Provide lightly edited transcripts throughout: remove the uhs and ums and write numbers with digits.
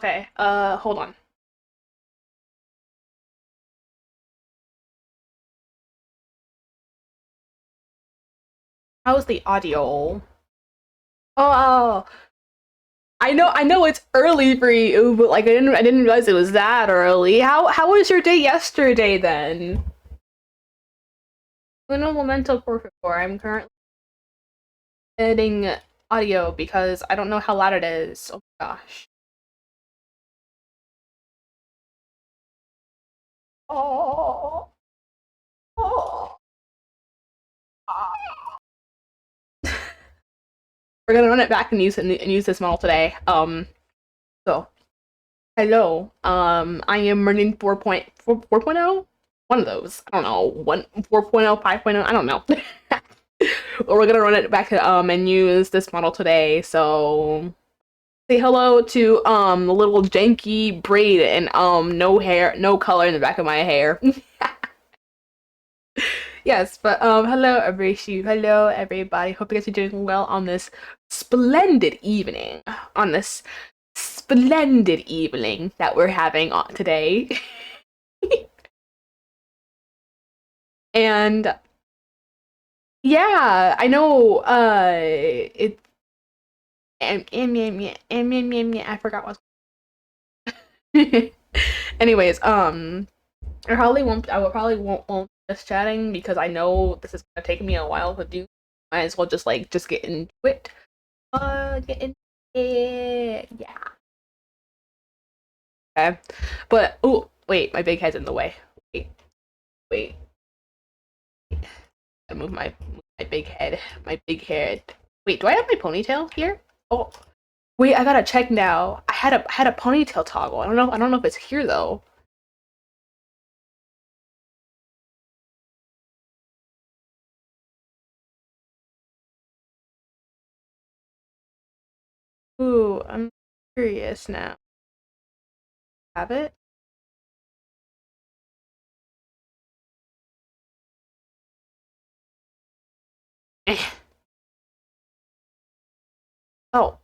Okay, hold on. How's the audio? Oh, I know it's early for you, but like I didn't realize it was that early. How was your day yesterday then? Uno momento por favor. I'm currently editing audio because I don't know how loud it is. Oh my gosh. Oh, oh, oh. We're gonna run it back and use this model today. So hello. I am running 4.4 one of those. I don't know. 4.0, 5.0, I don't know. Or we're gonna run it back and use this model today. So say hello to the little janky braid and no hair, no color in the back of my hair. Yes, but hello everybody. Hello everybody. Hope you guys are doing well on this splendid evening. On this splendid evening that we're having on today. And yeah, I know it I forgot what. Anyways, I will probably won't just chatting because I know this is gonna take me a while to do. Might as well just get into it. Get into it. Yeah. Okay. But oh wait, my big head's in the way. Wait, wait. I move my big head. My big head. Wait, do I have my ponytail here? Oh wait, I gotta check now. I had a ponytail toggle. I don't know if it's here though. Ooh, I'm curious now. Have it? Eh. Oh,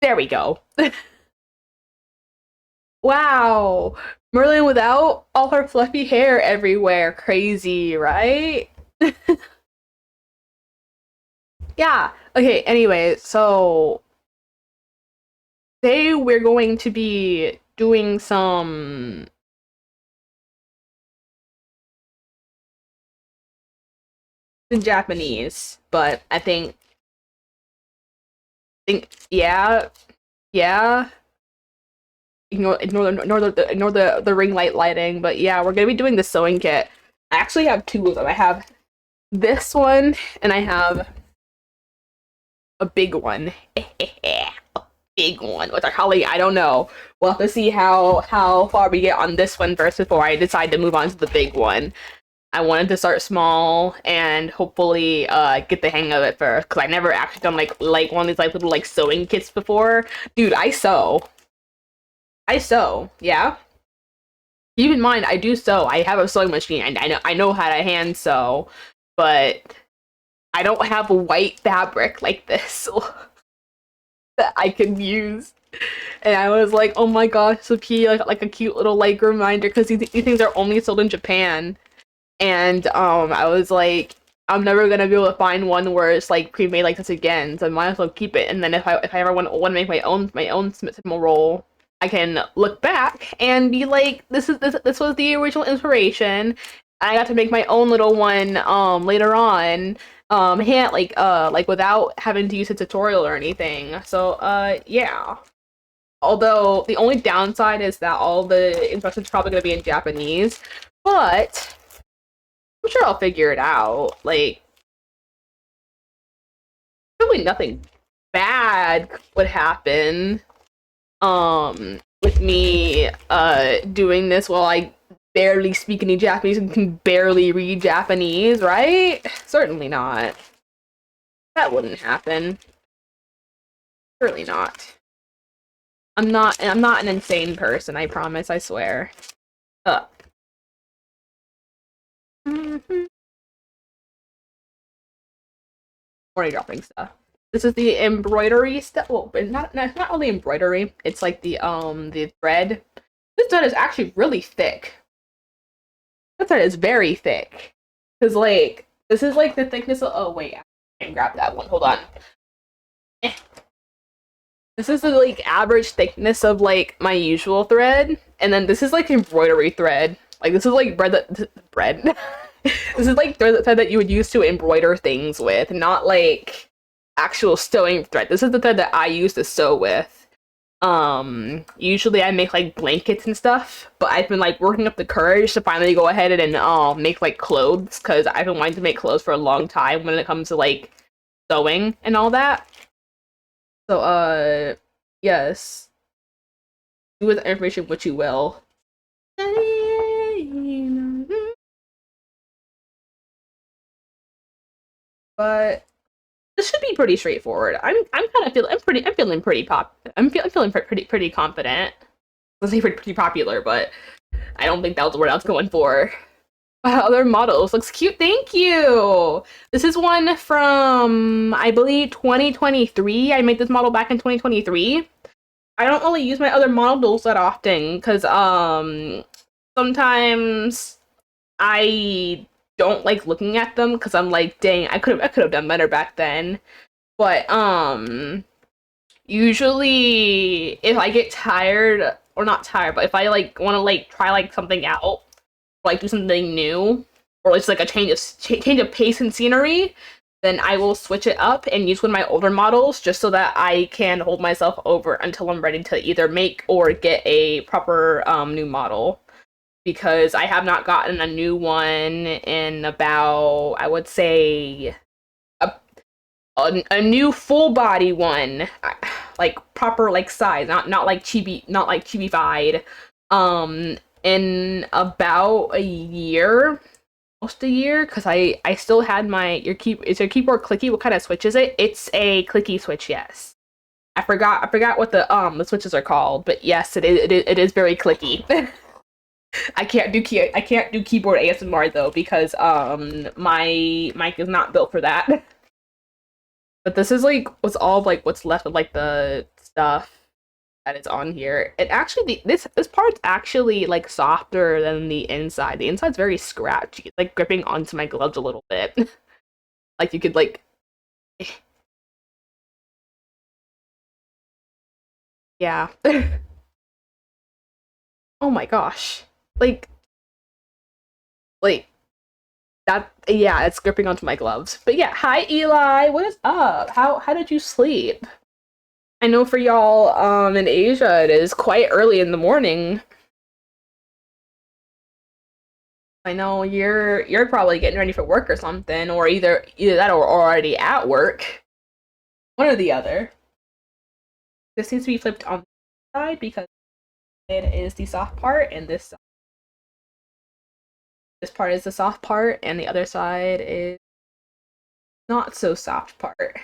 there we go. Wow. Merlin without all her fluffy hair everywhere. Crazy, right? Yeah. Okay, anyway, so today we're going to be doing some in Japanese, but I think yeah, yeah. Ignore the ring light lighting, but yeah, we're gonna be doing the sewing kit. I actually have two of them. I have this one and I have a big one. A big one. Which I don't know. We'll have to see how far we get on this one first before I decide to move on to the big one. I wanted to start small and hopefully get the hang of it first because I never actually done like one of these like little like sewing kits before. Dude, I sew. I sew. Yeah. Keep in mind, I do sew. I have a sewing machine, and I know how to hand sew, but I don't have a white fabric like this that I can use. And I was like, oh my gosh, this would be like a cute little like reminder because these things are only sold in Japan. And I was like, I'm never gonna be able to find one where it's like pre-made like this again, so I might as well keep it. And then if I ever want to make my own Cinnamoroll, I can look back and be like, this was the original inspiration. I got to make my own little one later on, hand like without having to use a tutorial or anything. So yeah. Although the only downside is that all the instructions are probably gonna be in Japanese, but I'm sure I'll figure it out. Like, probably nothing bad would happen. With me doing this while I barely speak any Japanese and can barely read Japanese, right? Certainly not. That wouldn't happen. Certainly not. I'm not an insane person, I promise, I swear. Uh. Morning dropping stuff. This is the embroidery stuff. Well, but not only embroidery. It's like the thread. This thread is actually really thick. This thread is very thick. Cause like this is like the thickness of. Oh wait, I can grab that one. Hold on. This is the like average thickness of like my usual thread, and then this is like embroidery thread. Like this is like bread. This is like thread that you would use to embroider things with, not like actual sewing thread. This is the thread that I use to sew with. Usually I make like blankets and stuff, but I've been like working up the courage to finally go ahead and make like clothes, because I've been wanting to make clothes for a long time when it comes to like sewing and all that. So yes. Do with the information what you will. But this should be pretty straightforward. I'm feeling pretty pretty confident. Let's say pretty popular, but I don't think that was the word I was going for. Other models looks cute. Thank you. This is one from I believe 2023. I made this model back in 2023. I don't really use my other models that often because sometimes I don't like looking at them because I'm like, dang, I could have done better back then. But usually if I get tired, or not tired, but if I like want to like try like something out, or like do something new, or it's like a change of pace and scenery, then I will switch it up and use one of my older models just so that I can hold myself over until I'm ready to either make or get a proper new model. Because I have not gotten a new one in about, I would say, a new full body one, like proper like size, not like chibi-fied, in about a year, almost a year, because I still had my is your keyboard clicky? What kind of switch is it? It's a clicky switch, yes. I forgot what the switches are called, but yes, it is very clicky. I can't do keyboard ASMR though, because my mic is not built for that. But this is like what's left of like the stuff that is on here. It actually this part's actually like softer than the inside. The inside's very scratchy. It's like gripping onto my gloves a little bit. Like you could like yeah. Oh my gosh. Like like that, yeah, it's gripping onto my gloves. But yeah, hi Eli, what is up? How did you sleep? I know for y'all in Asia it is quite early in the morning. I know you're probably getting ready for work or something, or either that or already at work. One or the other. This needs to be flipped on the side because it is the soft part, and this part is the soft part, and the other side is not so soft part.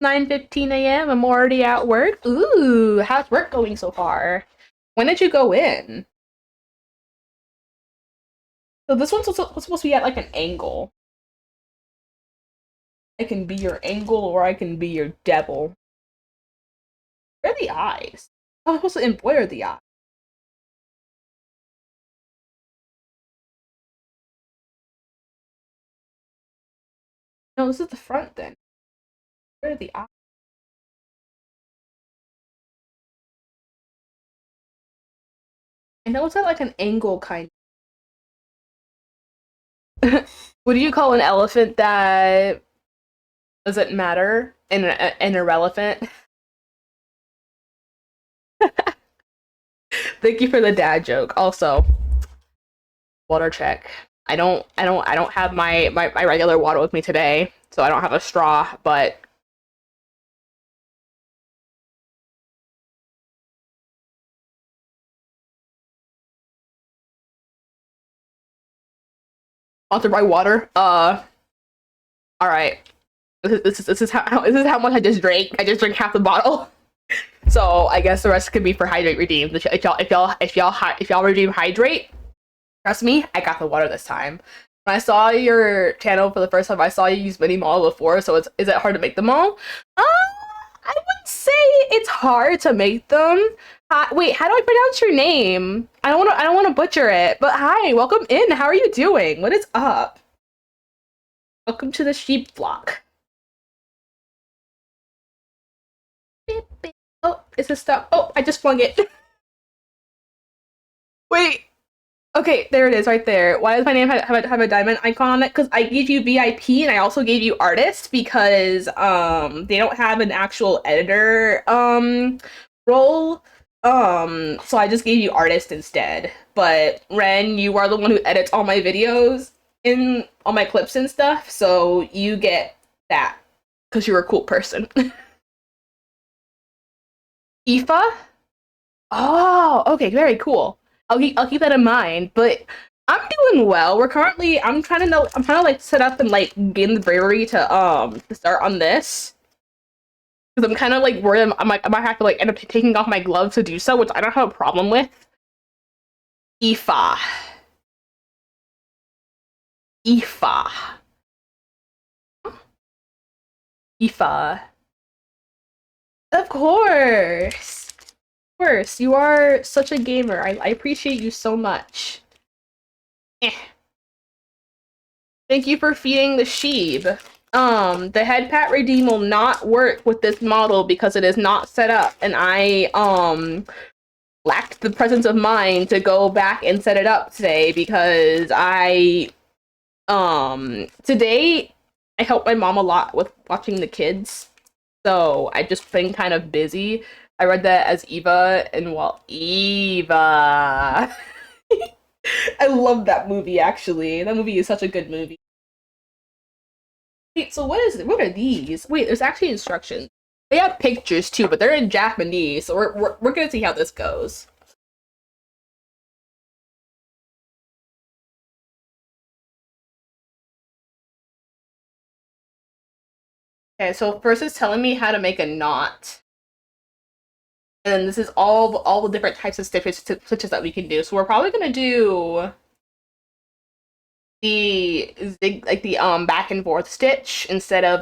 9:15 a.m. I'm already at work. Ooh, how's work going so far? When did you go in? So this one's supposed to be at like an angle. I can be your angle, or I can be your devil. Where are the eyes? I'm supposed to embroider the eye. No, this is the front then. Where are the eyes? I know it's at like an angle kind. What do you call an elephant that doesn't matter and irrelevant? Thank you for the dad joke. Also, water check. I don't have my regular water with me today, so I don't have a straw, but want to buy water. All right. This is how much I just drank. I just drank half the bottle. So I guess the rest could be for hydrate redeemed. If y'all redeem hydrate, trust me, I got the water this time. When I saw your channel for the first time, I saw you use mini model before, so is it hard to make them all? I would say it's hard to make them. Wait, how do I pronounce your name? I don't want to butcher it. But hi, welcome in. How are you doing? What is up? Welcome to the sheep flock. Oh, is this stuff? Oh, I just flung it. Wait. Okay, there it is, right there. Why does my name have a diamond icon on it? Because I gave you VIP and I also gave you artist because they don't have an actual editor role. So I just gave you artist instead. But Ren, you are the one who edits all my videos in all my clips and stuff, so you get that because you're a cool person. Aoife? Oh, okay, very cool. I'll keep that in mind. But I'm doing well. I'm trying to like set up and like gain the bravery to start on this. Because I'm kind of like worried I might have to like end up taking off my gloves to do so, which I don't have a problem with. Aoife. Aoife. Aoife. Of course. Of course. You are such a gamer. I appreciate you so much. Eh. Thank you for feeding the sheep. The head pat redeem will not work with this model because it is not set up, and I lacked the presence of mind to go back and set it up today because today I helped my mom a lot with watching the kids, so I just been kind of busy. I read that as Eva, and well, Eva. I love that movie, actually. That movie is such a good movie. Wait, so what are these? Wait, there's actually instructions. They have pictures too, but they're in Japanese, so we're gonna see how this goes. Okay, so first it's telling me how to make a knot. And then this is all the different types of stitches that we can do. So we're probably gonna do the the back and forth stitch instead of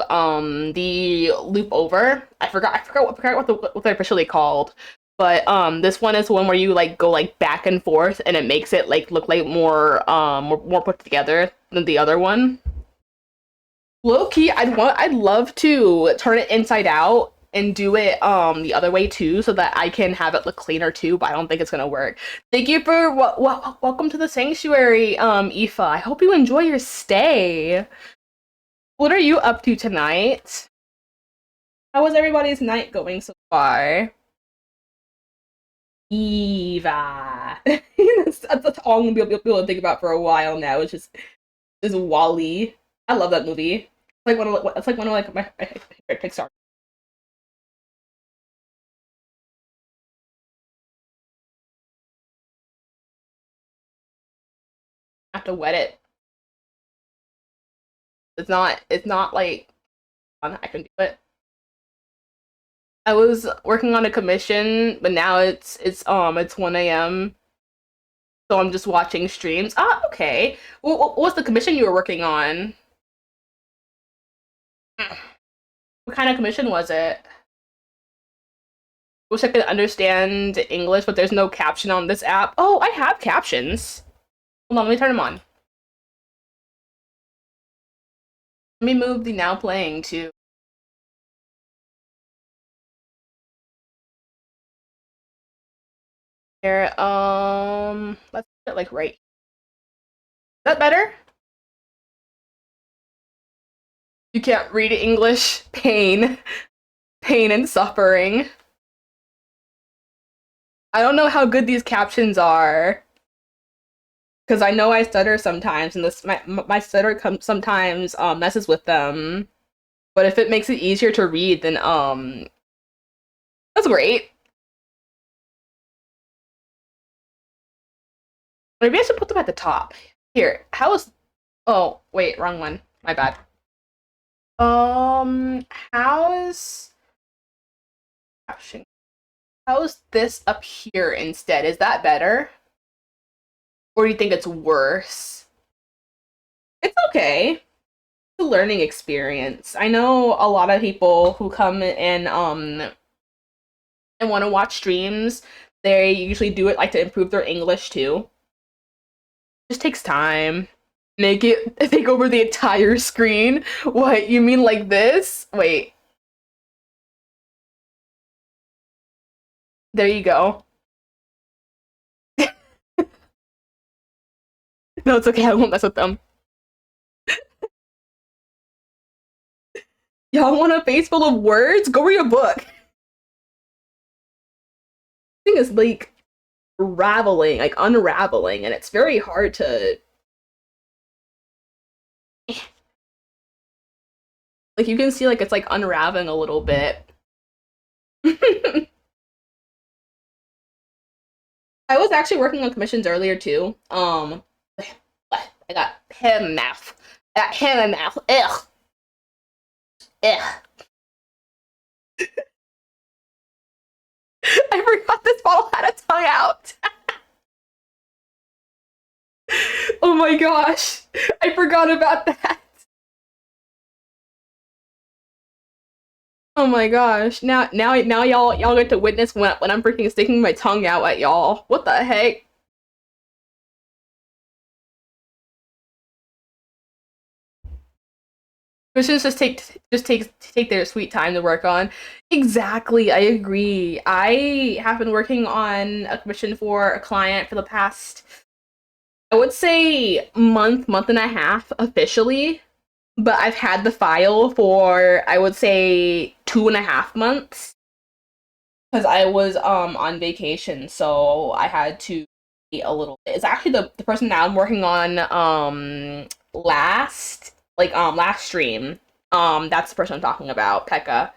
the loop over. I forgot what they're officially called. But this one is one where you like go like back and forth and it makes it like look like more put together than the other one. Low key, I'd love to turn it inside out and do it the other way too, so that I can have it look cleaner too. But I don't think it's gonna work. Thank you for welcome to the sanctuary, Aoife. I hope you enjoy your stay. What are you up to tonight? How was everybody's night going so far? Eva. That's all I'm gonna be able to think about for a while now. It's just is Wally. I love that movie. It's like one of like my favorite Pixar. I have to wet it. It's not like I can do it. I was working on a commission, but now it's 1 a.m. So I'm just watching streams. Ah, okay. What was the commission you were working on? What kind of commission was it? Wish I could understand English, but there's no caption on this app. Oh, I have captions. Hold on, let me turn them on. Let me move the now playing to here. Let's put it like right. Is that better? You can't read English. Pain. Pain and suffering. I don't know how good these captions are. Because I know I stutter sometimes, and this my stutter sometimes messes with them. But if it makes it easier to read, then that's great. Maybe I should put them at the top. Here, how is? Oh wait, wrong one. My bad. How's caption? How's this up here instead? Is that better? Or do you think it's worse? okay. It's a learning experience. I know a lot of people who come and want to watch streams. They usually do it like to improve their English too. Just takes time. Make it take over the entire screen. What, you mean like this? Wait, there you go. No, it's okay. I won't mess with them. Y'all want a face full of words? Go read a book. Thing is like raveling, like unraveling, and it's very hard to like you can see like it's like unraveling a little bit. I was actually working on commissions earlier too. I got him mouth. I got him in mouth. Ugh. Ugh. I forgot this bottle had a tongue out. Oh my gosh. I forgot about that. Oh my gosh. Now y'all get to witness when I'm freaking sticking my tongue out at y'all. What the heck? Commissions just take their sweet time to work on. Exactly, I agree. I have been working on a commission for a client for the past, I would say month and a half officially, but I've had the file for I would say 2.5 months because I was on vacation, so I had to wait a little bit. It's actually the person that I'm working on last stream. That's the person I'm talking about, Pekka.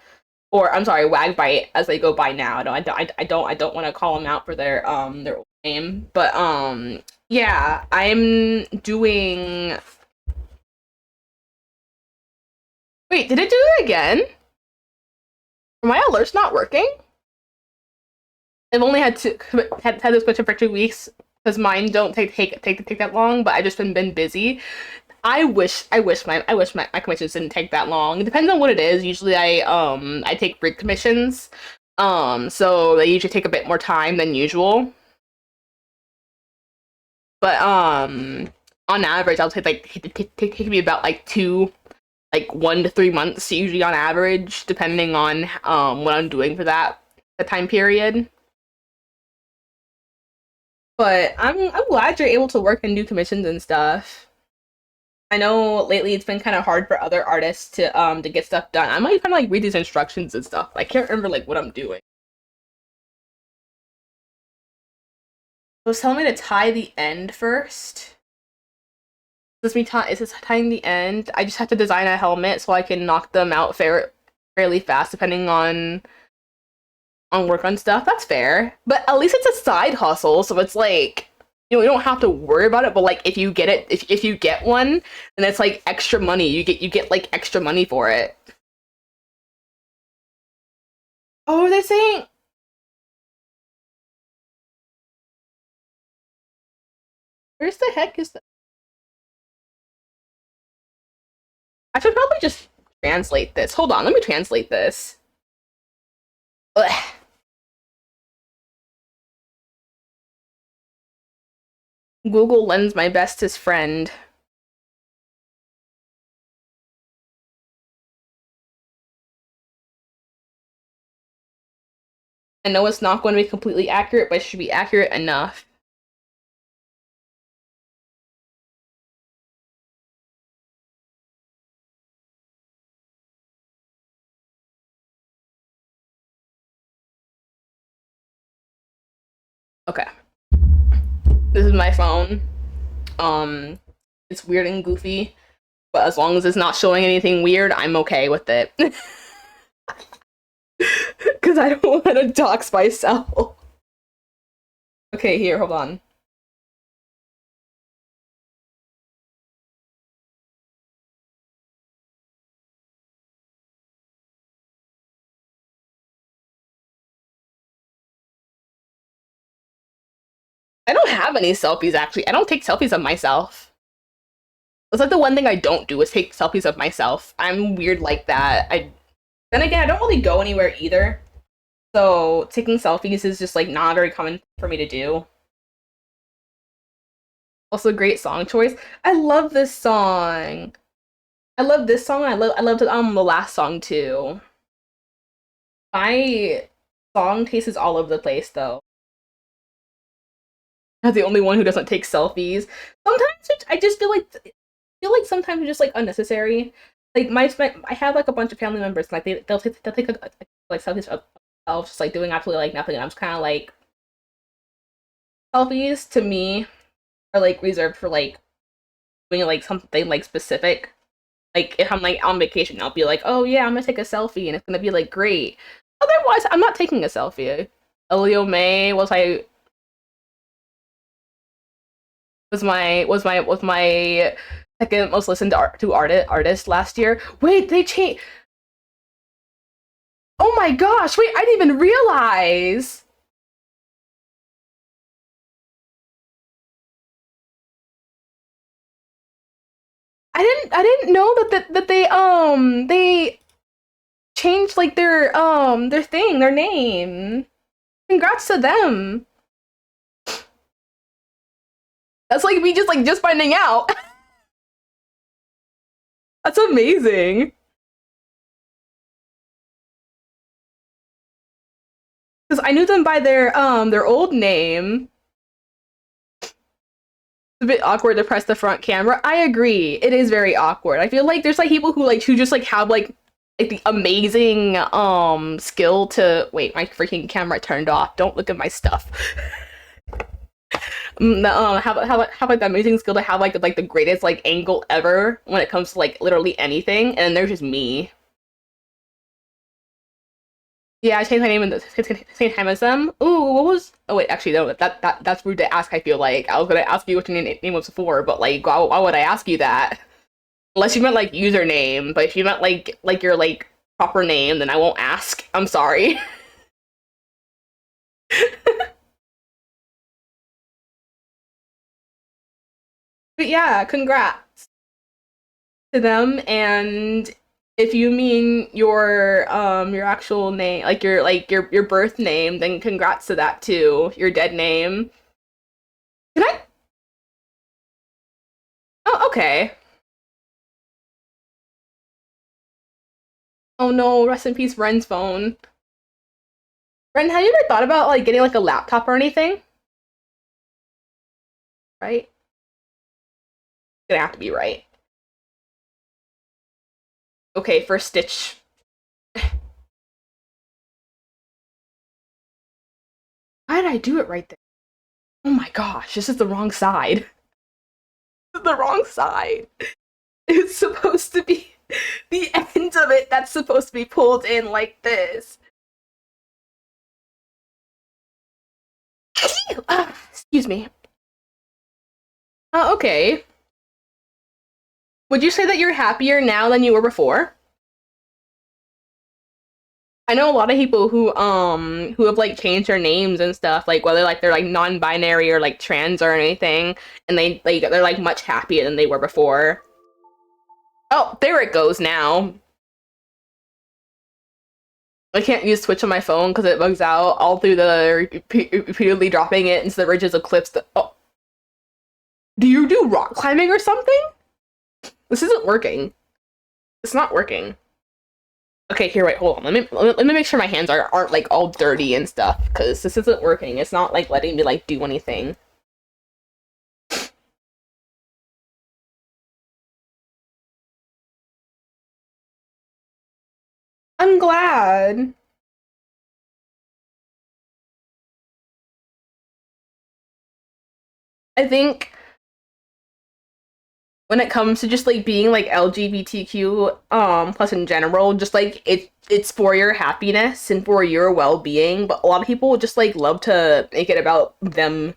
Or I'm sorry, Wagbite as they go by now. I don't want to call them out for their old name. But yeah, I'm doing. Wait, did it do it again? Are my alerts not working? I've only had this question for 2 weeks because mine don't take that long. But I've just been busy. I wish my commissions didn't take that long. It depends on what it is. Usually I take rig commissions. So they usually take a bit more time than usual. But on average I'll take take me about like 1 to 3 months usually on average, depending on what I'm doing for that time period. But I'm glad you're able to work and do commissions and stuff. I know lately it's been kind of hard for other artists to get stuff done. I might kind of like read these instructions and stuff. I can't remember like what I'm doing. It was telling me to tie the end first. Is this tying the end? I just have to design a helmet so I can knock them out fairly fast, depending on work on stuff. That's fair, but at least it's a side hustle, so it's like you don't have to worry about it. But like if you get it, if you get one, then it's like extra money. You get like extra money for it. Oh, they're saying where's the heck is that? I should probably just translate this. Hold on, let me translate this. Ugh. Google lends my bestest friend. I know it's not going to be completely accurate, but it should be accurate enough. Okay. This is my phone. Um, it's weird and goofy, but as long as it's not showing anything weird, I'm okay with it. Because I don't want to dox myself. Okay, here, hold on. I don't have any selfies actually. I don't take selfies of myself. It's like the one thing I don't do is take selfies of myself. I'm weird like that. I then again, I don't really go anywhere either. So taking selfies is just like not very common for me to do. Also, great song choice. I love this song. I love this song. I loved the last song too. My song taste is all over the place though. I'm the only one who doesn't take selfies. Sometimes I just feel like sometimes it's just like unnecessary. Like I have like a bunch of family members like they'll take like selfies of themselves just like doing absolutely like nothing, and I'm just kind of like selfies to me are like reserved for like doing like something like specific. Like if I'm like on vacation, I'll be like, oh yeah, I'm gonna take a selfie, and it's gonna be like great. Otherwise, I'm not taking a selfie. Elio May was my second most listened artist last year. Wait, they changed. Oh my gosh! Wait, I didn't even realize. I didn't know that they changed like their thing, their name. Congrats to them. That's like me just finding out. That's amazing. Because I knew them by their old name. It's a bit awkward to press the front camera. I agree. It is very awkward. I feel like there's like people who just like have like the amazing skill to wait, my freaking camera turned off. Don't look at my stuff. Have like the amazing skill to have like the greatest like angle ever when it comes to like literally anything, and there's just me. Yeah, I changed my name in the same time as them. Ooh, what was? Oh wait, actually no, that's rude to ask. I feel like I was gonna ask you what your name was before, but like, why would I ask you that? Unless you meant like username, but if you meant like your like proper name, then I won't ask. I'm sorry. But yeah, congrats to them. And if you mean your actual name, like your birth name, then congrats to that too. Your dead name. Can I? Oh, okay. Oh no, rest in peace, Ren's phone. Ren, have you ever thought about like getting like a laptop or anything? Right? It's gonna have to be right. Okay, for Stitch. Why did I do it right there? Oh my gosh, this is the wrong side. This is the wrong side. It's supposed to be the end of it that's supposed to be pulled in like this. Excuse me. Okay. Would you say that you're happier now than you were before? I know a lot of people who have like changed their names and stuff, like whether like they're like non-binary or like trans or anything, and they're like much happier than they were before. Oh, there it goes now. I can't use Twitch on my phone because it bugs out all through the repeatedly dropping it into the ridges of cliffs. Oh, do you do rock climbing or something? This isn't working. It's not working. Okay, here, wait, hold on. Let me make sure my hands aren't like all dirty and stuff because this isn't working. It's not like letting me like do anything. I'm glad. I think when it comes to just like being like LGBTQ plus in general, just like it's for your happiness and for your well-being, but a lot of people just like love to make it about them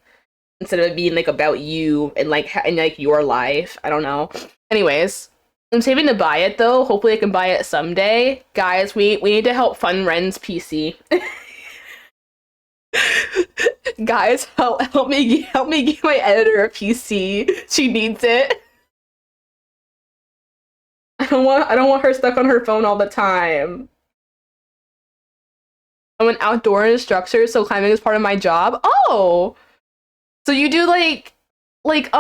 instead of it being like about you and like your life. I don't know. Anyways, I'm saving to buy it though. Hopefully I can buy it someday. Guys, we need to help fund Ren's PC. Guys, help me give my editor a PC. She needs it. I don't want her stuck on her phone all the time. I'm an outdoor instructor, so climbing is part of my job. Oh, so you do like freaking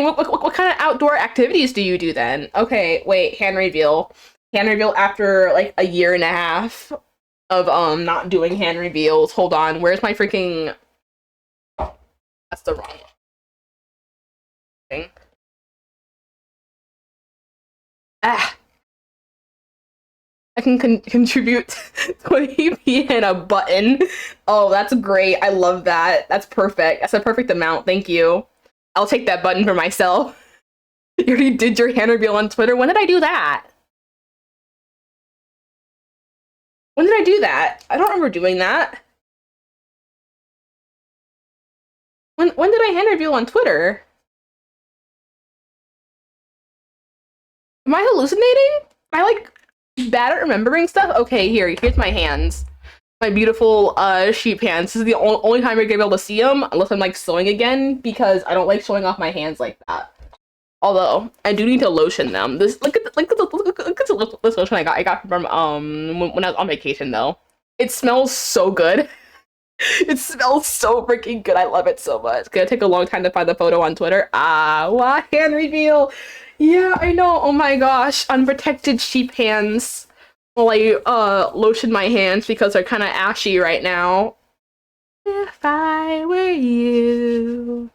what kind of outdoor activities do you do then? Okay, wait, hand reveal. Hand reveal after like a year and a half of not doing hand reveals. Hold on, where's my freaking that's the wrong thing. Ah, I can contribute 20p and a button. Oh, that's great. I love that. That's perfect. That's a perfect amount. Thank you. I'll take that button for myself. You already did your hand reveal on Twitter. When did I do that? When did I do that? I don't remember doing that. When did I hand reveal on Twitter? Am I hallucinating? Am I like bad at remembering stuff? Okay, here's my hands. My beautiful sheep hands. This is the only time you're gonna be able to see them, unless I'm like sewing again, because I don't like showing off my hands like that. Although I do need to lotion them. This look at this lotion I got from when I was on vacation though. It smells so good. It smells so freaking good. I love it so much. It's gonna take a long time to find the photo on Twitter. Ah, what hand reveal? Yeah, I know. Oh my gosh, unprotected sheep hands. While I lotion my hands because they're kind of ashy right now. If I were you.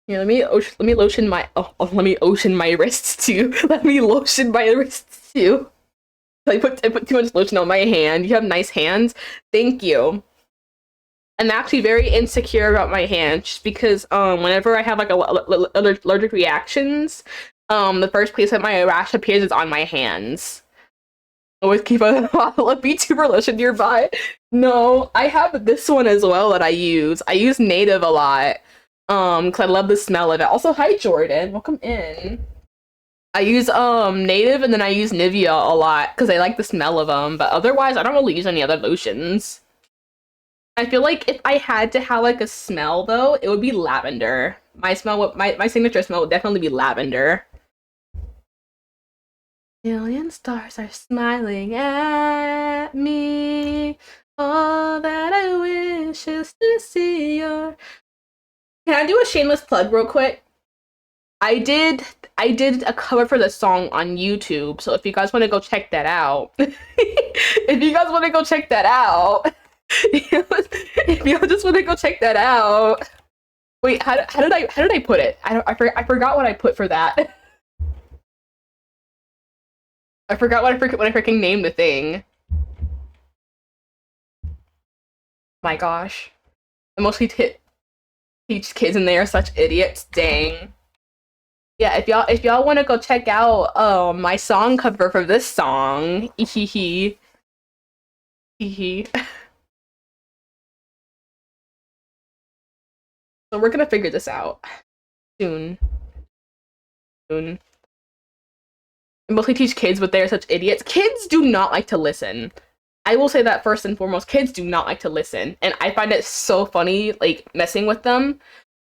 Here, let me lotion my let me ocean my wrists too. Let me lotion my wrists too. I put too much lotion on my hand. You have nice hands. Thank you. I'm actually very insecure about my hands just because whenever I have like allergic reactions, the first place that my rash appears is on my hands. Always keep a VTuber lotion nearby. No, I have this one as well that I use. I use Native a lot. Because I love the smell of it. Also, hi Jordan, welcome in. I use Native and then I use Nivea a lot because I like the smell of them. But otherwise, I don't really use any other lotions. I feel like if I had to have like a smell though, it would be lavender. My signature smell would definitely be lavender. Million stars are smiling at me. All that I wish is to see your. Can I do a shameless plug real quick? I did a cover for the song on YouTube, so if you guys want to go check that out, if you guys want to go check that out, if you just want to go check that out. Wait, how did I put it? I forgot what I put for that. I forgot what I freaking named the thing. My gosh. I mostly teach kids and they are such idiots. Dang. Yeah, if y'all want to go check out my song cover for this song, hee. So we're gonna figure this out soon. I mostly teach kids, but they are such idiots. Kids do not like to listen. I will say that first and foremost, kids do not like to listen. And I find it so funny, like, messing with them.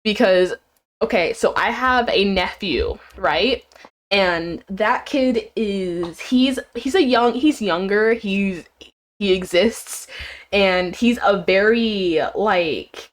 Because, okay, so I have a nephew, right? And that kid he's younger, he exists, and he's a very, like,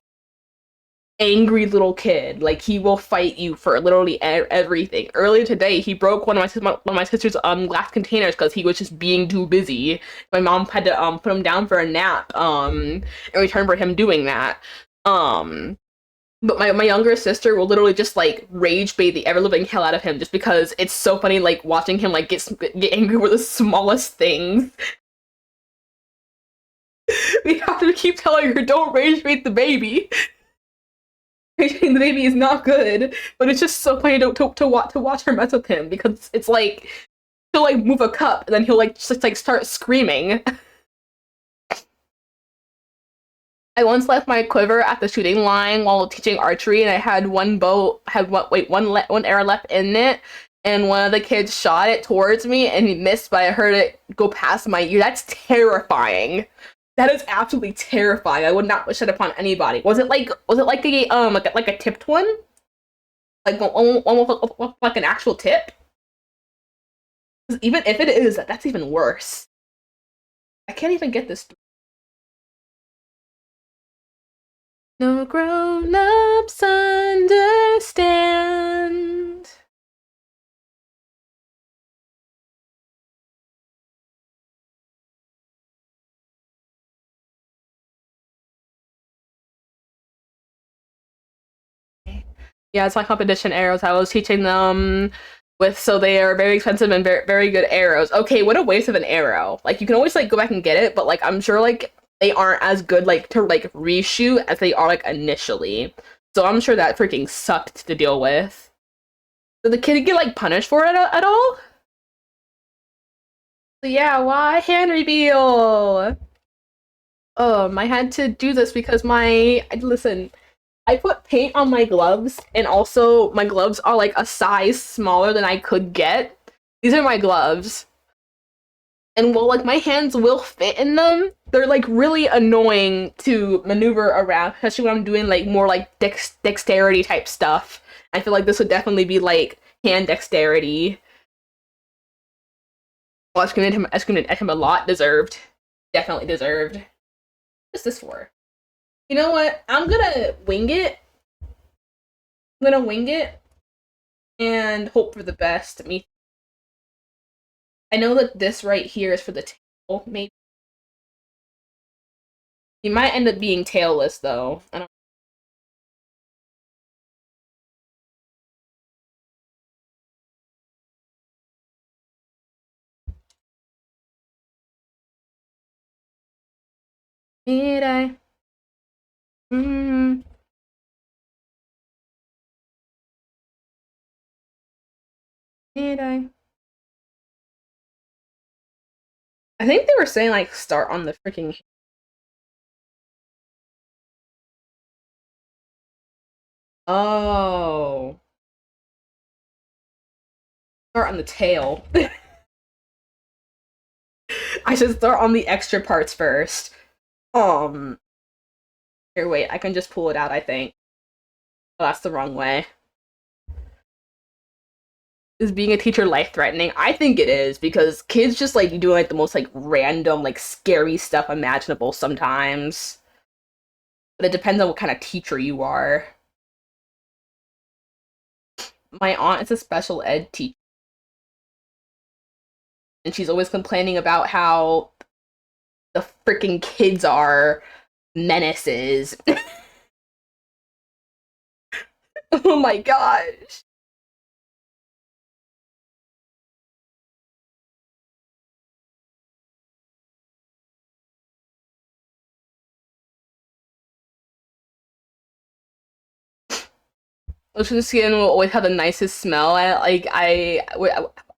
angry little kid. Like, he will fight you for literally everything. Earlier today, he broke one of my sister's glass containers because he was just being too busy. My mom had to put him down for a nap in return for him doing that. But my younger sister will literally just like rage bait the ever living hell out of him just because it's so funny, like watching him like get angry with the smallest things. We have to keep telling her, don't rage bait the baby. The baby is not good, but it's just so funny to watch her mess with him because it's like he'll like move a cup and then he'll like just like start screaming. I once left my quiver at the shooting line while teaching archery, and I had one arrow left in it, and one of the kids shot it towards me, and he missed, but I heard it go past my ear. That's terrifying. That is absolutely terrifying. I would not wish that upon anybody. Was it like a tipped one? Like almost like an actual tip. Even if it is, that's even worse. I can't even get this. No grown-ups understand. Yeah, it's my competition arrows. I was teaching them with, so they are very expensive and very good arrows. Okay, what a waste of an arrow. Like you can always like go back and get it, but like I'm sure like they aren't as good like to like reshoot as they are like initially. So I'm sure that freaking sucked to deal with. Did the kid get like punished for it at all? So yeah, why hand reveal? I had to do this because listen, I put paint on my gloves, and also my gloves are like a size smaller than I could get. These are my gloves. And while like my hands will fit in them, they're like really annoying to maneuver around, especially when I'm doing like more like dexterity type stuff. I feel like this would definitely be like hand dexterity. Well, I screamed at him a lot. Deserved. Definitely deserved. What's this for? You know what? I'm gonna wing it. I'm gonna wing it and hope for the best. I know that this right here is for the tail, maybe. He might end up being tailless, though. I don't. Did I? Mm, did I? I think they were saying, like, start on the freaking... Oh. Start on the tail. I should start on the extra parts first. Um. Here, wait. I can just pull it out, I think. Oh, that's the wrong way. Is being a teacher life-threatening? I think it is, because kids just, like, doing, like, the most, like, random, like, scary stuff imaginable sometimes. But it depends on what kind of teacher you are. My aunt is a special ed teacher, and she's always complaining about how the freaking kids are menaces. Oh my gosh. Lotion skin will always have the nicest smell.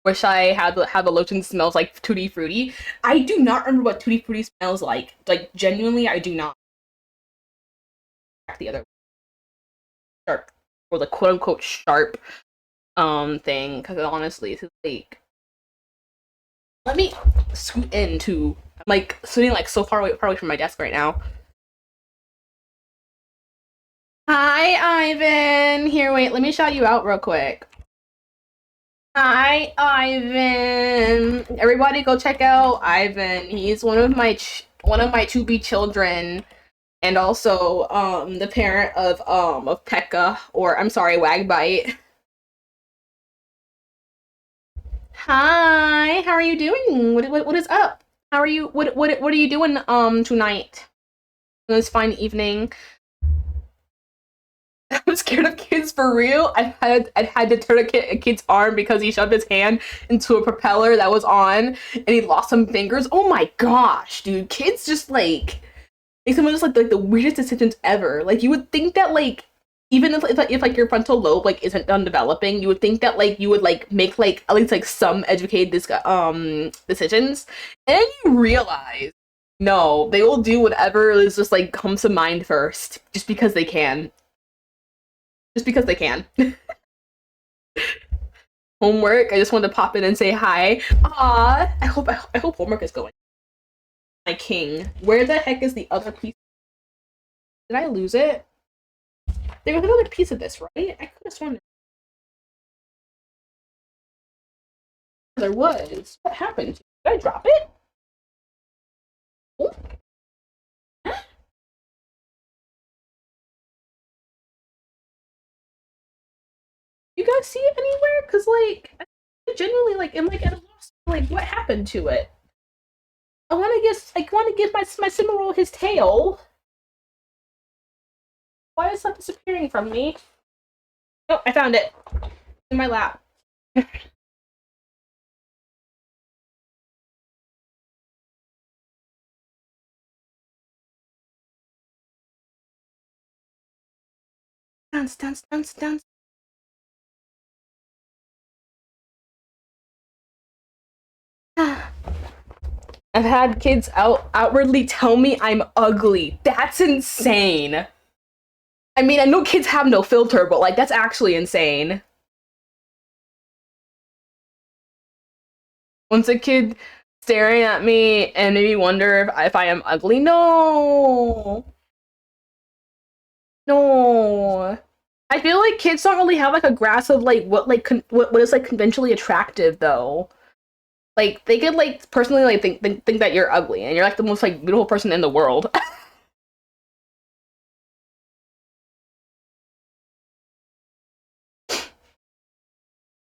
Wish I had the lotion smells like Tutti Frutti. I do not remember what Tutti Frutti smells like. Like genuinely, I do not. The other sharp, or the quote unquote sharp thing, because honestly, it's like, let me scoot into. I'm like sitting like so far away from my desk right now. Hi, Ivan. Here, wait. Let me shout you out real quick. Hi, Ivan. Everybody, go check out Ivan. He's one of my to-be children, and also the parent of Pekka, or I'm sorry, Wagbite. Hi, how are you doing? What is up? How are you? What are you doing tonight? This fine evening. I'm scared of kids for real. I had to turn a kid's arm because he shoved his hand into a propeller that was on, and he lost some fingers. Oh my gosh, dude! Kids just like make some of just like the weirdest decisions ever. Like you would think that like even if like your frontal lobe like isn't done developing, you would think that like you would like make like at least like some educated decisions, and you realize no, they will do whatever is just like comes to mind first, just because they can. Just because they can. Homework. I just wanted to pop in and say hi. I hope homework is going. My king. Where the heck is the other piece? Did I lose it? There was another piece of this, right? I could have sworn. There was. What happened? Did I drop it? Oh. You guys see it anywhere? Cause like, I genuinely like am like at a loss. Like, what happened to it? I want to give my Cinnamoroll his tail. Why is that disappearing from me? Oh, I found it in my lap. Dance, dance, dance, dance. I've had kids outwardly tell me I'm ugly. That's insane. I mean, I know kids have no filter, but like that's actually insane. Once a kid staring at me and made me wonder if I am ugly. No, no. I feel like kids don't really have like a grasp of like what is like conventionally attractive though. Like they could like personally like think that you're ugly and you're like the most like beautiful person in the world.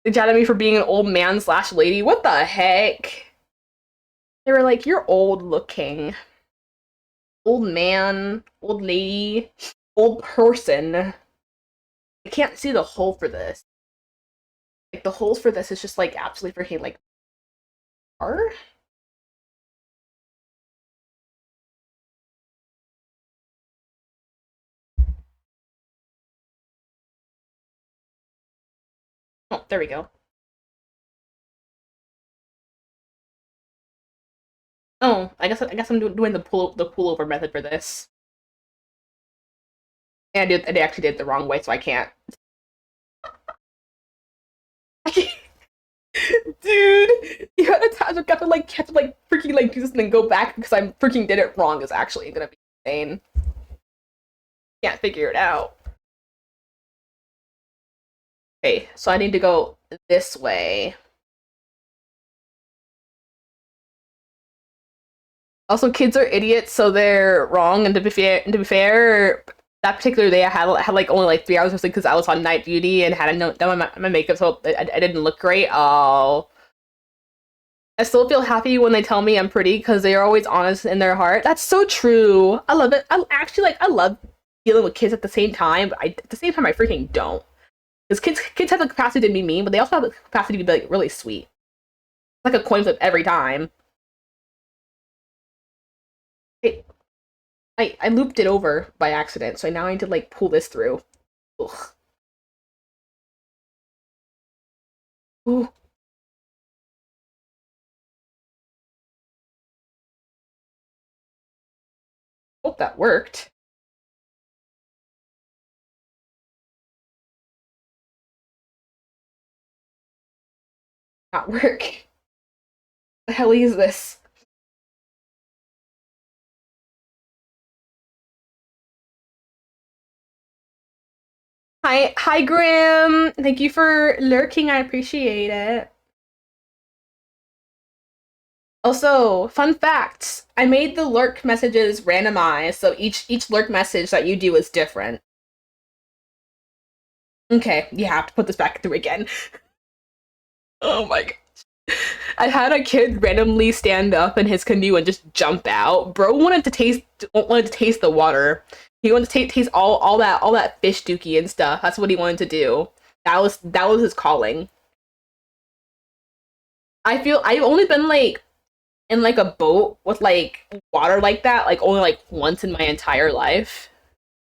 They chatted me for being an old man slash lady. What the heck? They were like, you're old looking. Old man, old lady, old person. I can't see the hole for this. Like the holes for this is just like absolutely freaking like are? Oh, there we go. Oh, I guess I'm doing the pullover method for this. And I actually did it the wrong way, so I can't. Dude, you gotta have to like freaking like do this and then go back because I freaking did it wrong is actually gonna be insane. Can't figure it out. Okay, so I need to go this way. Also, kids are idiots, so they're wrong. And to be fair, that particular day I had like only like 3 hours of sleep because I was on night duty and hadn't done my makeup, so I didn't look great. Oh, I still feel happy when they tell me I'm pretty because they are always honest in their heart. That's so true. I love it. I actually like I love dealing with kids at the same time, but at the same time I freaking don't. Because kids have the capacity to be mean, but they also have the capacity to be like really sweet. It's like a coin flip every time. I, I looped it over by accident, so now I need to like pull this through. Ugh. Ooh, hope that worked. Not work. The hell is this? Hi, Grim. Thank you for lurking. I appreciate it. Also, fun fact: I made the lurk messages randomized, so each lurk message that you do is different. Okay, you have to put this back through again. Oh my god. I had a kid randomly stand up in his canoe and just jump out. Bro wanted to taste the water. He wanted to taste all that fish dookie and stuff. That's what he wanted to do. That was his calling. I feel I've only been like in like a boat with like water like that like only like once in my entire life.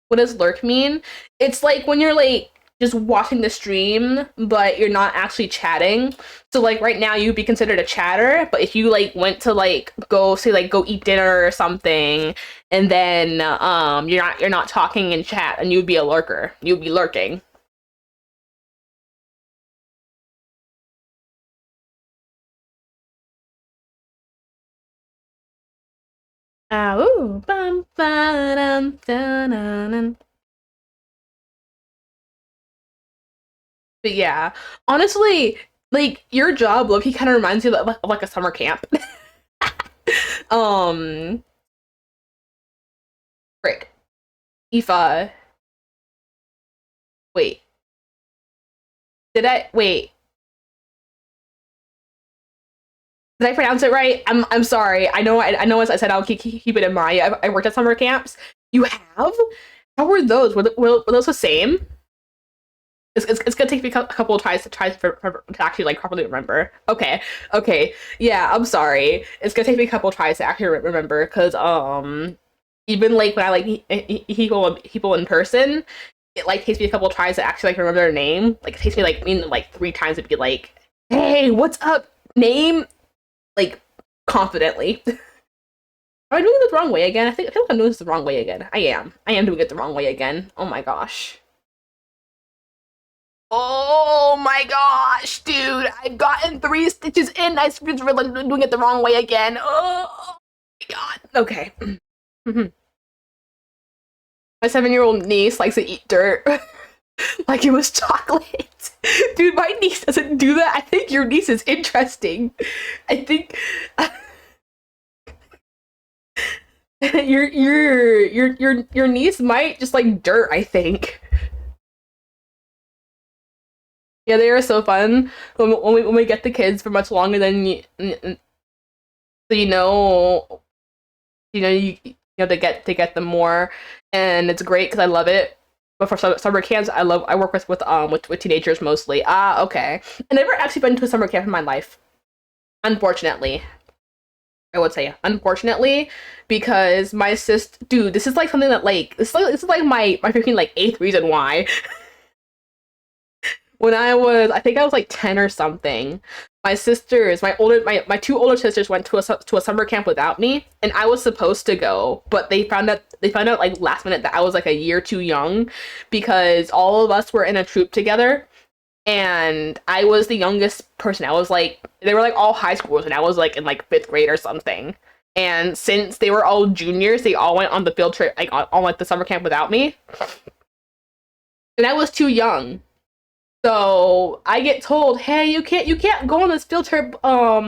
What does lurk mean? It's like when you're like just watching the stream, but you're not actually chatting. So like right now you'd be considered a chatter, but if you like went to like go say like go eat dinner or something, and then you're not talking in chat, and you'd be a lurker. You'd be lurking. Ooh, bum, ba-dum, da-na-na. But yeah, honestly, Like your job, look, he kind of reminds you of like a summer camp. um, frick. Aoife. Wait, did I wait? Did I pronounce it right? I'm sorry. I know as I said I'll keep it in mind. I worked at summer camps. You have? How were those? Were those the same? It's gonna take me a couple of tries to actually like properly remember. Okay, okay, yeah. I'm sorry. It's gonna take me a couple of tries to actually remember because even like when I like people in person, it like takes me a couple of tries to actually like remember their name. Like it takes me like 3 times to be like, hey, what's up, name? Like confidently. Am I doing it the wrong way again? I feel like I'm doing this the wrong way again. I am. I am doing it the wrong way again. Oh my gosh. Oh my gosh, dude. I've gotten 3 stitches in. I just realized I'm doing it the wrong way again. Oh my god. Okay. My 7-year-old niece likes to eat dirt like it was chocolate. Dude, my niece doesn't do that. I think your niece is interesting. I think your niece might just like dirt, I think. Yeah, they are so fun. When we get the kids for much longer than so you know to get them more, and it's great because I love it. But for summer camps, I work with teenagers mostly. Ah, okay. I never actually been to a summer camp in my life, unfortunately. I would say unfortunately, because my sister, dude, this is like something that like this is like my freaking like eighth reason why. When I think I was like 10 or something. My 2 older sisters went to a summer camp without me, and I was supposed to go, but they found out like last minute that I was like a year too young because all of us were in a troop together, and I was the youngest person. I was like they were like all high schoolers, and I was like in like 5th grade or something. And since they were all juniors, they all went on the field trip like on like the summer camp without me, and I was too young. So I get told, "Hey, you can't go on this field trip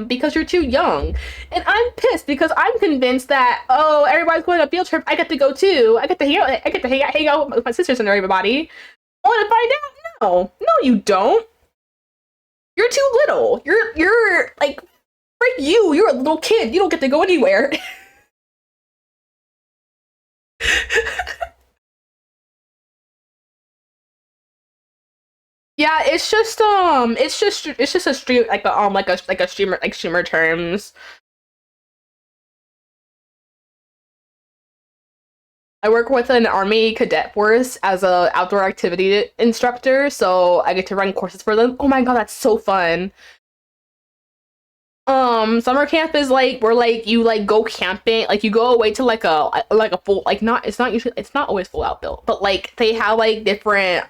because you're too young." And I'm pissed because I'm convinced that oh, everybody's going on a field trip, I get to go too. I get to hang out with my sisters and everybody. I want to find out. No. No, you don't. You're too little. You're like freak you. You're a little kid. You don't get to go anywhere. Yeah, it's just a stream like a streamer terms. I work with an army cadet force as a outdoor activity instructor, so I get to run courses for them. Oh my god, that's so fun. Summer camp is like where like you like go camping, like you go away to like a full like not it's not always full out built, but like they have like different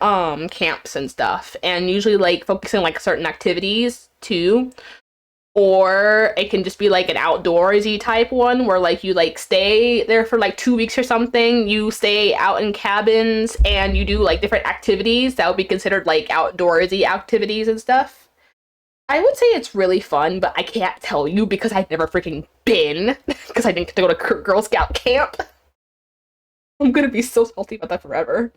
camps and stuff, and usually like focusing like certain activities too. Or it can just be like an outdoorsy type one where like you like stay there for like 2 weeks or something. You stay out in cabins and you do like different activities that would be considered like outdoorsy activities and stuff. I would say it's really fun, but I can't tell you because I've never freaking been because I didn't get to go to Girl Scout camp. I'm gonna be so salty about that forever.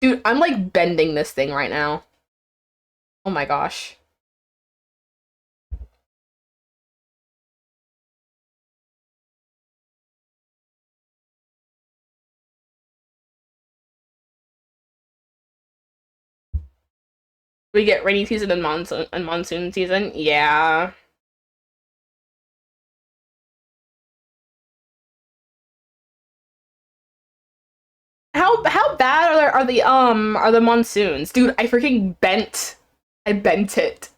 Dude, I'm like bending this thing right now. Oh my gosh. We get rainy season and monsoon season. Yeah. How bad are the monsoons? Dude, I freaking bent. I bent it.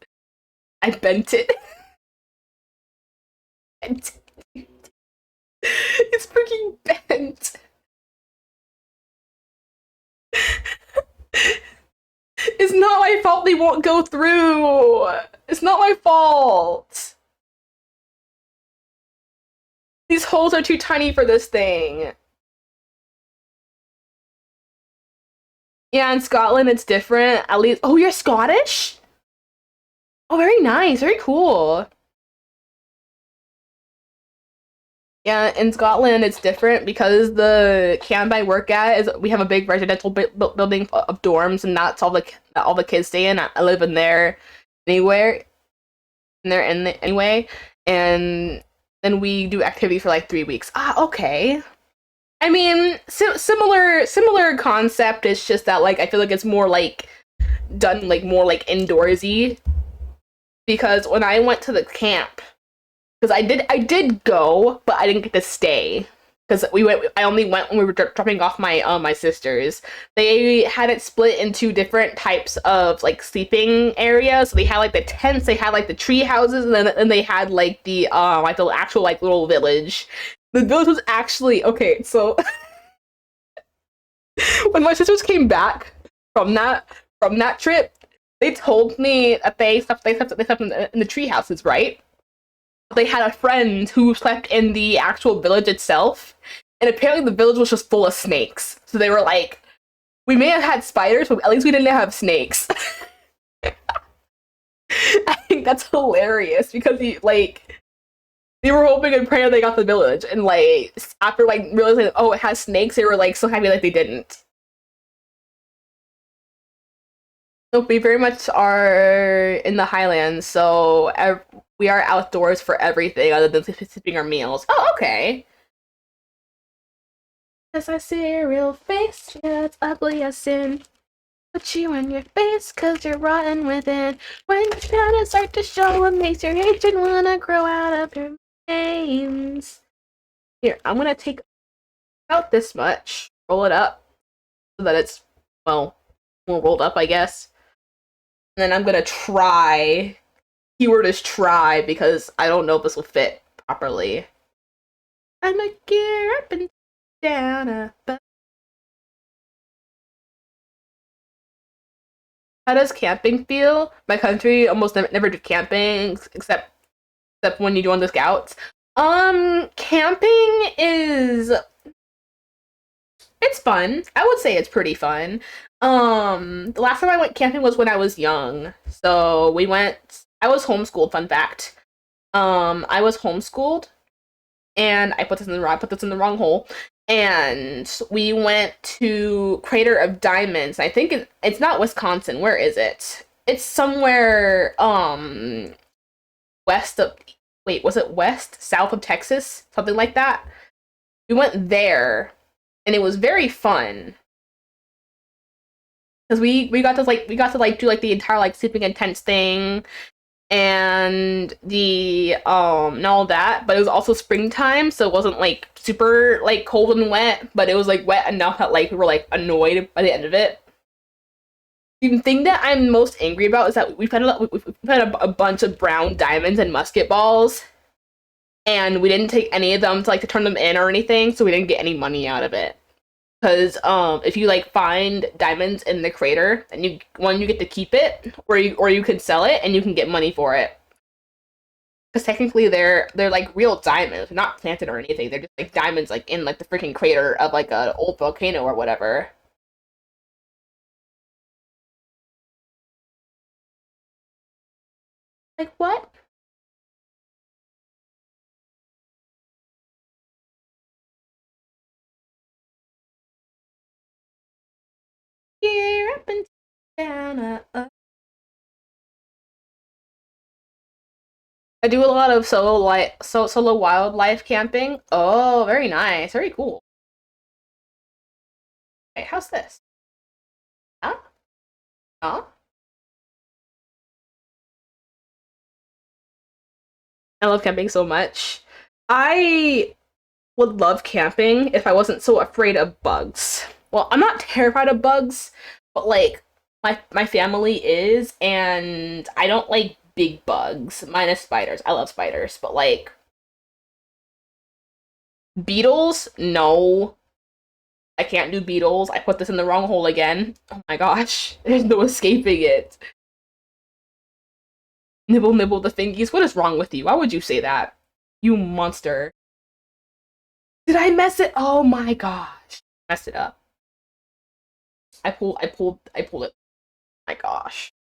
I bent it. It's freaking bent. It's not my fault they won't go through. It's not my fault. These holes are too tiny for this thing. Yeah, in Scotland it's different. At least, oh, you're Scottish? Oh, very nice, very cool. Yeah, in Scotland it's different because the camp I work at is we have a big residential building of dorms, and that's all the kids stay in. I live in there anywhere, in there anyway, and then we do activities for like 3 weeks. Ah, okay. I mean, similar concept. It's just that like I feel like it's more like done like more like indoorsy because when I went to the camp, because I did go, but I didn't get to stay because we went. I only went when we were dropping off my sisters. They had it split into different types of like sleeping areas. So they had like the tents, they had like the tree houses, and then they had like the actual like little village. The village was actually okay. So when my sisters came back from that trip, they told me that they slept in the tree houses, right? They had a friend who slept in the actual village itself, and apparently the village was just full of snakes. So they were like, "We may have had spiders, but at least we didn't have snakes." I think that's hilarious because they were hoping and praying they got the village, and like after like realizing oh it has snakes, they were like so happy like they didn't. Nope, we very much are in the Highlands, so we are outdoors for everything other than sipping our meals. Oh, okay. As I see your real face, yeah, it's ugly as sin. Put you in your face, cause you're rotten within. When your shadows start to show, what makes your hatred wanna grow out of your veins. Here, I'm gonna take about this much, roll it up, so that it's, well, more rolled up, I guess. And then I'm gonna try. Keyword is try because I don't know if this will fit properly. I'm a gear up and down a. How does camping feel? My country almost never do camping except when you do on the scouts. Camping is it's fun. I would say it's pretty fun. The last time I went camping was when I was young. So we went. I was homeschooled. Fun fact. I was homeschooled, and I put this in the wrong hole. And we went to Crater of Diamonds. I think it's not Wisconsin. Where is it? It's somewhere west of wait, was it west? South of Texas? Something like that. We went there and it was very fun. Because we got to like do like the entire like sleeping in tents thing and the and all that, but it was also springtime, so it wasn't like super like cold and wet, but it was like wet enough that like we were like annoyed by the end of it. The thing that I'm most angry about is that we've had a bunch of brown diamonds and musket balls, and we didn't take any of them to like to turn them in or anything, so we didn't get any money out of it. Because if you like find diamonds in the crater, and you get to keep it, or you can sell it and you can get money for it. Because technically they're like real diamonds, they're not planted or anything. They're just like diamonds like in like the freaking crater of like an old volcano or whatever. Like what? Here up and down. I do a lot of solo wildlife camping. Oh, very nice, very cool. Okay, how's this? Huh? Huh? I love camping so much. I would love camping if I wasn't so afraid of bugs. Well, I'm not terrified of bugs, but like my family is, and I don't like big bugs, minus spiders. I love spiders, but like beetles, no. I can't do beetles. I put this in the wrong hole again. Oh my gosh. There's no escaping it. Nibble nibble the fingies. What is wrong with you? Why would you say that? You monster. Did I mess it? Oh my gosh. Messed it up. I pulled it. My gosh.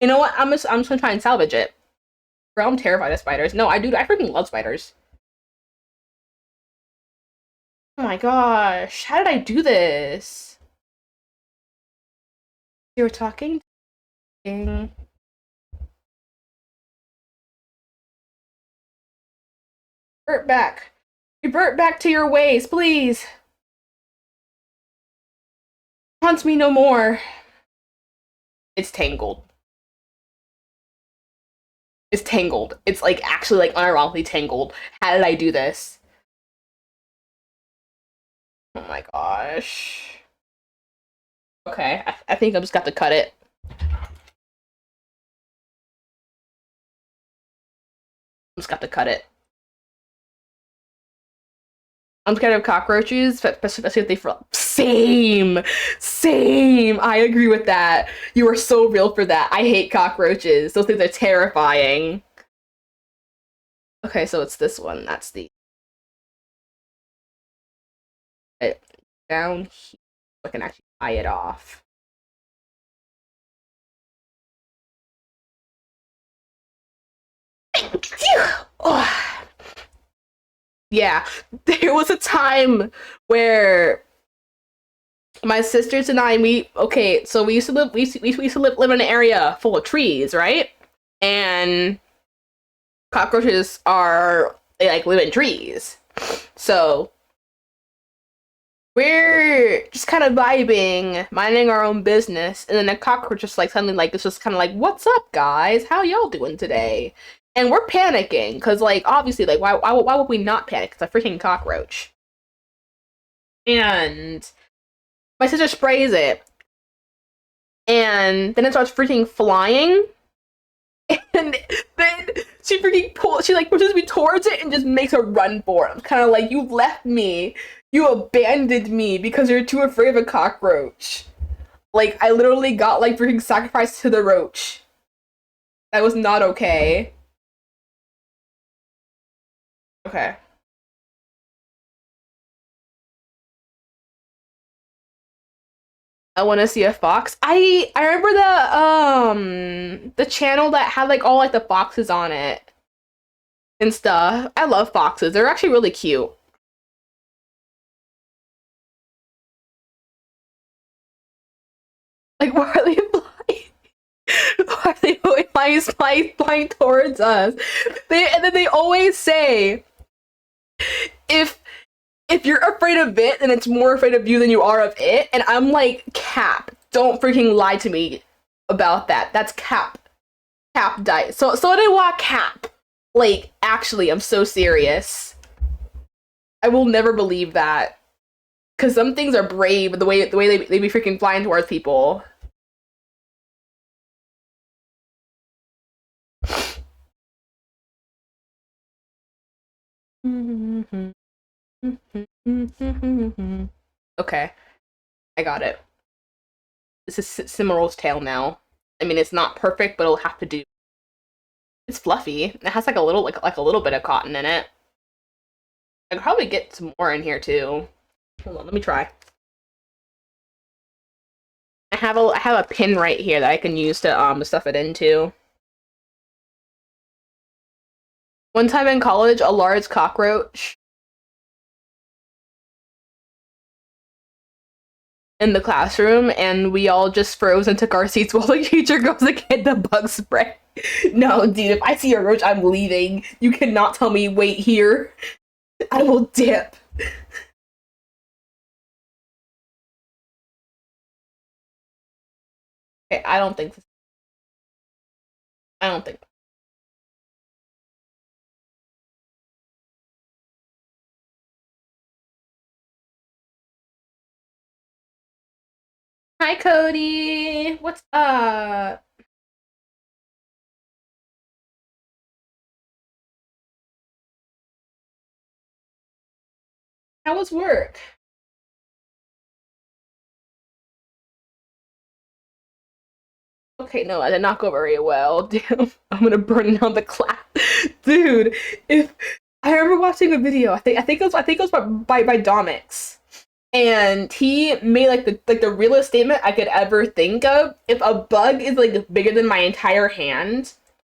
You know what? I'm just gonna try and salvage it. Bro, I'm terrified of spiders. No, I do. I freaking love spiders. Oh my gosh. How did I do this? You were talking? Revert back. Revert back to your ways, please. Haunt me no more. It's tangled. It's tangled. It's like actually like unironically tangled. How did I do this? Oh my gosh. Okay, I think I just got to cut it. Just got to cut it. I'm scared of cockroaches, especially if they fly. Same! Same! I agree with that. You are so real for that. I hate cockroaches. Those things are terrifying. Okay, so it's this one. That's the... down here. I can actually tie it off. Oh. Yeah, there was a time where my sisters and I, so we used to live, live in an area full of trees, right? And cockroaches they like live in trees. So we're just kind of vibing, minding our own business, and then a cockroach just like suddenly like it's just kind of like, "What's up, guys? How y'all doing today?" And we're panicking because like obviously like why would we not panic? It's a freaking cockroach. And my sister sprays it, and then it starts freaking flying. And then she like pushes me towards it and just makes a run for it. I'm kind of like, you left me. You abandoned me because you're too afraid of a cockroach. Like, I literally got, like, freaking sacrificed to the roach. That was not okay. Okay. I want to see a fox. I remember the channel that had like all like the foxes on it and stuff. I love foxes. They're actually really cute. Like, why are they flying? Why are they flying towards us? And then they always say, if you're afraid of it, then it's more afraid of you than you are of it. And I'm like, cap. Don't freaking lie to me about that. That's cap. Cap diet. So they want cap. Like, actually, I'm so serious. I will never believe that. Cause some things are brave the way they be freaking flying towards people. Okay, I got it. This is Cinnamoroll's tail now. I mean, it's not perfect, but it'll have to do. It's fluffy. It has like a little like a little bit of cotton in it. I could probably get some more in here too. Hold on, let me try. I have a pin right here that I can use to stuff it into. One time in college, a large cockroach in the classroom, and we all just froze and took our seats while the teacher goes to get the bug spray. No, dude, if I see a roach, I'm leaving. You cannot tell me wait here. I will dip. Okay, I don't think. I don't think. Hi, Cody. What's up? How was work? Okay, no, I did not go very well. Damn, I'm gonna burn down the class, dude. If I remember watching a video, I think it was by Domix, And he made like the realest statement I could ever think of. If a bug is like bigger than my entire hand,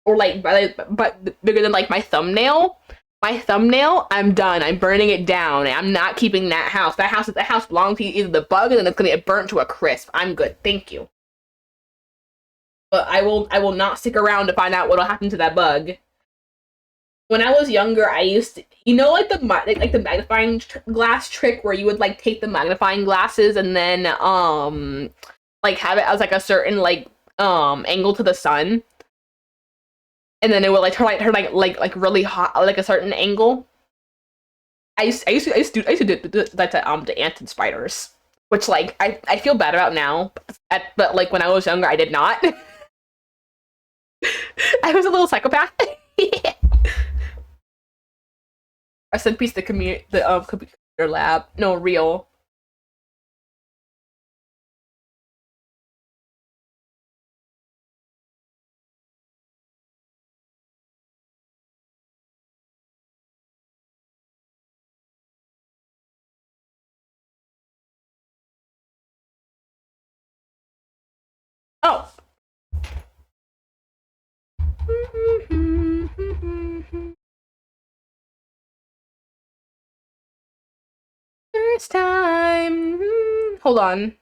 or like but bigger than like my thumbnail, I'm done. I'm burning it down. I'm not keeping that house. That house belongs to either the bug, and then it's gonna get burnt to a crisp. I'm good. Thank you. But I will not stick around to find out what'll happen to that bug. When I was younger, I used to, like the magnifying glass trick where you would like take the magnifying glasses and then like have it as like a certain like angle to the sun, and then it would like turn like really hot like a certain angle. I used to do that to ants and spiders, which like I feel bad about now, but like when I was younger, I did not. I was a little psychopath. I sent piece the computer lab. No, real. Oh. First time. Hold on.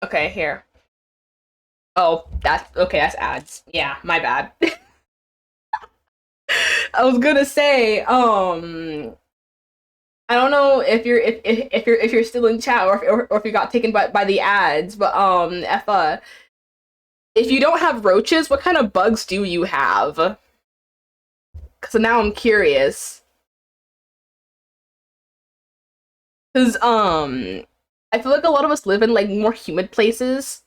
Okay, here. Oh, that's okay. That's ads. Yeah, my bad. I was gonna say, I don't know if you're still in chat or if you got taken by the ads, but if you don't have roaches, what kind of bugs do you have? Because now I'm curious. Because I feel like a lot of us live in like more humid places.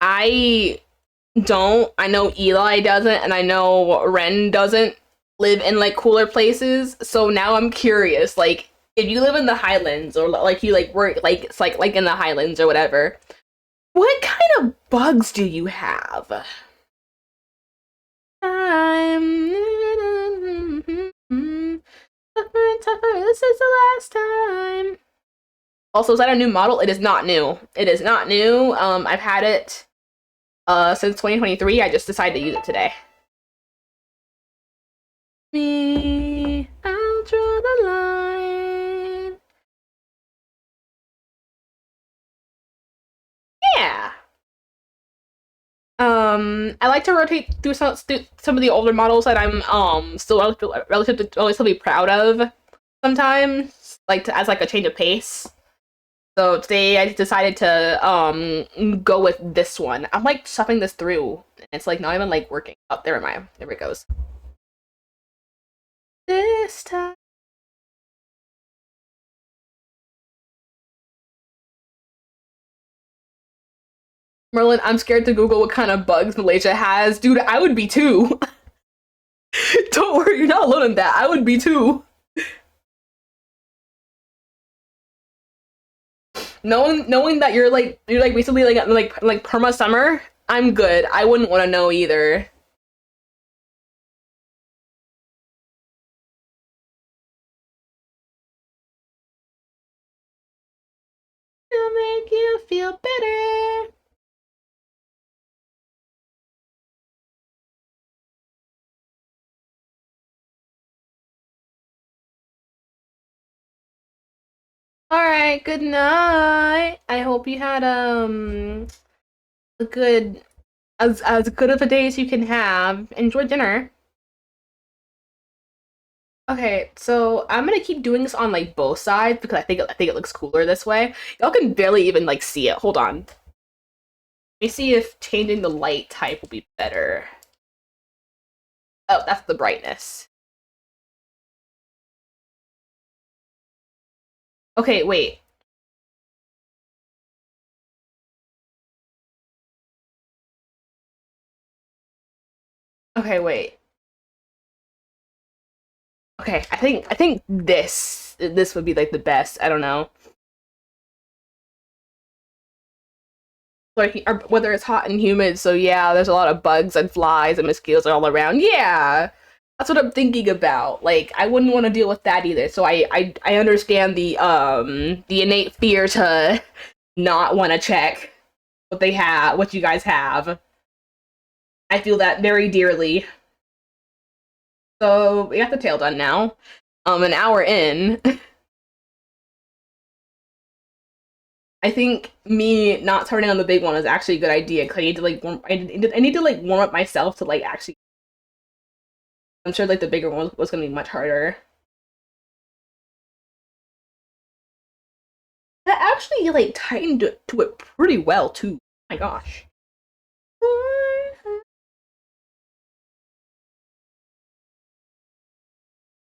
I don't. I know Eli doesn't, and I know Ren doesn't live in like cooler places. So now I'm curious, like if you live in the Highlands or like you like work like it's like in the Highlands or whatever, what kind of bugs do you have? I'm tougher and tougher. This is the last time. Also, is that a new model? It is not new. It is not new. I've had it since 2023. I just decided to use it today. Me, I'll draw the line. Yeah. I like to rotate through some of the older models that I'm still relatively proud of sometimes, like as like a change of pace. So today I decided to go with this one. I'm like stuffing this through. And it's like not even like working. Oh, there am I. There it goes. This time. Merlin, I'm scared to Google what kind of bugs Malaysia has. Dude, I would be too. Don't worry, you're not alone in that. I would be too. Knowing that you're like basically like perma summer, I'm good. I wouldn't want to know either. It'll make you feel better. All right, good night. I hope you had a good as good of a day as you can have. Enjoy dinner. Okay, so I'm gonna keep doing this on like both sides because I think it looks cooler this way. Y'all can barely even like see it. Hold on. Let me see if changing the light type will be better. Oh, that's the brightness. Okay, wait. Okay, wait. Okay, I think this would be like the best. I don't know. like or whether it's hot and humid. So yeah, there's a lot of bugs and flies and mosquitoes all around. Yeah, that's what I'm thinking about. Like I wouldn't want to deal with that either. So I understand the innate fear to not want to check what they have, what you guys have. I feel that very dearly. So we got the tail done now. An hour in. I think me not turning on the big one is actually a good idea because I need to like I need to like warm up myself to like actually. I'm sure like the bigger one was gonna be much harder. That actually like tightened to it pretty well too. Oh my gosh.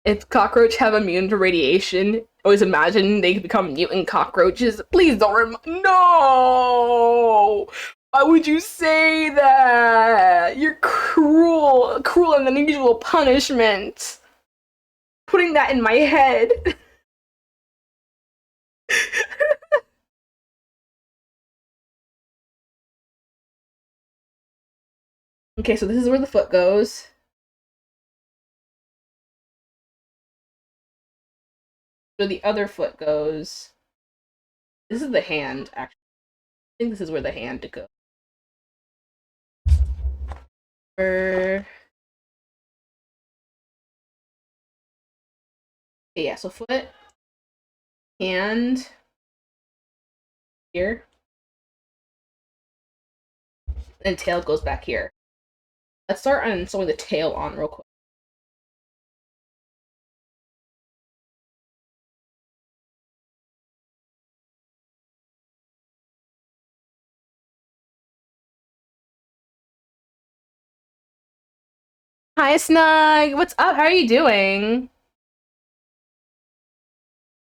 If cockroach have immune to radiation, always imagine they could become mutant cockroaches. Please don't No! Why would you say that? You're cruel, cruel and unusual punishment. Putting that in my head. Okay, so this is where the foot goes. Where the other foot goes. This is the hand, actually. I think this is where the hand goes. Okay, yeah, so foot, hand, here, and tail goes back here. Let's start on sewing the tail on real quick. Hi, Snug. What's up? How are you doing?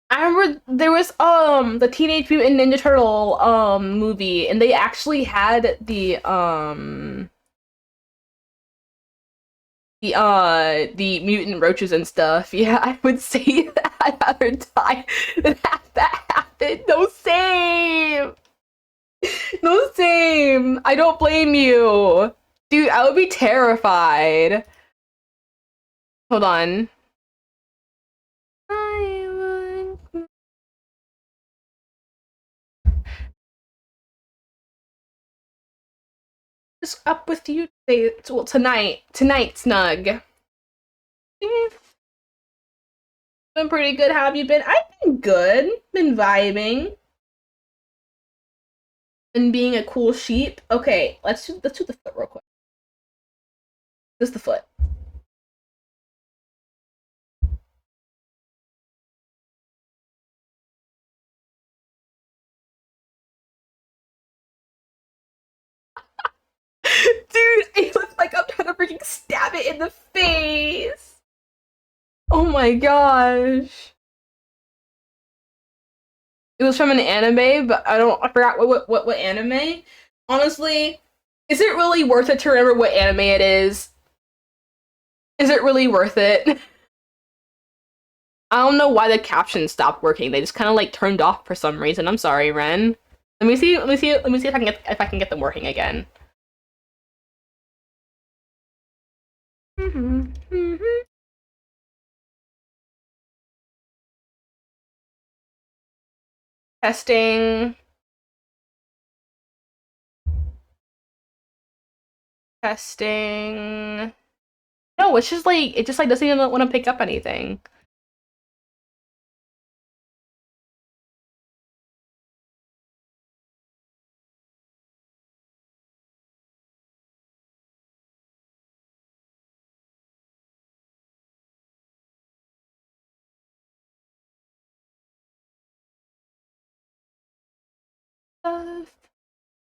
I remember there was the Teenage Mutant Ninja Turtle movie, and they actually had the mutant roaches and stuff. Yeah, I would say that I'd rather die than have that happen. No, same. No, same. I don't blame you. Dude, I would be terrified. Hold on. Just up with you today, well, tonight, Snug. Been pretty good. How have you been? I've been good. Been vibing. And being a cool sheep. Okay, let's do the foot real quick. This is the foot. Dude, it looks like I'm trying to freaking stab it in the face. Oh my gosh. It was from an anime, but I forgot what anime. Honestly, is it really worth it to remember what anime it is? Is it really worth it? I don't know why the captions stopped working. They just kind of like turned off for some reason. I'm sorry, Ren. Let me see if I can get them working again. Testing. Testing. No, it's just like it just like doesn't even want to pick up anything.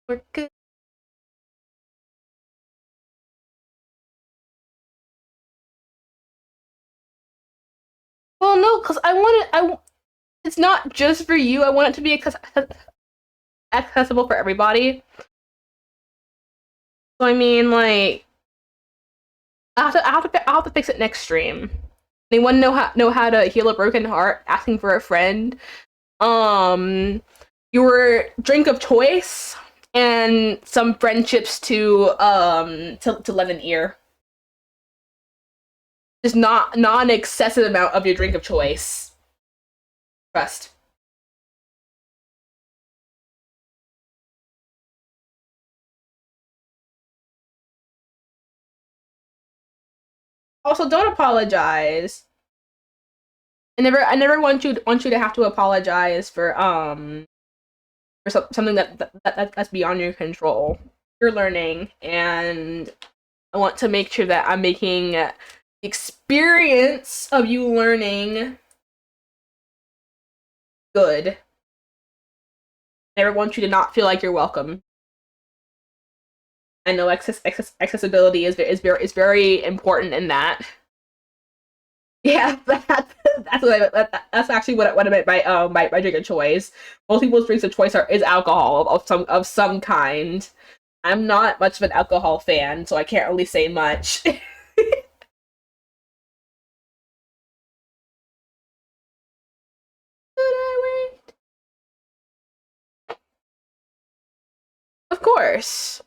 We're good. Well, no, because it's not just for you. I want it to be accessible for everybody. So I mean, like, I have to fix it next stream. Anyone know how to heal a broken heart? Asking for a friend. Your drink of choice. and some friendships to lend an ear. Just not an excessive amount of your drink of choice. Trust. Also, don't apologize. I never want you to have to apologize for something that's beyond your control. You're learning, and I want to make sure that I'm making the experience of you learning good. I never want you to not feel like you're welcome. I know accessibility is very important in that. Yeah, that's actually what I meant by my drink of choice. Most people's drinks of choice is alcohol of some kind. I'm not much of an alcohol fan, so I can't really say much. Of course,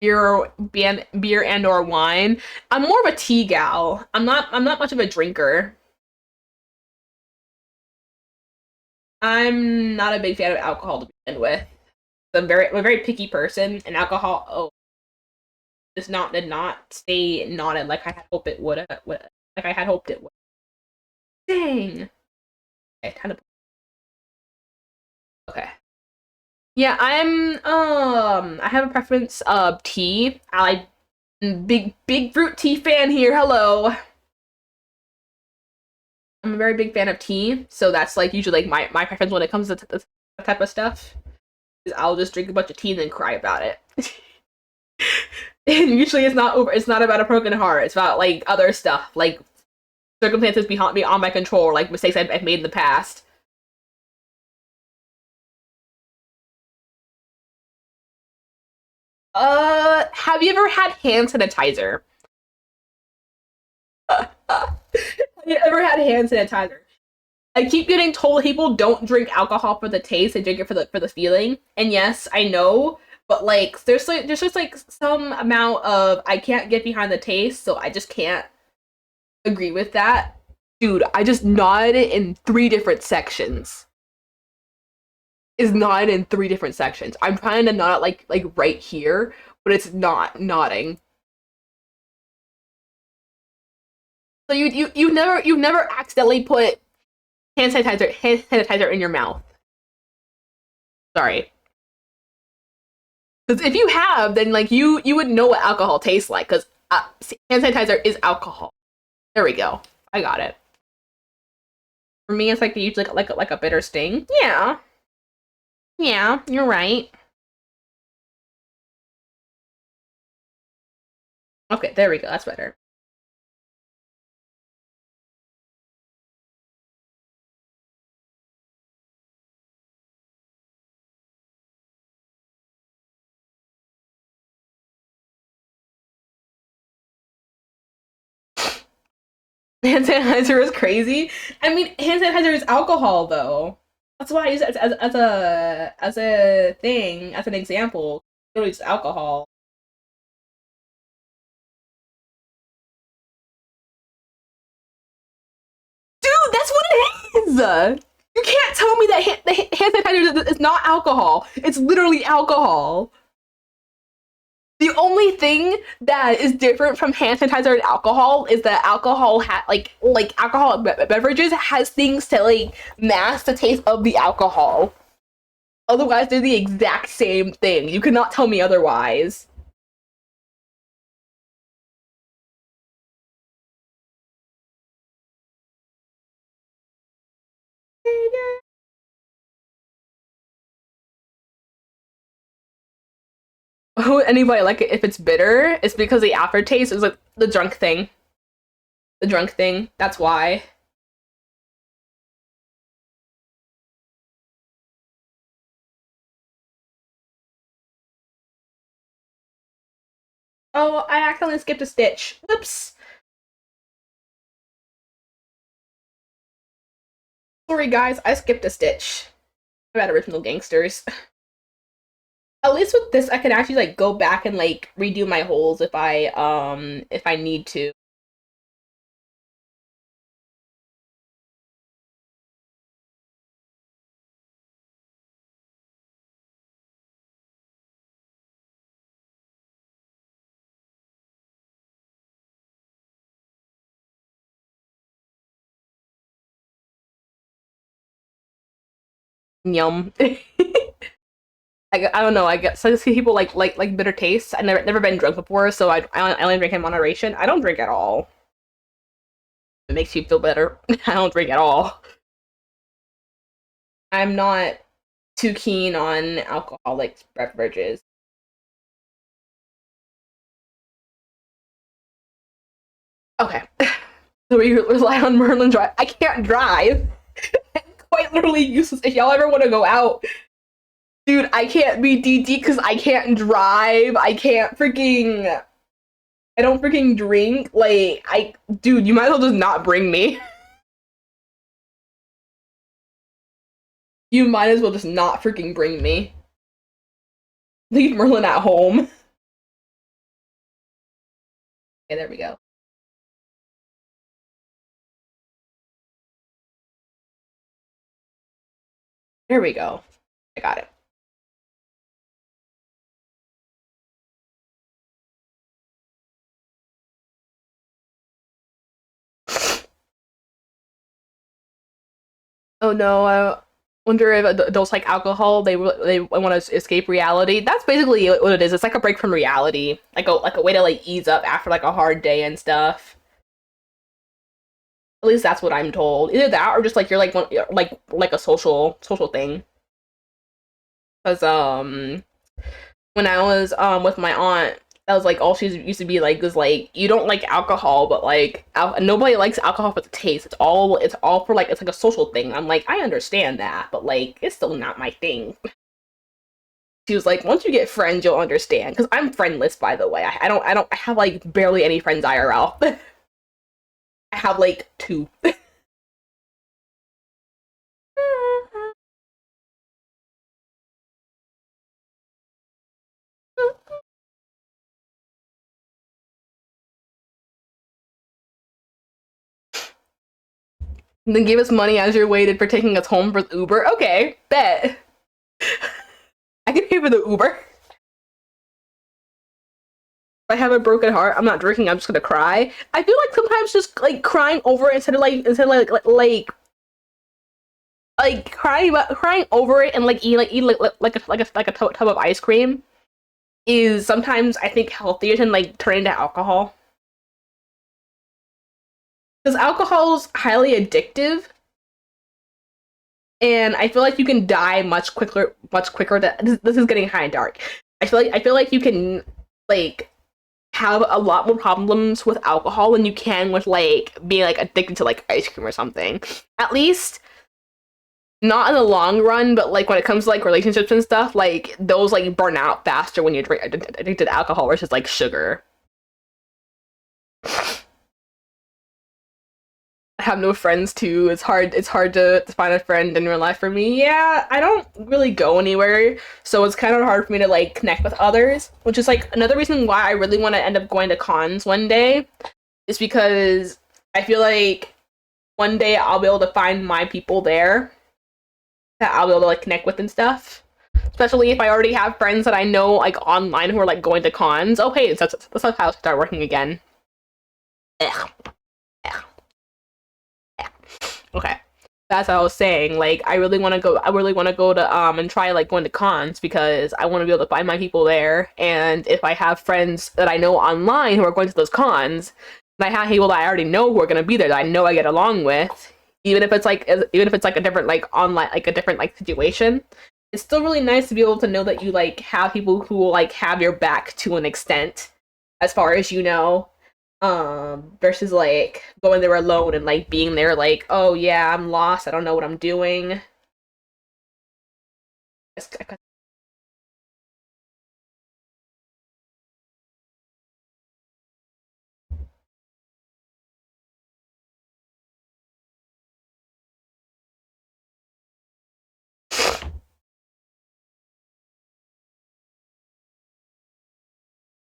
beer and or wine. I'm more of a tea gal. I'm not much of a drinker. I'm not a big fan of alcohol to begin with. I'm a very picky person, and alcohol did not stay not like I had hoped it would. Like I had hoped it would. Dang. Okay, kind of. Okay. Yeah, I have a preference of tea. I like big fruit tea fan here. Hello. I'm a very big fan of tea, so that's like usually like my preference when it comes to this type of stuff. Is I'll just drink a bunch of tea and then cry about it. And usually it's not about a broken heart. It's about like other stuff, like circumstances beyond my control, like mistakes I've made in the past. Have you ever had hand sanitizer? Have you ever had hand sanitizer? I keep getting told people don't drink alcohol for the taste; they drink it for the feeling. And yes, I know, but like there's just like some amount of I can't get behind the taste, so I just can't agree with that. Dude, I just nodded it in three different sections. Is nodded in three different sections. I'm trying to nod it like right here, but it's not nodding. So you never accidentally put hand sanitizer in your mouth. Sorry. Because if you have, then like you would know what alcohol tastes like. Because hand sanitizer is alcohol. There we go. I got it. For me, it's like they usually like a bitter sting. Yeah, yeah, you're right. Okay, there we go. That's better. Hand sanitizer is crazy. I mean, hand sanitizer is alcohol, though. That's why I use it as a thing, as an example. Literally, it's alcohol. Dude, that's what it is. You can't tell me that the hand sanitizer is not alcohol. It's literally alcohol. The only thing that is different from hand sanitizer and alcohol is that alcohol like alcohol beverages has things to like mask the taste of the alcohol. Otherwise, they're the exact same thing. You cannot tell me otherwise. Who would anybody like it if it's bitter? It's because the aftertaste is like the drunk thing. The drunk thing. That's why. Oh, I accidentally skipped a stitch. Whoops. Sorry, guys. I skipped a stitch. About original gangsters. At least with this, I can actually like go back and like redo my holes if I need to. Yum. I don't know. I guess I see people like bitter tastes. I never been drunk before, so I only drink in moderation. I don't drink at all. It makes you feel better. I don't drink at all. I'm not too keen on alcoholic beverages. Okay. So we rely on Merlin Drive. I can't drive. Quite literally useless. If y'all ever want to go out, dude, I can't be DD because I can't drive. I can't freaking. I don't freaking drink. Dude, you might as well just not bring me. You might as well just not freaking bring me. Leave Merlin at home. Okay, there we go. There we go. I got it. Oh no, I wonder if adults like alcohol. They want to escape reality. That's basically what it is. It's like a break from reality, like a way to like ease up after like a hard day and stuff. At least that's what I'm told. Either that or just like you're like one like a social thing. Because when I was with my aunt, that was like all she used to be like was like you don't like alcohol, but like nobody likes alcohol for the taste. It's all for like it's like a social thing. I'm like I understand that, but like it's still not my thing. She was like, once you get friends, you'll understand. Because I'm friendless, by the way. I have like barely any friends IRL. I have like two. And then give us money as you're waited for taking us home for Uber. Okay, bet. I can pay for the Uber. If I have a broken heart, I'm not drinking. I'm just gonna cry. I feel like sometimes just like crying over it instead of like crying over it and like eat like a tub of ice cream is sometimes I think healthier than like turning to alcohol because alcohol's highly addictive and I feel like you can die much quicker. This is getting high and dark. I feel like you can like have a lot more problems with alcohol than you can with like being like addicted to like ice cream or something. At least not in the long run, but like when it comes to like relationships and stuff, like those like burn out faster when you're addicted to alcohol versus like sugar. I have no friends too. It's hard to find a friend in real life for me. Yeah, I don't really go anywhere, so it's kind of hard for me to like connect with others, which is like another reason why I really want to end up going to cons one day is because I feel like one day I'll be able to find my people there that I'll be able to like connect with and stuff. Especially if I already have friends that I know like online who are like going to cons. Oh hey, that's how I start working again. Ugh. Ugh. Okay. That's what I was saying. Like, I really want to go. I really want to go to and try like going to cons because I want to be able to find my people there. And if I have friends that I know online who are going to those cons, and I have people that I already know who are going to be there that I know I get along with, even if it's like a different like online like a different like situation, it's still really nice to be able to know that you like have people who will like have your back to an extent, as far as you know versus like going there alone and like being there like oh yeah I'm lost I don't know what I'm doing.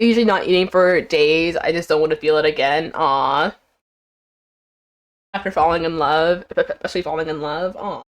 Usually not eating for days. I just don't want to feel it again. Aw. After falling in love, especially falling in love. Aw.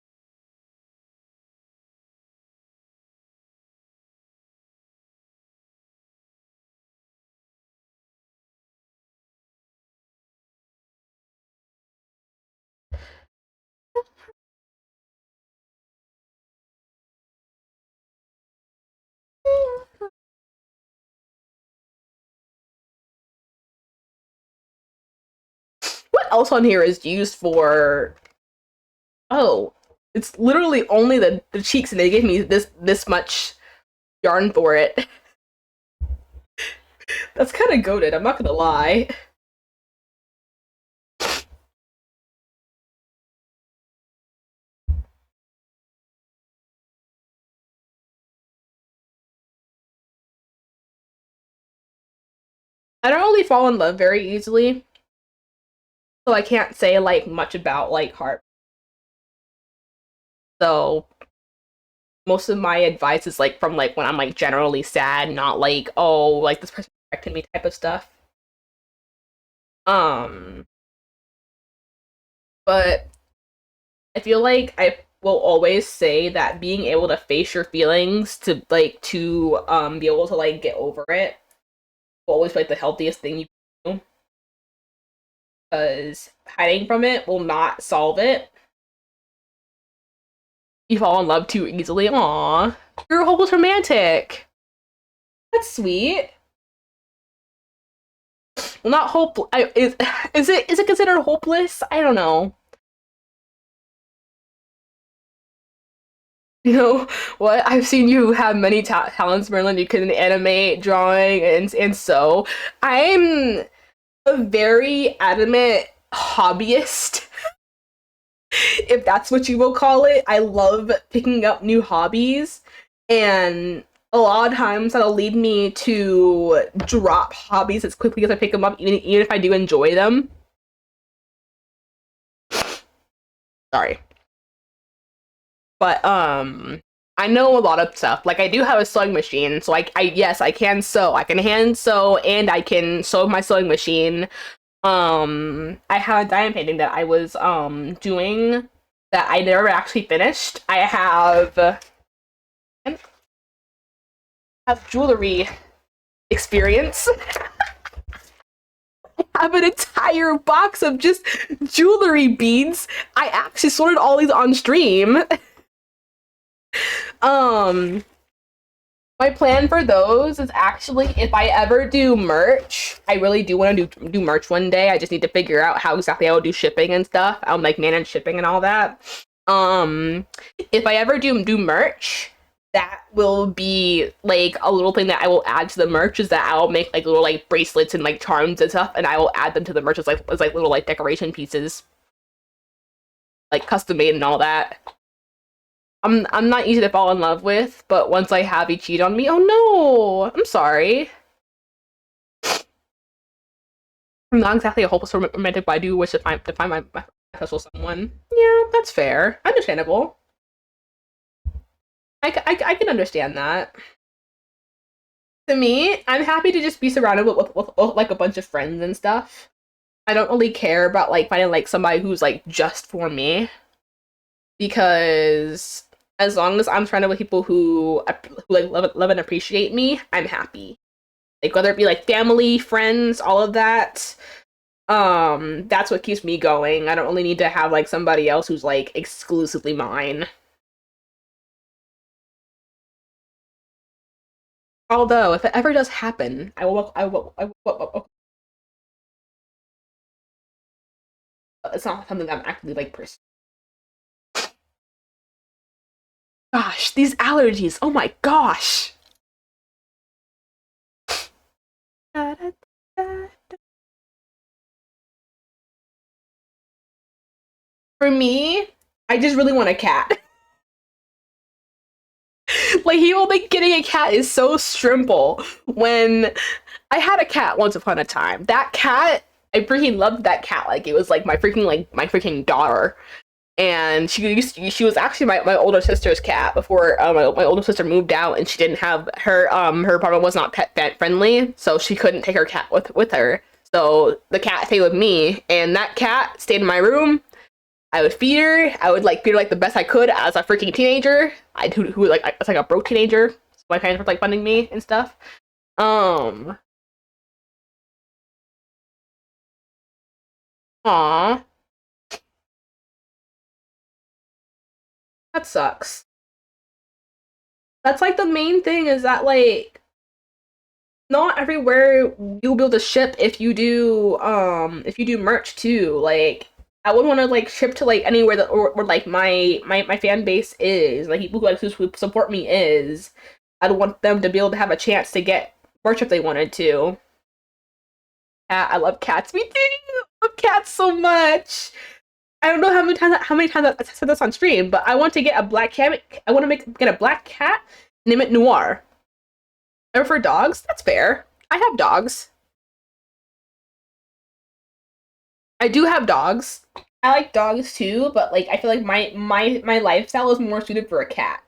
What else on here is used for? Oh, it's literally only the cheeks, and they gave me this much yarn for it. That's kind of goated. I'm not gonna lie. I don't really fall in love very easily, so I can't say like much about like heart. So most of my advice is like from like when I'm like generally sad, not like, oh, like this person rejected me type of stuff. Um, but I feel like I will always say that being able to face your feelings to be able to like get over it will always be like the healthiest thing you can do, because hiding from it will not solve it. You fall in love too easily. Aw, you're a hopeless romantic. That's sweet. Well, not hope. Is it considered hopeless? I don't know. You know what? I've seen you have many talents, Merlin. You can animate, drawing, and sew. I'm a very adamant hobbyist, if that's what you will call it. I love picking up new hobbies, and a lot of times that'll lead me to drop hobbies as quickly as I pick them up, even if I do enjoy them. Sorry. But I know a lot of stuff. Like I do have a sewing machine, so I yes, I can sew. I can hand sew and I can sew with my sewing machine. I have a diamond painting that I was doing that I never actually finished. I have jewelry experience. I have an entire box of just jewelry beads. I actually sorted all these on stream. Um, my plan for those is actually if I ever do merch, I really do want to do merch one day. I just need to figure out how exactly I will do shipping and stuff. I'll like manage shipping and all that. Um, if I ever do merch, that will be like a little thing that I will add to the merch is that I'll make like little like bracelets and like charms and stuff, and I will add them to the merch as like little like decoration pieces, like custom made and all that. I'm not easy to fall in love with, but once I have you cheat on me, oh no, I'm sorry. I'm not exactly a hopeless romantic, but I do wish to find my special someone. Yeah, that's fair, understandable. I can understand that. To me, I'm happy to just be surrounded with like a bunch of friends and stuff. I don't really care about like finding like somebody who's like just for me, because as long as I'm surrounded with people who like love and appreciate me, I'm happy. Like whether it be like family, friends, all of that. That's what keeps me going. I don't really need to have like somebody else who's like exclusively mine. Although, if it ever does happen, it's not something that I'm actively like pursuing. Gosh, these allergies. Oh my gosh. For me, I just really want a cat. Like, you like getting a cat is so simple. When I had a cat once upon a time, that cat, I freaking loved that cat. Like, it was like my freaking daughter. And she was actually my older sister's cat before my older sister moved out, and she didn't have her apartment was not pet friendly, so she couldn't take her cat with her. So the cat stayed with me, and that cat stayed in my room. I would feed her. I would like feed her like the best I could as a freaking teenager. Who like I was like a broke teenager. So my parents were like funding me and stuff. Um, aw, that sucks. That's like the main thing is that like not everywhere you'll be able to ship if you do merch too. Like I would want to like ship to like anywhere that or like my fan base is like people who support me is. I'd want them to be able to have a chance to get merch if they wanted to. I love cats. Me too. I love cats so much. I don't know how many times I said this on stream, but I want to get a black cat. I want to get a black cat, name it Noir. I prefer dogs. That's fair. I have dogs. I do have dogs. I like dogs too, but like I feel like my lifestyle is more suited for a cat.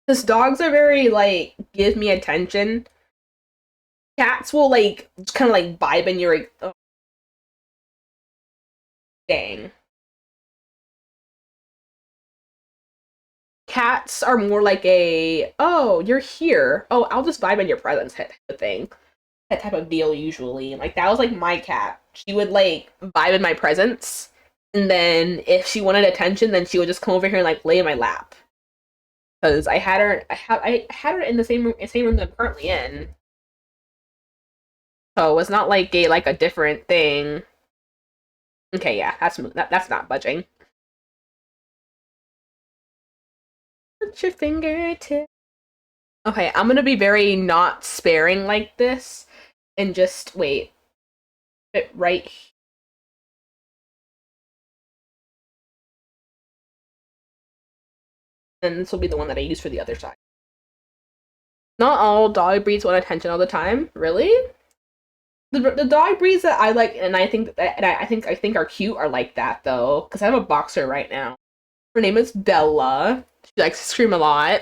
Because dogs are very like give me attention. Cats will like kind of like vibe in your like, oh, dang. Cats are more like a oh you're here oh I'll just vibe in your presence type of thing, that type of deal usually. Like that was like my cat. She would like vibe in my presence, and then if she wanted attention, then she would just come over here and like lay in my lap. Because I had her in the same room that I'm currently in. So it's not like a different thing. Okay, yeah, that's not budging. Put your fingertip. Okay, I'm gonna be very not sparing like this, and just wait. It right. And this will be the one that I use for the other side. Not all dog breeds want attention all the time. Really? The dog breeds that I like, and I think that and I think are cute are like that though. Because I have a boxer right now. Her name is Bella. She likes to scream a lot.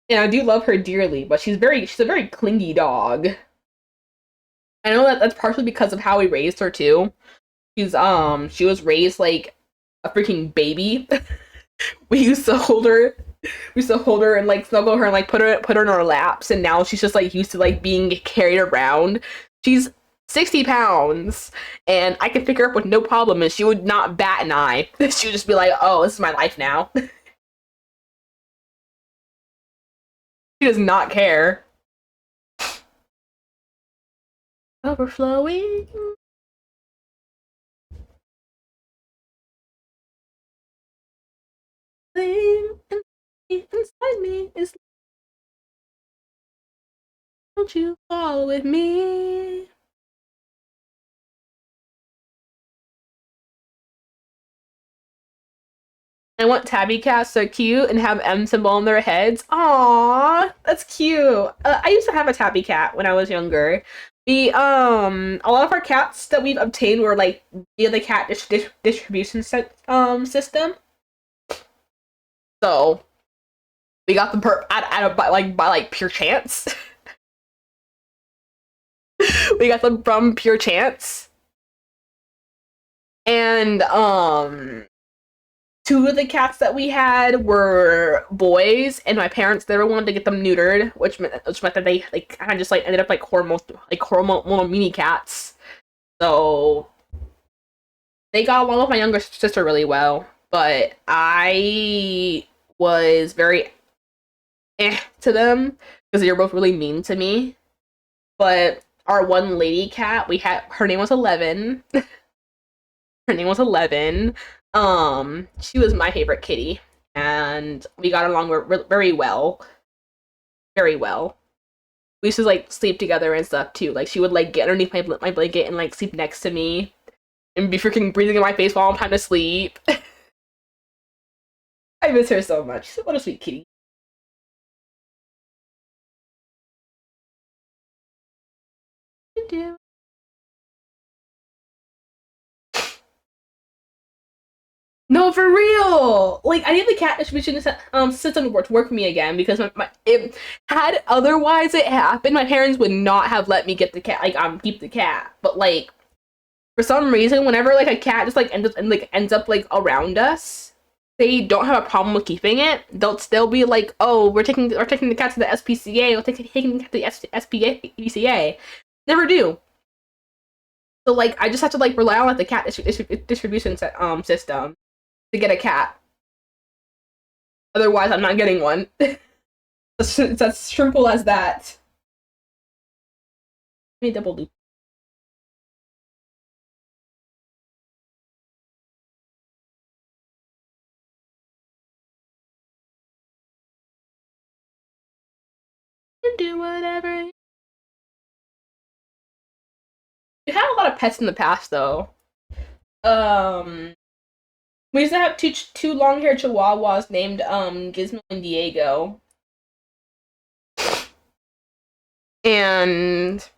And I do love her dearly, but she's a very clingy dog. I know that that's partially because of how we raised her too. She was raised like a freaking baby. we used to hold her we used to hold her and like snuggle her and like put her in our laps, and now she's just like used to like being carried around. She's 60 pounds, and I could pick her up with no problem, and she would not bat an eye. She would just be like, oh, this is my life now. She does not care. Overflowing. Thing inside me is won't you fall with me? I want tabby cats so cute and have M symbol on their heads. Aww, that's cute. I used to have a tabby cat when I was younger. A lot of our cats that we've obtained were like via the cat distribution system. So we got them by like pure chance. We got them from pure chance. And two of the cats that we had were boys, and my parents never wanted to get them neutered, which meant that they like kind of just like ended up like hormonal mini cats. So they got along with my younger sister really well, but I was very to them because they were both really mean to me. But our one lady cat, we had her name was 11. Her name was 11. She was my favorite kitty, and we got along very well. Very well. We used to like sleep together and stuff too. Like she would like get underneath my blanket and like sleep next to me and be freaking breathing in my face while I'm trying to sleep. I miss her so much. What a sweet kitty. No, for real. Like, I need the cat distribution system to work for me again because it had otherwise it happened, my parents would not have let me get the cat. Like, keep the cat. But like, for some reason, whenever like a cat just like ends up like around us, they don't have a problem with keeping it. They'll be like, oh, we're taking the cat to the SPCA. We're taking the cat to the SPCA. Never do. So like, I just have to like rely on like the cat distribution system to get a cat. Otherwise, I'm not getting one. It's as simple as that. Let me double loop. Do whatever. You had a lot of pets in the past, though. Um, we used to have two long haired Chihuahuas named Gizmo and Diego, and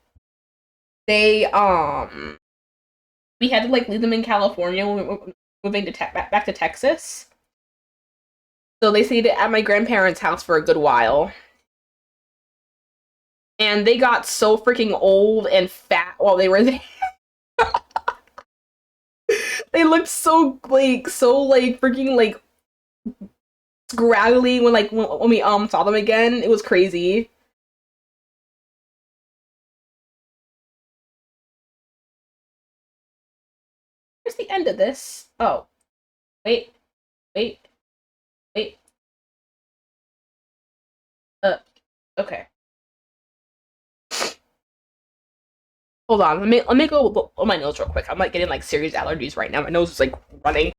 they we had to like leave them in California when we were moving to back to Texas. So they stayed at my grandparents' house for a good while. And they got so freaking old and fat while they were there. They looked so freaking like scraggly when we saw them again. It was crazy. Where's the end of this? Oh, wait, wait, wait. Uh, okay. Hold on. Let me go on my nose real quick. I'm like getting like serious allergies right now. My nose is like running.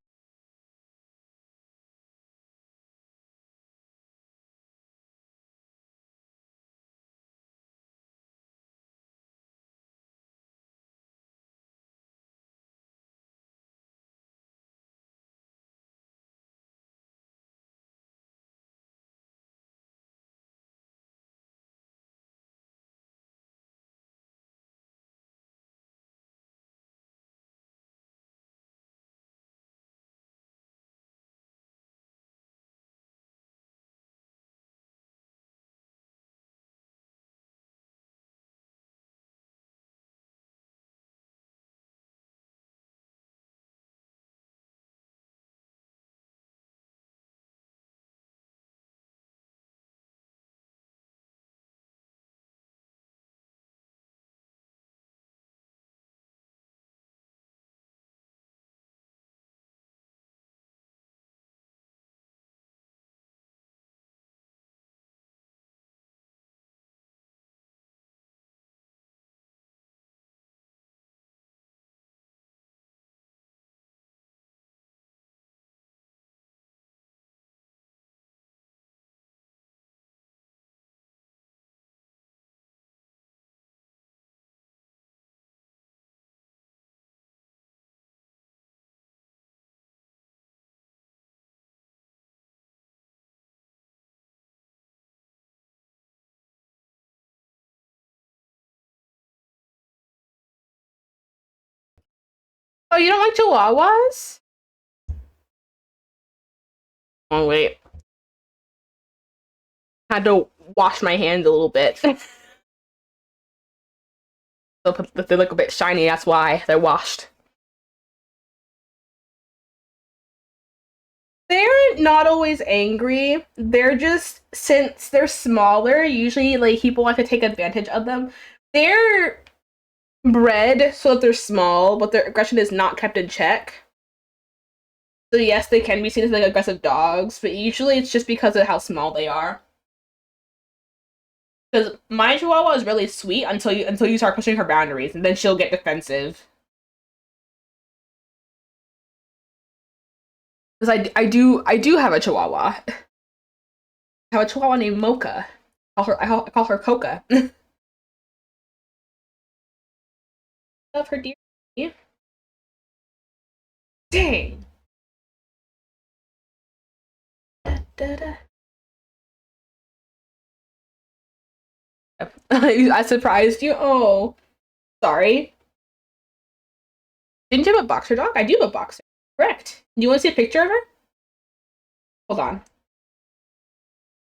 Oh, you don't like Chihuahuas? Oh wait, had to wash my hands a little bit. So they look a bit shiny. That's why they're washed. They're not always angry. They're just since they're smaller, usually like people like to take advantage of them. They're bred so that they're small, but their aggression is not kept in check. So yes, they can be seen as like aggressive dogs, but usually it's just because of how small they are. Because my Chihuahua is really sweet until you start pushing her boundaries, and then she'll get defensive. Because I do have a Chihuahua. I have a Chihuahua named Mocha. I call her Coca. Love her dearly. Dang. Da, da, da. I surprised you. Oh, sorry. Didn't you have a boxer dog? I do have a boxer. Correct. Do you want to see a picture of her? Hold on.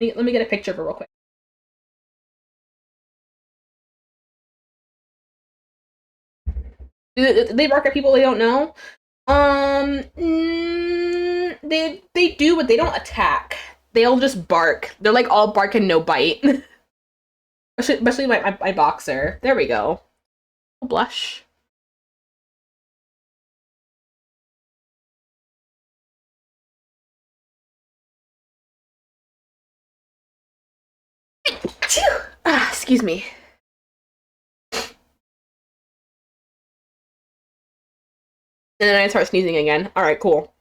Let me get a picture of her real quick. Do they bark at people they don't know? They do, but they don't attack. They'll just bark. They're like all bark and no bite. especially my boxer. There we go. Blush. Excuse me. And then I start sneezing again. All right, cool.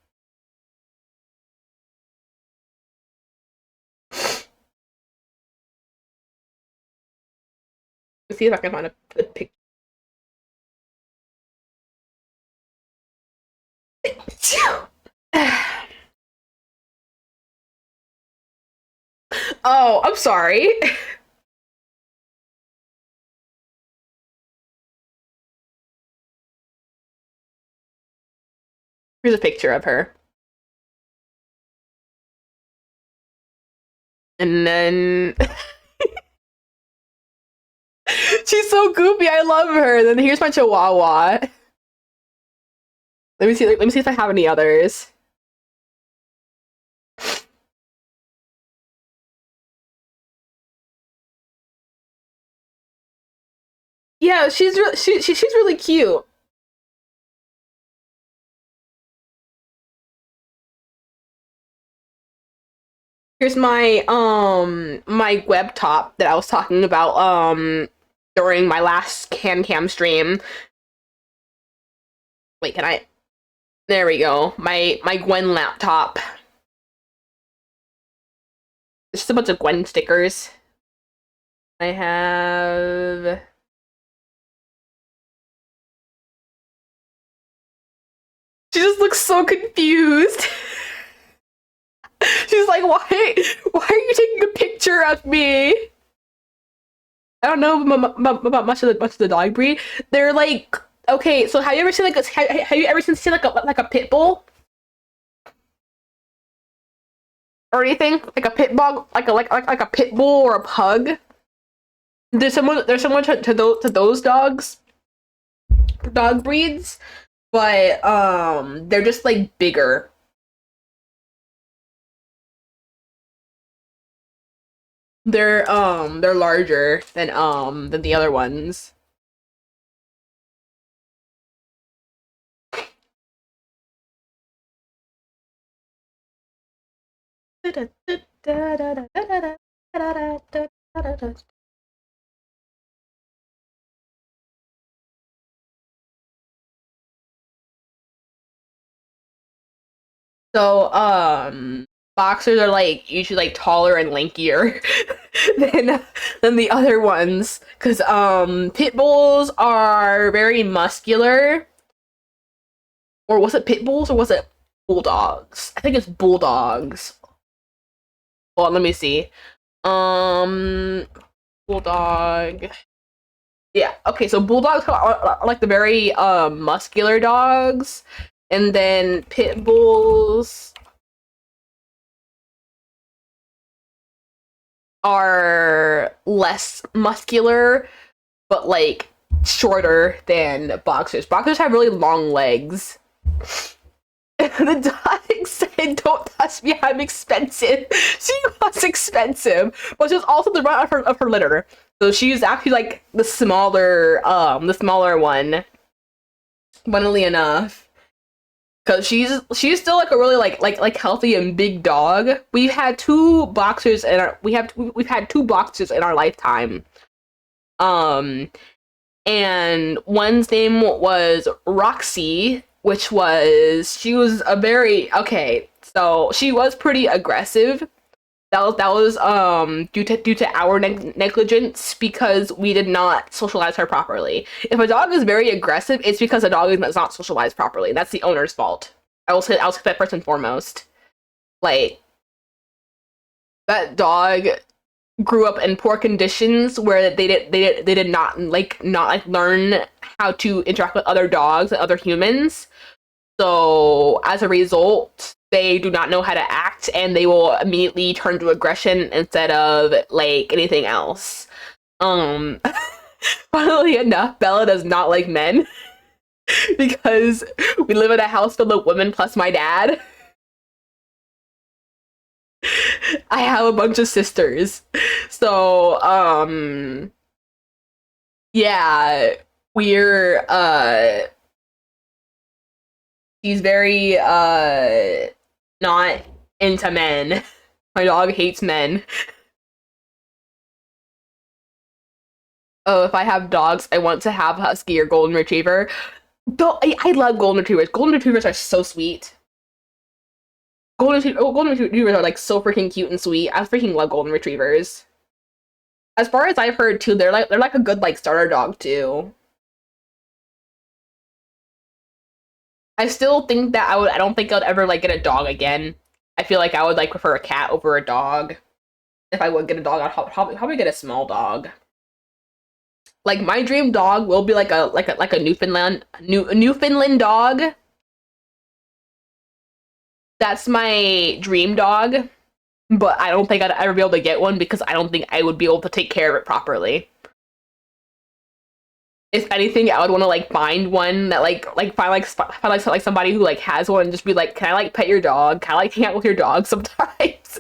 Let's see if I can find a good picture. Oh, I'm sorry. Here's a picture of her. And then she's so goofy. I love her. Then here's my chihuahua. Let me see. Let me see if I have any others. Yeah, she's she's really cute. Here's my web top that I was talking about during my last cam stream. Wait, can I? There we go. My Gwen laptop. It's just a bunch of Gwen stickers. I have. She just looks so confused. She's like, why are you taking a picture of me? I don't know about much of the dog breed. They're like, okay, so have you ever seen like have you ever seen like a pit bull or anything like a pit bull like a pit bull or a pug? There's someone to those dog breeds, but they're just like bigger. They're larger than the other ones. So, boxers are like usually like taller and lankier than the other ones, because pit bulls are very muscular. Or was it pit bulls or was it bulldogs? I think it's bulldogs. Well, let me see. Um, bulldog. Yeah. Okay. So bulldogs are like the very muscular dogs, and then pit bulls are less muscular, but like shorter than boxers. Boxers have really long legs. The dog said, "Don't touch me. I'm expensive." She was expensive, but she's also the run of her litter. So she's actually like the smaller one. Funnily enough, because she's still like a really like healthy and big dog. We've had two boxers in our we've had two boxers in our lifetime. Um, and one's name was Roxy, which was she was a very okay. So she was pretty aggressive. That was due to our negligence because we did not socialize her properly. If a dog is very aggressive, it's because the dog is not socialized properly. That's the owner's fault. I'll say that first and foremost. Like that dog grew up in poor conditions where they did not learn how to interact with other dogs and other humans. So as a result, they do not know how to act and they will immediately turn to aggression instead of like anything else. Um Funnily enough, Bella does not like men because we live in a house full of women plus my dad. I have a bunch of sisters. So, yeah, we're he's very not into men. My dog hates men. Oh, if I have dogs, I want to have husky or golden retriever. Though I love golden retrievers. Golden retrievers are so sweet. Golden retrievers are like so freaking cute and sweet. I freaking love golden retrievers. As far as I've heard too, they're like a good like starter dog too. I still think that I don't think I'd ever like get a dog again. I feel like I would like prefer a cat over a dog. If I would get a dog, I'd probably get a small dog. Like my dream dog will be like a Newfoundland dog. That's my dream dog, but I don't think I'd ever be able to get one because I don't think I would be able to take care of it properly. If anything, I would want to like find one that find like somebody who like has one and just be like, can I like pet your dog? Can I like hang out with your dog sometimes?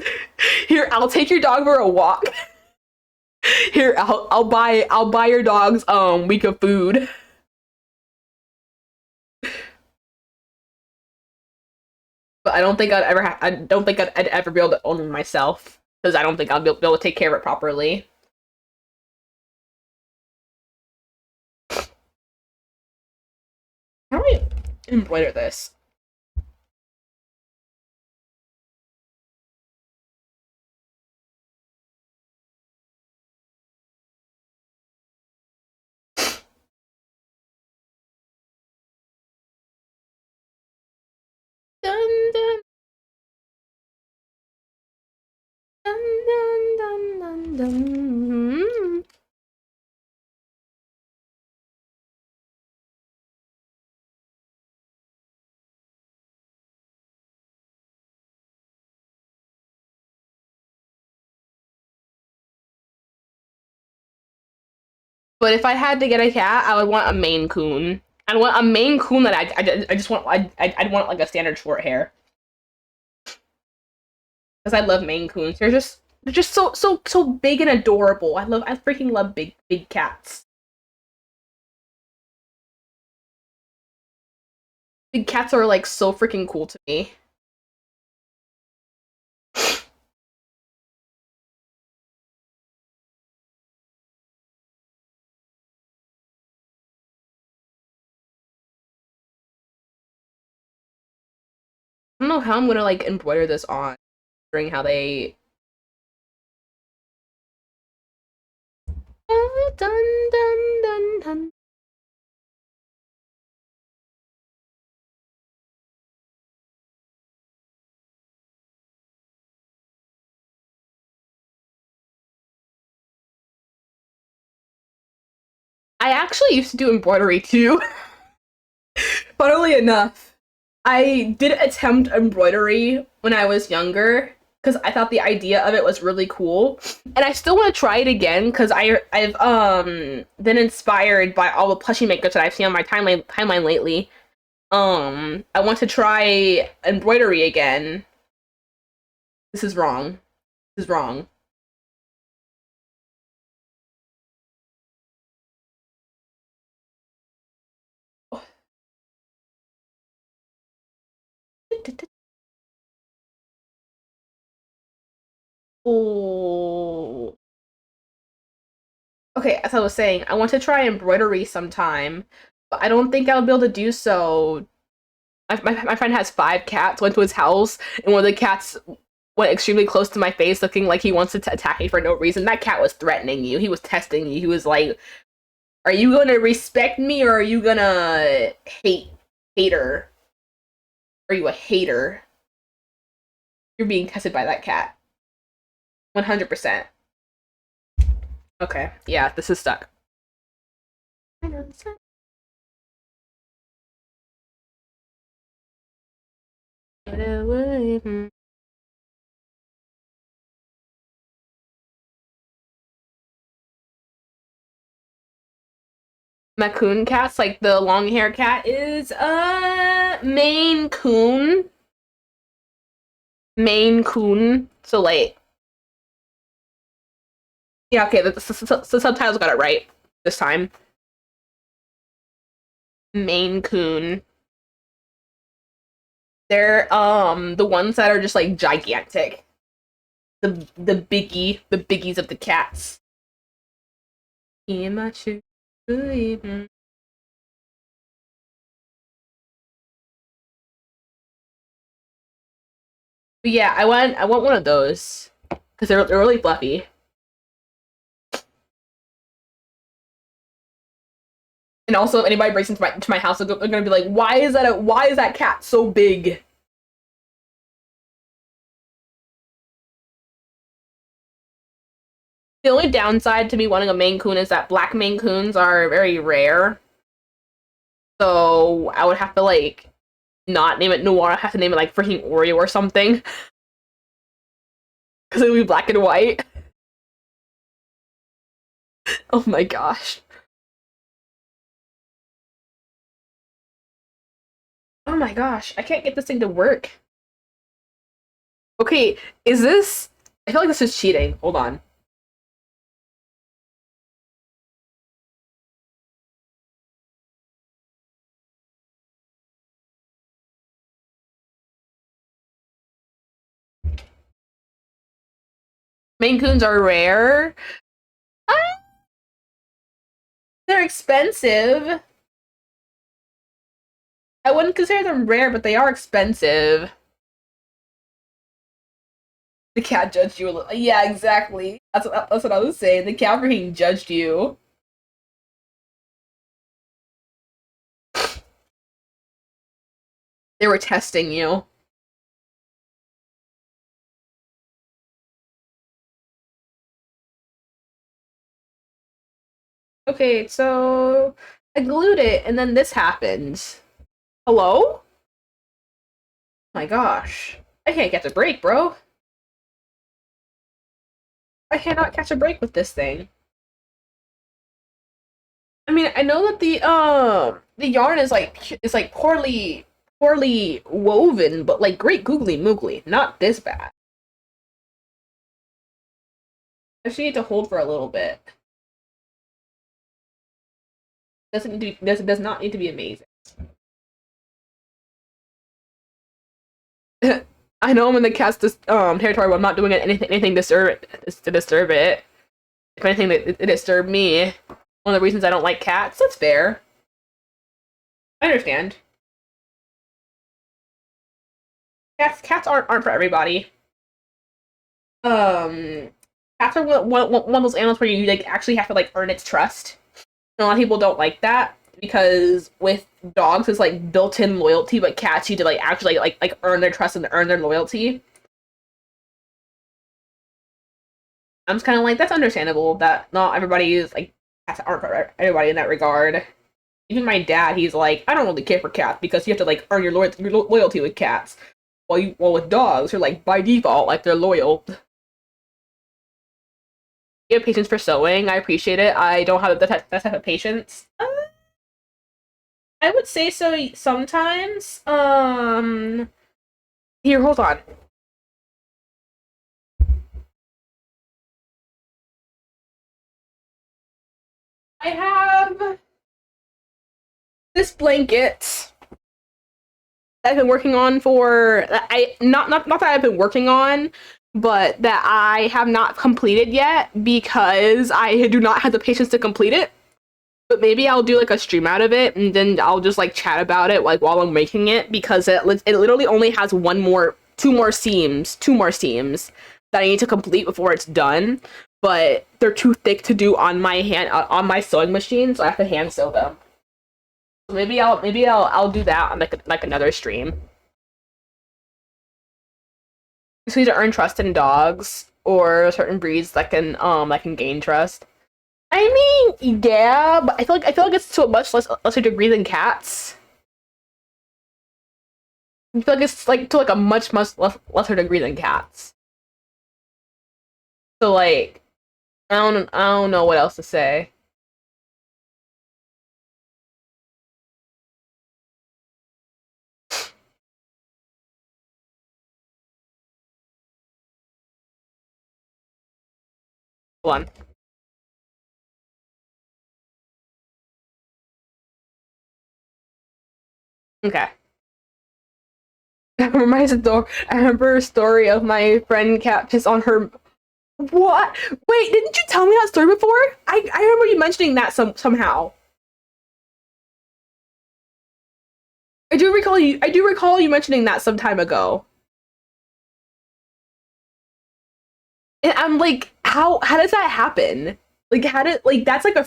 Here, I'll take your dog for a walk. Here, I'll buy your dog's week of food. But I don't think I'd ever be able to own one myself because I don't think I'll be able to take care of it properly. How do I embroider this? Dun, dun, dun, dun, dun, dun, dun. But if I had to get a cat, I would want a Maine Coon. I'd want a Maine Coon that I just want I'd want like a standard short hair because I love Maine Coons. They're just so big and adorable. I freaking love big cats. Big cats are like so freaking cool to me. I don't know how I'm gonna like embroider this on, considering how they. Dun, dun, dun, dun. I actually used to do embroidery too. Funnily enough, I did attempt embroidery when I was younger because I thought the idea of it was really cool, and I still want to try it again because I've been inspired by all the plushie makers that I've seen on my timeline lately. I want to try embroidery again. This is wrong. This is wrong. Oh. Okay, as I was saying, I want to try embroidery sometime, but I don't think I'll be able to do so. My friend has 5 cats, went to his house, and one of the cats went extremely close to my face, looking like he wants to attack me for no reason. That cat was threatening you. He was testing you. He was like, are you gonna respect me or are you gonna hater? Are you a hater? You're being tested by that cat. 100%. Okay, yeah, this is stuck. Macoon cats, like the long hair cat, is Maine Coon. Maine Coon. So like, yeah, okay, the subtitles got it right this time. Maine Coon. They're the ones that are just like gigantic. The biggies of the cats. But yeah, I want one of those because they're really fluffy. And also, if anybody breaks into my house, they're gonna be like, why is that cat so big? The only downside to me wanting a Maine Coon is that black Maine Coons are very rare. So I would have to like not name it Noir. I have to name it like freaking Oreo or something because it would be black and white. Oh my gosh. Oh my gosh. I can't get this thing to work. Okay, is this? I feel like this is cheating. Hold on. Maine Coons are rare. Ah, they're expensive. I wouldn't consider them rare, but they are expensive. The cat judged you a little. Yeah, exactly. That's what I was saying. The cat freaking judged you. They were testing you. Okay, so I glued it, and then this happened. Hello? My gosh. I can't catch a break, bro. I cannot catch a break with this thing. I mean, I know that the yarn is like poorly woven, but like great googly moogly, not this bad. I just need to hold for a little bit. Doesn't need to be, does not need to be amazing. I know I'm in the cat's territory, but I'm not doing anything to disturb it. If anything, it disturbed me. One of the reasons I don't like cats. That's fair. I understand. Cats aren't for everybody. Um, Cats are one of those animals where you like actually have to like earn its trust. And a lot of people don't like that because with dogs it's like built-in loyalty, but cats you to like actually like earn their trust and earn their loyalty. I'm just kind of like that's understandable that not everybody is like cats aren't for everybody in that regard. Even my dad, he's like, I don't really care for cats because you have to like earn your loyalty with cats. While with dogs, you're like by default like they're loyal. You have patience for sewing. I appreciate it. I don't have that type of patience. I would say so sometimes. Here, hold on. I have this blanket that I've been working on for I not that I've been working on, but that I have not completed yet because I do not have the patience to complete it. But maybe I'll do like a stream out of it and then I'll just like chat about it like while I'm making it because it literally only has two more seams that I need to complete before it's done. But they're too thick to do on my hand on my sewing machine, so I have to hand sew them. So maybe I'll do that on like another stream. Just need to earn trust in dogs or certain breeds that can gain trust. I mean, yeah, but I feel like it's to a much lesser degree than cats. I feel like it's like to like a much lesser degree than cats. So like I don't know what else to say. One. Okay. I remember a story of my friend cat piss on her. What? Wait, didn't you tell me that story before? I remember you mentioning that somehow. I do recall you mentioning that some time ago. And I'm like, how does that happen? Like how did like that's like a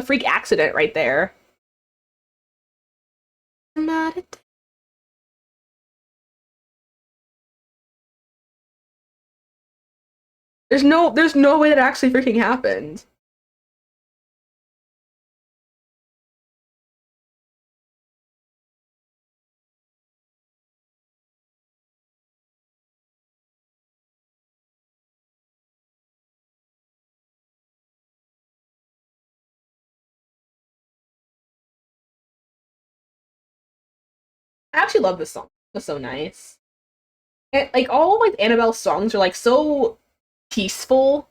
freak accident right there. Not a- there's no way that actually freaking happened. I actually love this song. It's so nice. And like all like Annabelle's songs are like so peaceful,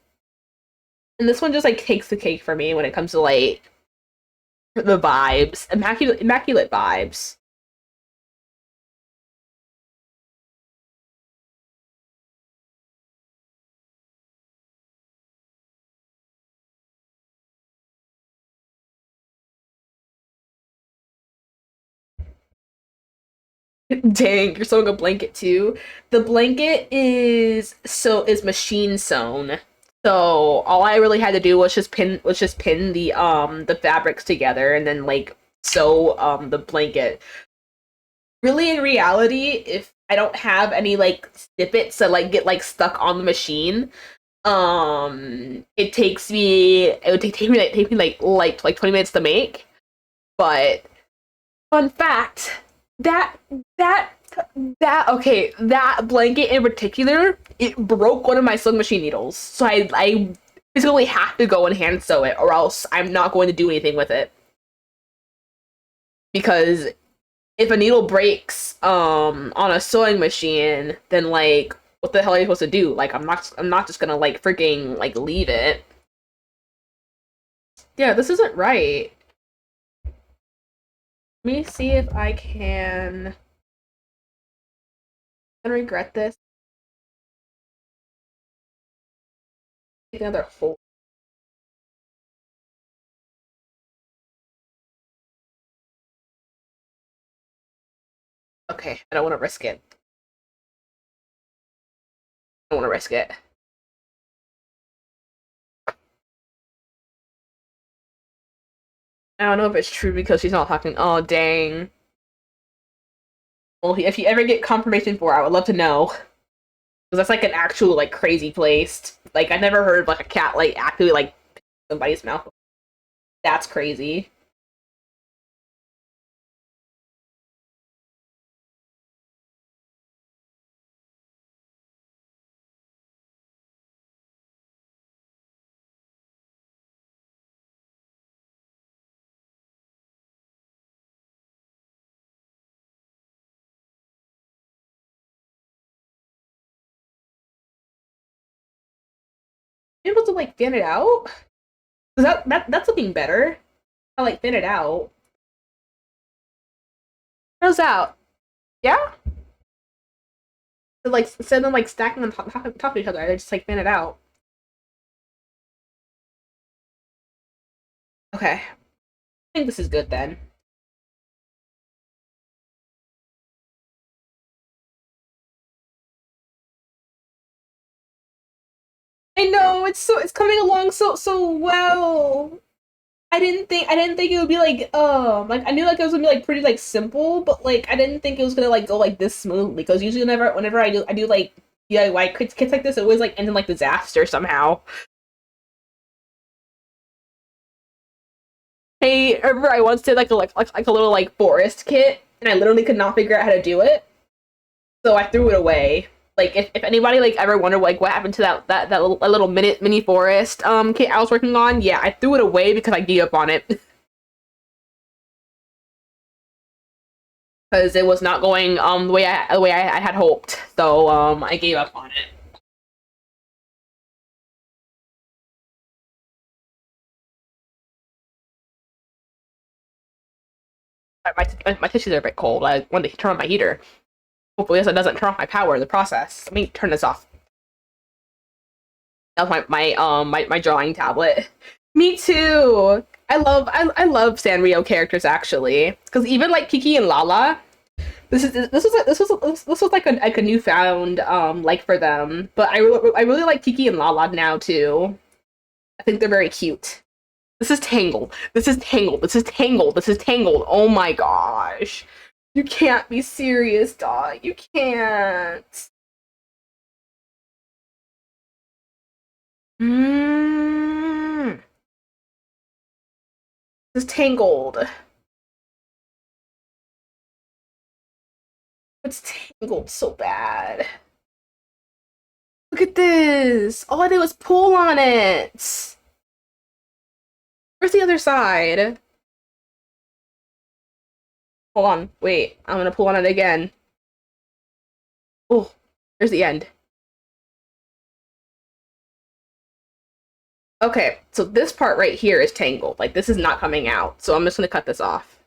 and this one just like takes the cake for me when it comes to like the vibes, immaculate vibes. Dang, you're sewing a blanket too. The blanket is machine sewn. So all I really had to do was just pin the fabrics together and then like sew the blanket. Really in reality, if I don't have any like snippets that like get like stuck on the machine, it would take me like 20 minutes to make. But fun fact, that that that blanket in particular, it broke one of my sewing machine needles. So I physically have to go and hand sew it, or else I'm not going to do anything with it. Because if a needle breaks on a sewing machine, then like what the hell are you supposed to do? Like I'm not just gonna like freaking like leave it. Yeah, this isn't right. Let me see if I can. I regret this. Take another hole. Okay, I don't want to risk it. I don't want to risk it. I don't know if it's true because she's not talking. Oh dang. Well, if you ever get confirmation for it, I would love to know. Because that's like an actual like crazy place. Like I never heard of like a cat like actually like somebody's mouth. That's crazy. You're able to like fan it out? That's looking better. I like fan it out. How's out? Yeah? So like instead of like stacking on top of each other, I just like fan it out. Okay. I think this is good then. I know it's coming along so well. I didn't think it would be like I knew like it was gonna be like pretty like simple, but like I didn't think it was gonna like go like this smoothly because usually whenever I do like DIY kits like this, it always like ends in like disaster somehow. Hey, remember I once did like a little like forest kit and I literally could not figure out how to do it. So I threw it away. Like if anybody like ever wondered like what happened to that little mini forest kit I was working on, yeah, I threw it away because I gave up on it. Because it was not going the way I had hoped. So I gave up on it. My tissues are a bit cold. I wanted to turn on my heater. Hopefully this doesn't turn off my power in the process. Let me turn this off. That was my drawing tablet. Me too. I love Sanrio characters actually, because even like Kiki and Lala, this was like a newfound like for them. But I really like Kiki and Lala now too. I think they're very cute. This is Tangled. This is Tangled. This is Tangled. This is Tangled. Oh my gosh. You can't be serious, dog. You can't. Mm. This is Tangled. It's Tangled so bad. Look at this. All I did was pull on it. Where's the other side? Hold on. Wait. I'm gonna pull on it again. Oh, there's the end. Okay, so this part right here is tangled. Like, this is not coming out. So I'm just gonna cut this off.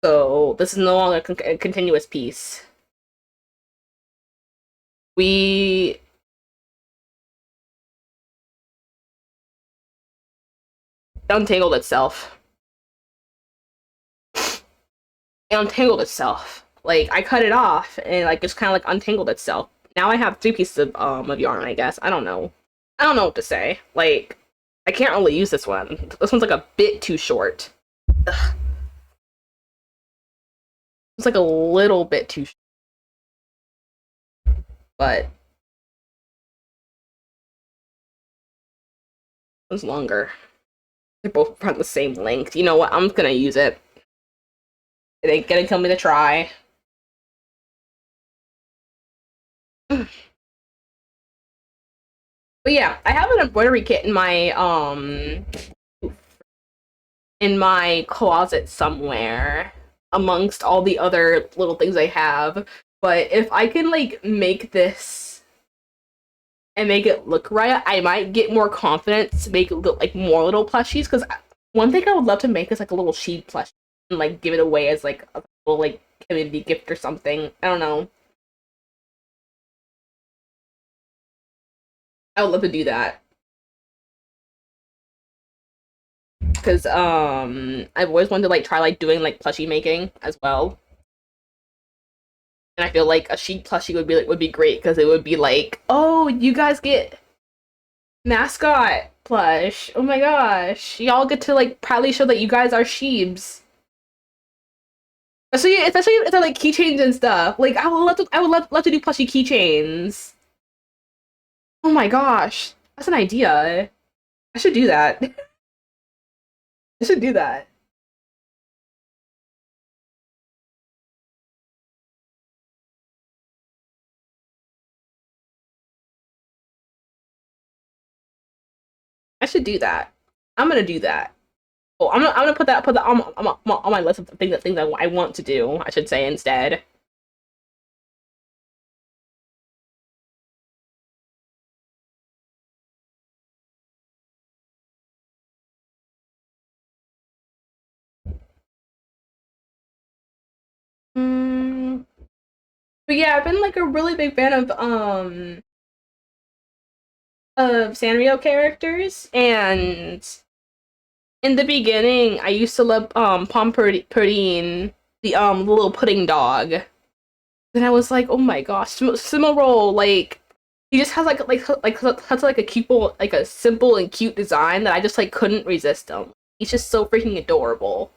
So this is no longer a continuous piece. We... untangled itself. It untangled itself. Like, I cut it off, and, like, just kind of, like, untangled itself. Now I have 3 pieces of yarn, I guess. I don't know. I don't know what to say. Like, I can't really use this one. This one's, like, a bit too short. Ugh. It's, like, a little bit too short. But... it's longer. They're both around the same length. You know what? I'm just gonna use it. It ain't gonna tell me to try. But yeah, I have an embroidery kit in my closet somewhere amongst all the other little things I have. But if I can like make this and make it look right, I might get more confidence to make like more little plushies. Because one thing I would love to make is like a little sheep plushie and like give it away as like a little like community gift or something. I don't know. I would love to do that. Because I've always wanted to like try like doing like plushie making as well. And I feel like a sheep plushie would be great because it would be like, oh, you guys get mascot plush. Oh my gosh, y'all get to like proudly show that you guys are sheeps. Especially if they're like keychains and stuff. Like I would love to do plushie keychains. Oh my gosh, that's an idea. I should do that. I should do that. I should do that. I'm gonna do that. Oh, I'm gonna put that on my list of things I want to do. I should say instead. Mm, but yeah, I've been like a really big fan of Sanrio characters, and in the beginning, I used to love Pudding, the little pudding dog. Then I was like, oh my gosh, Cinnamoroll, like he just has has like a cute, like a simple and cute design that I just like couldn't resist him. He's just so freaking adorable.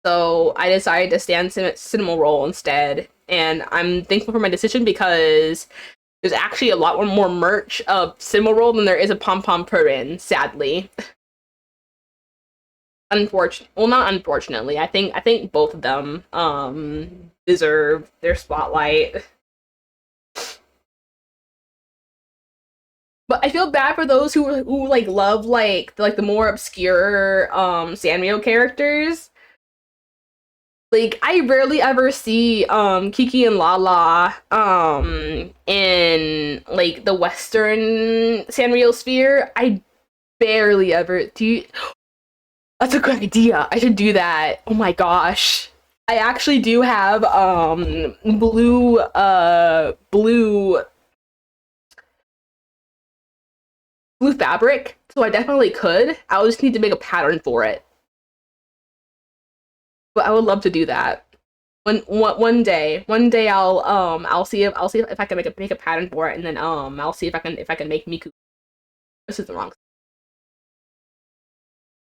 So I decided to stand Cinnamoroll instead, and I'm thankful for my decision because there's actually a lot more merch of Cinnamoroll than there is a Pom Pom Purin, sadly. unfortunate. Well, not unfortunately. I think both of them deserve their spotlight. But I feel bad for those who like love like the more obscure Sanrio characters. Like I rarely ever see Kiki and Lala in like the Western Sanrio sphere. I barely ever do you, that's a good idea. I should do that. Oh my gosh. I actually do have blue fabric, so I definitely could. I'll just need to make a pattern for it. But I would love to do that. One day I'll see if I can make a pattern for it, and then I'll see if I can make Miku. This is the wrong.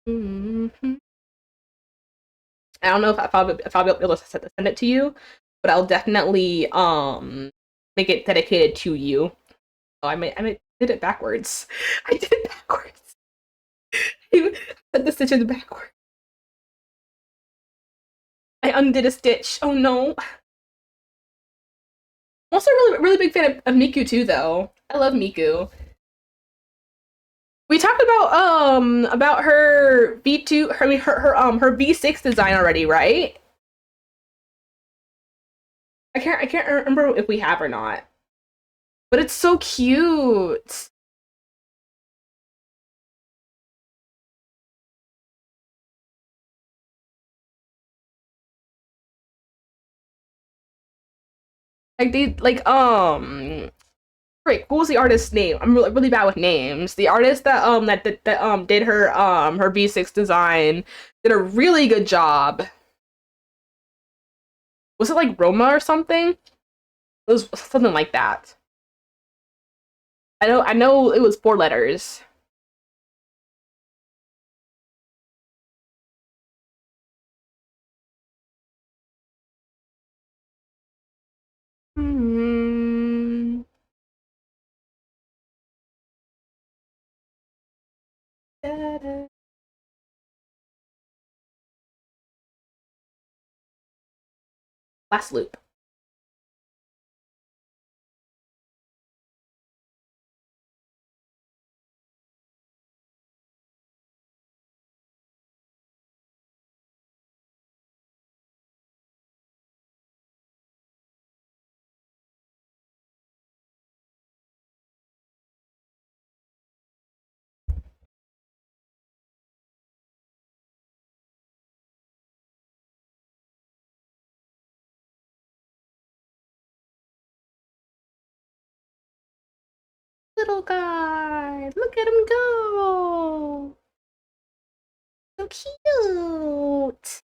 Mm-hmm. I don't know if I'll be able to send it to you, but I'll definitely make it dedicated to you. Oh, I did it backwards. I did it backwards. I put the stitches backwards. I undid a stitch. Oh no. I'm also a really big fan of Miku too, though. I love Miku. We talked about her V2, her V6 design already, right? I can't remember if we have or not. But it's so cute. Like they like what was the artist's name? I'm really bad with names. The artist that did her V6 design did a really good job. Was it like Roma or something? It was something like that. I know it was 4 letters. Hmm. Da-da. Last loop. Little guy, look at him go. So cute.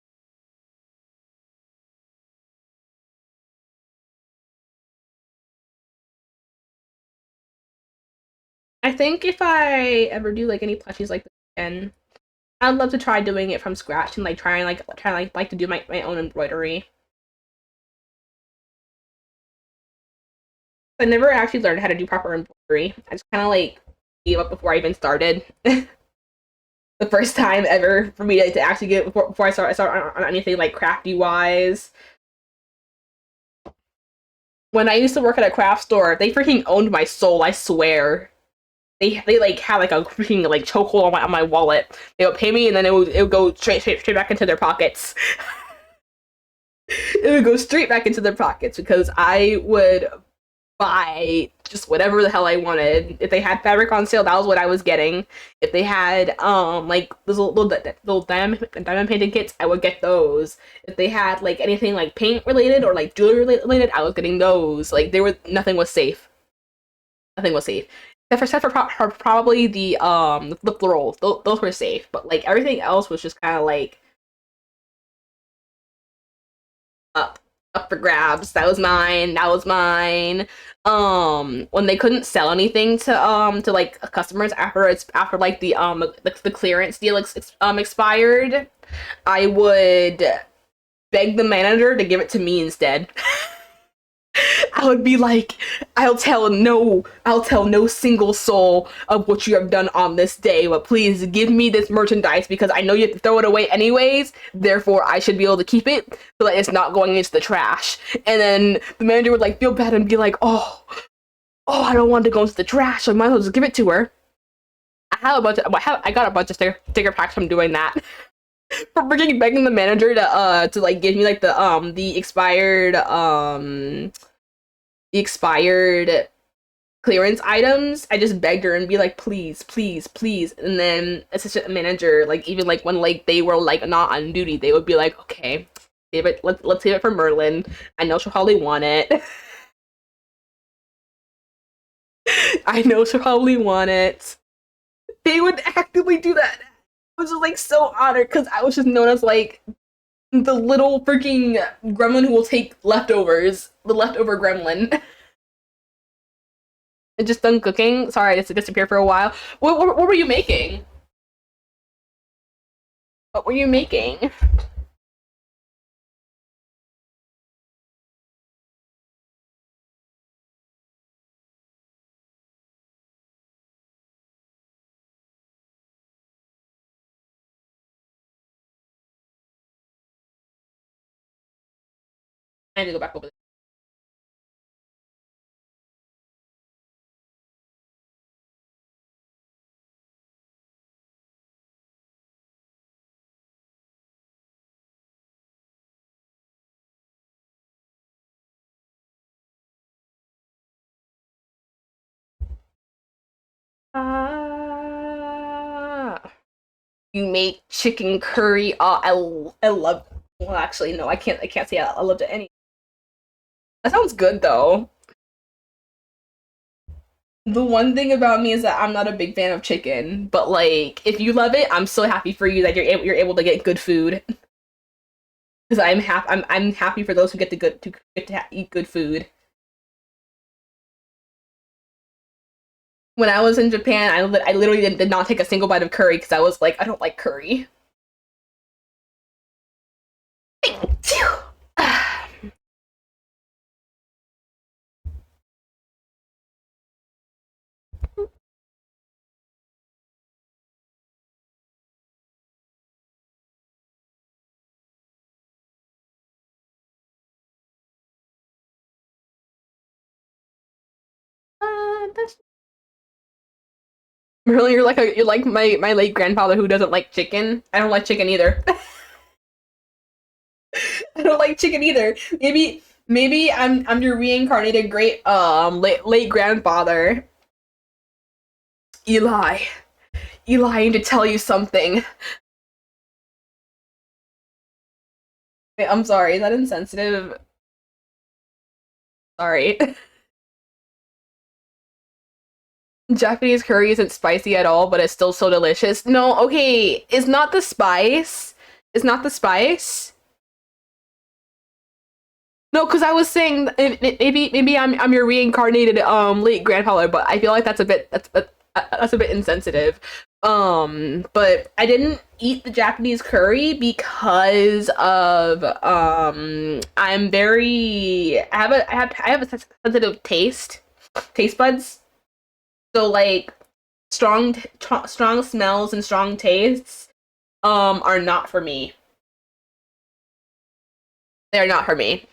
I think if I ever do like any plushies like this again, I'd love to try doing it from scratch and like try to do my own embroidery. I never actually learned how to do proper embroidery. I just kind of like gave up before I even started. The first time ever for me to actually get before I start on anything like crafty wise. When I used to work at a craft store, they freaking owned my soul. I swear. They like had like a freaking like chokehold on my wallet. They would pay me, and then it would go straight back into their pockets. It would go straight back into their pockets because I would buy just whatever the hell I wanted. If they had fabric on sale, that was what I was getting. If they had like those little diamond painting kits, I would get those. If they had like anything like paint related or like jewelry related, I was getting those. Like there was nothing was safe. Nothing was safe. Except for probably the florals. Those were safe, but like everything else was just kind of like up up for grabs. That was mine. That was mine. When they couldn't sell anything to like customers after like the clearance deal expired, I would beg the manager to give it to me instead. I would be like, I'll tell no single soul of what you have done on this day, but please give me this merchandise because I know you have to throw it away anyways, therefore I should be able to keep it so that it's not going into the trash. And then the manager would like feel bad and be like, I don't want to go into the trash, so I might as well just give it to her. I got a bunch of sticker packs from doing that. For freaking begging the manager to like give me like the expired clearance items. I just begged her and be like, please, please, please. And then assistant manager, like even like when like they were like not on duty, they would be like, okay, save it. Let's save it for Merlin. I know she'll probably want it. I know she'll probably want it. They would actively do that. I was just like so honored because I was just known as like the little freaking gremlin who will take leftovers. The leftover gremlin. I just done cooking. Sorry, I just disappeared for a while. What were you making? What were you making? I need to go back over there. Ah, you make chicken curry. I love. Well, actually, no, I can't say I loved it any. That sounds good though. The one thing about me is that I'm not a big fan of chicken, but like if you love it, I'm so happy for you that you're able to get good food. Because I'm happy for those who get to eat good food. When I was in Japan, I literally did not take a single bite of curry because I was like, I don't like curry. That's really you're like my late grandfather who doesn't like chicken. I don't like chicken either. I don't like chicken either. Maybe I'm your reincarnated great late grandfather. Eli. Eli, I need to tell you something. Wait, I'm sorry, is that insensitive? Sorry. Japanese curry isn't spicy at all, but it's still so delicious. No, okay, it's not the spice. It's not the spice. No, because I was saying maybe I'm your reincarnated late grandfather, but I feel like that's a bit insensitive. But I didn't eat the Japanese curry because of I have a sensitive taste buds. So like strong smells and strong tastes are not for me. They are not for me.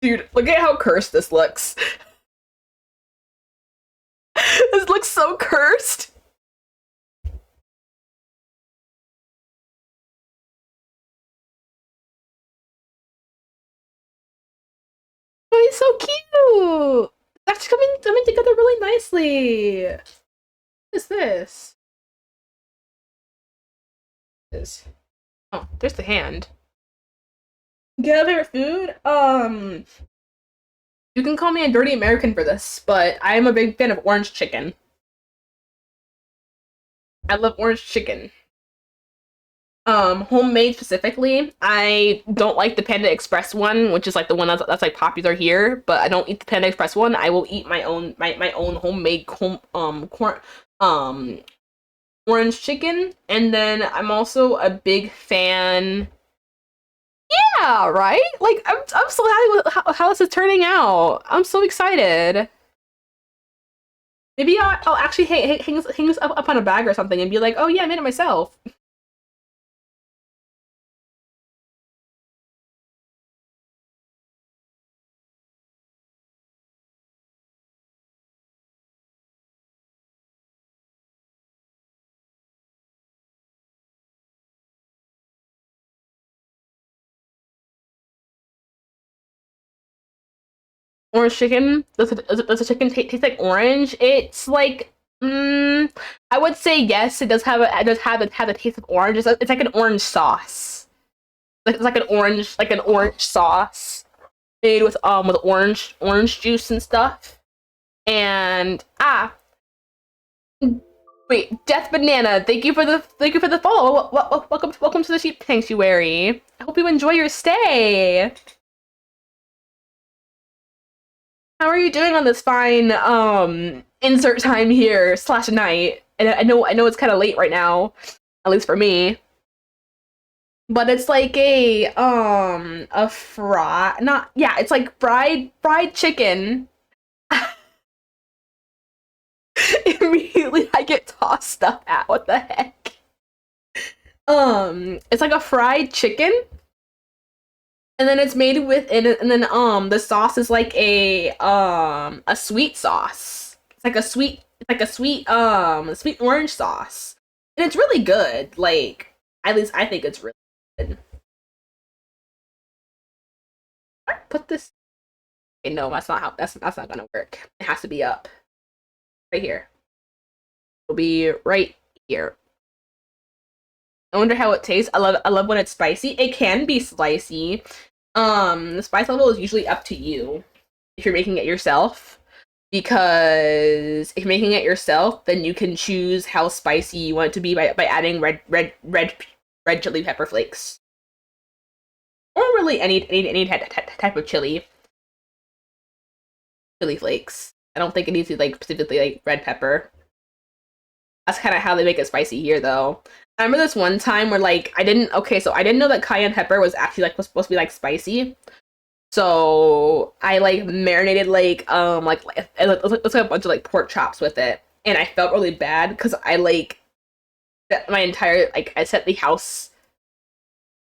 Dude, look at how cursed this looks. This looks so cursed. Oh, he's so cute. That's coming together really nicely. What is this? Oh, there's the hand. Get other food? You can call me a dirty American for this, but I am a big fan of orange chicken. I love orange chicken. Homemade specifically. I don't like the Panda Express one, which is like the one that's like popular here, but I don't eat the Panda Express one. I will eat my own homemade corn um orange chicken, and then I'm also a big fan Yeah, right? Like I'm so happy with how this is turning out. I'm so excited. Maybe I'll actually hang this up on a bag or something and be like, oh yeah, I made it myself. Orange chicken. Does the chicken taste like orange? It's like, I would say yes. It does it does have the taste of orange. It's like an orange sauce. It's like an orange sauce made with orange juice and stuff. And wait, Death Banana. Thank you for the follow. Welcome to the Sheep Sanctuary. I hope you enjoy your stay. How are you doing on this fine insert time here slash night? And I know it's kind of late right now, at least for me. But it's like a fry not yeah, it's like fried chicken. Immediately I get tossed stuff at. What the heck? It's like a fried chicken, and then it's made with and then the sauce is like a sweet sauce. It's like a sweet orange sauce. And it's really good. Like, at least I think it's really good. Put this. Okay, no, that's not how that's not gonna work. It has to be up. Right here. It'll be right here. I wonder how it tastes. I love when it's spicy. It can be spicy. The spice level is usually up to you if you're making it yourself. Because if you're making it yourself, then you can choose how spicy you want it to be by adding red chili pepper flakes. Or really any type of chili flakes. I don't think it needs to be like specifically like red pepper. That's kind of how they make it spicy here, though. I remember this one time where like I didn't know that cayenne pepper was actually like was supposed to be like spicy. So I like marinated let's like a bunch of like pork chops with it, and I felt really bad because I like set my entire like I set the house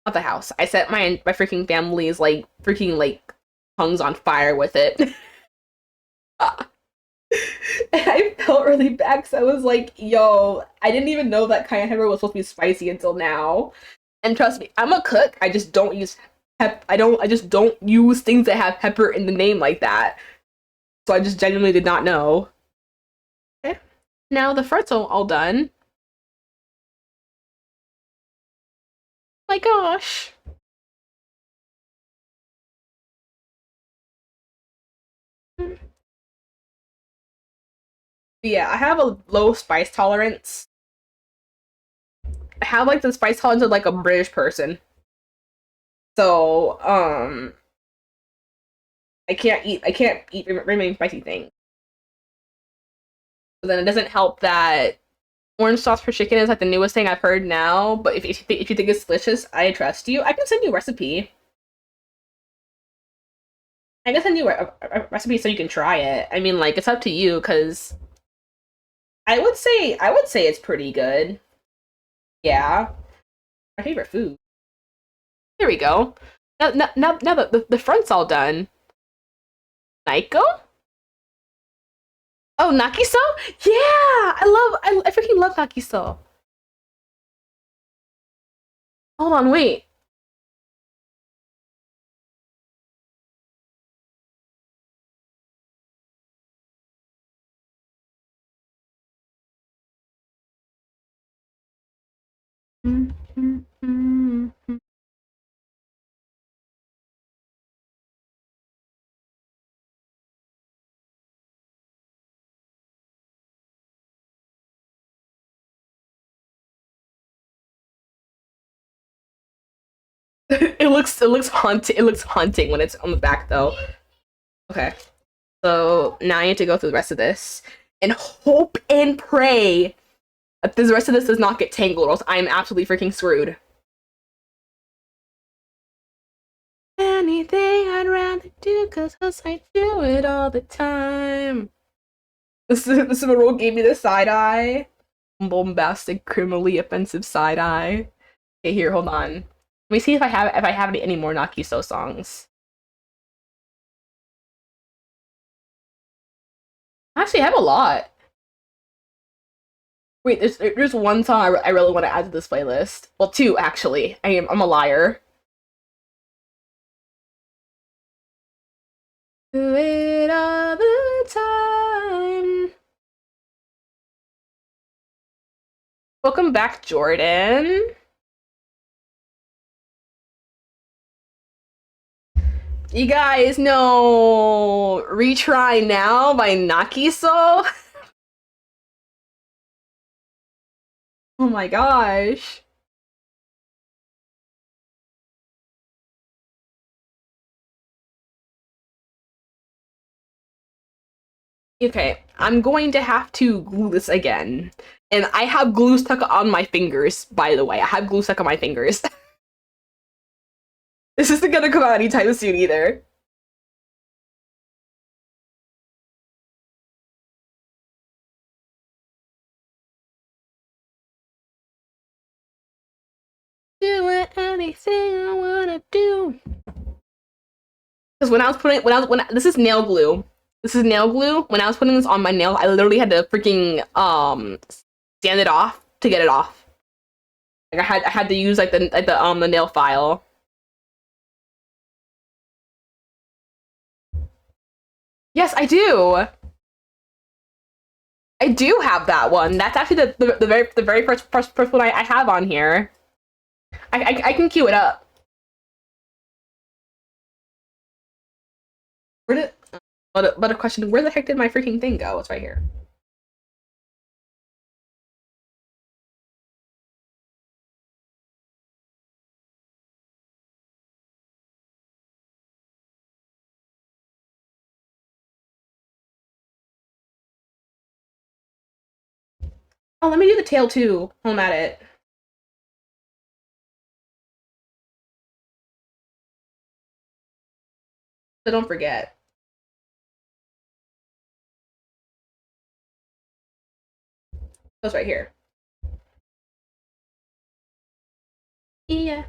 not the house I set my freaking family's like freaking like tongues on fire with it. And I felt really bad because I was like, yo, I didn't even know that cayenne pepper was supposed to be spicy until now. And trust me, I'm a cook. I just don't use I just don't use things that have pepper in the name like that. So I just genuinely did not know. Okay. Now the front's all done. My gosh. Yeah, I have a low spice tolerance. I have like the spice tolerance of like a British person. So, I can't eat really spicy things. But then it doesn't help that orange sauce for chicken is like the newest thing I've heard now. But if you think it's delicious, I trust you. I can send you a recipe. I can send you a recipe so you can try it. I mean, like it's up to you because I would say it's pretty good. Yeah, my favorite food. There we go. Now that the front's all done. Naiko? Oh, Nakiso? Yeah, I freaking love Nakiso. Hold on, wait. It looks haunting. It looks haunting when it's on the back though. Okay. So now I need to go through the rest of this and hope and pray that the rest of this does not get tangled, or else I'm absolutely freaking screwed. anything I'd rather do, cause I do it all the time. The Cinnamoroll gave me the side eye. Bombastic, criminally offensive side eye. Okay, here, hold on. Let me see if I have any more Nakiso songs. Actually, I have a lot. Wait, there's one song I really want to add to this playlist. Well, two actually. I'm a liar. Do it all the time. Welcome back, Jordan. You guys know Retry Now by Nakiso? Oh my gosh. Okay, I'm going to have to glue this again. And I have glue stuck on my fingers, by the way. I have glue stuck on my fingers. This isn't gonna come out anytime soon either. Doing anything I wanna do. Because when I was putting this is nail glue. This is nail glue. When I was putting this on my nail, I literally had to freaking sand it off to get it off. Like I had to use like the nail file. Yes, I do. I do have that one. That's actually the very first one I have on here. I can queue it up. Where did but a question, where the heck did my freaking thing go? It's right here. Oh, let me do the tail too. While I'm at it. So don't forget. Goes right here. Yeah.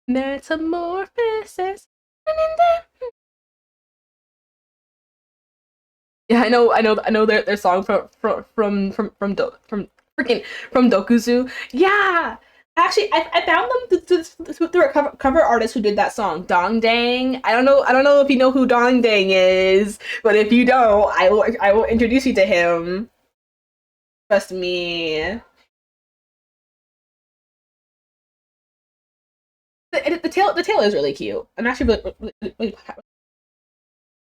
Metamorphosis. Yeah, I know their song from freaking from Dokuzu. Yeah, actually, I found them through a cover artist who did that song, Dong Dang. I don't know if you know who Dong Dang is, but if you don't, I will introduce you to him. Trust me. The tail is really cute. I'm actually really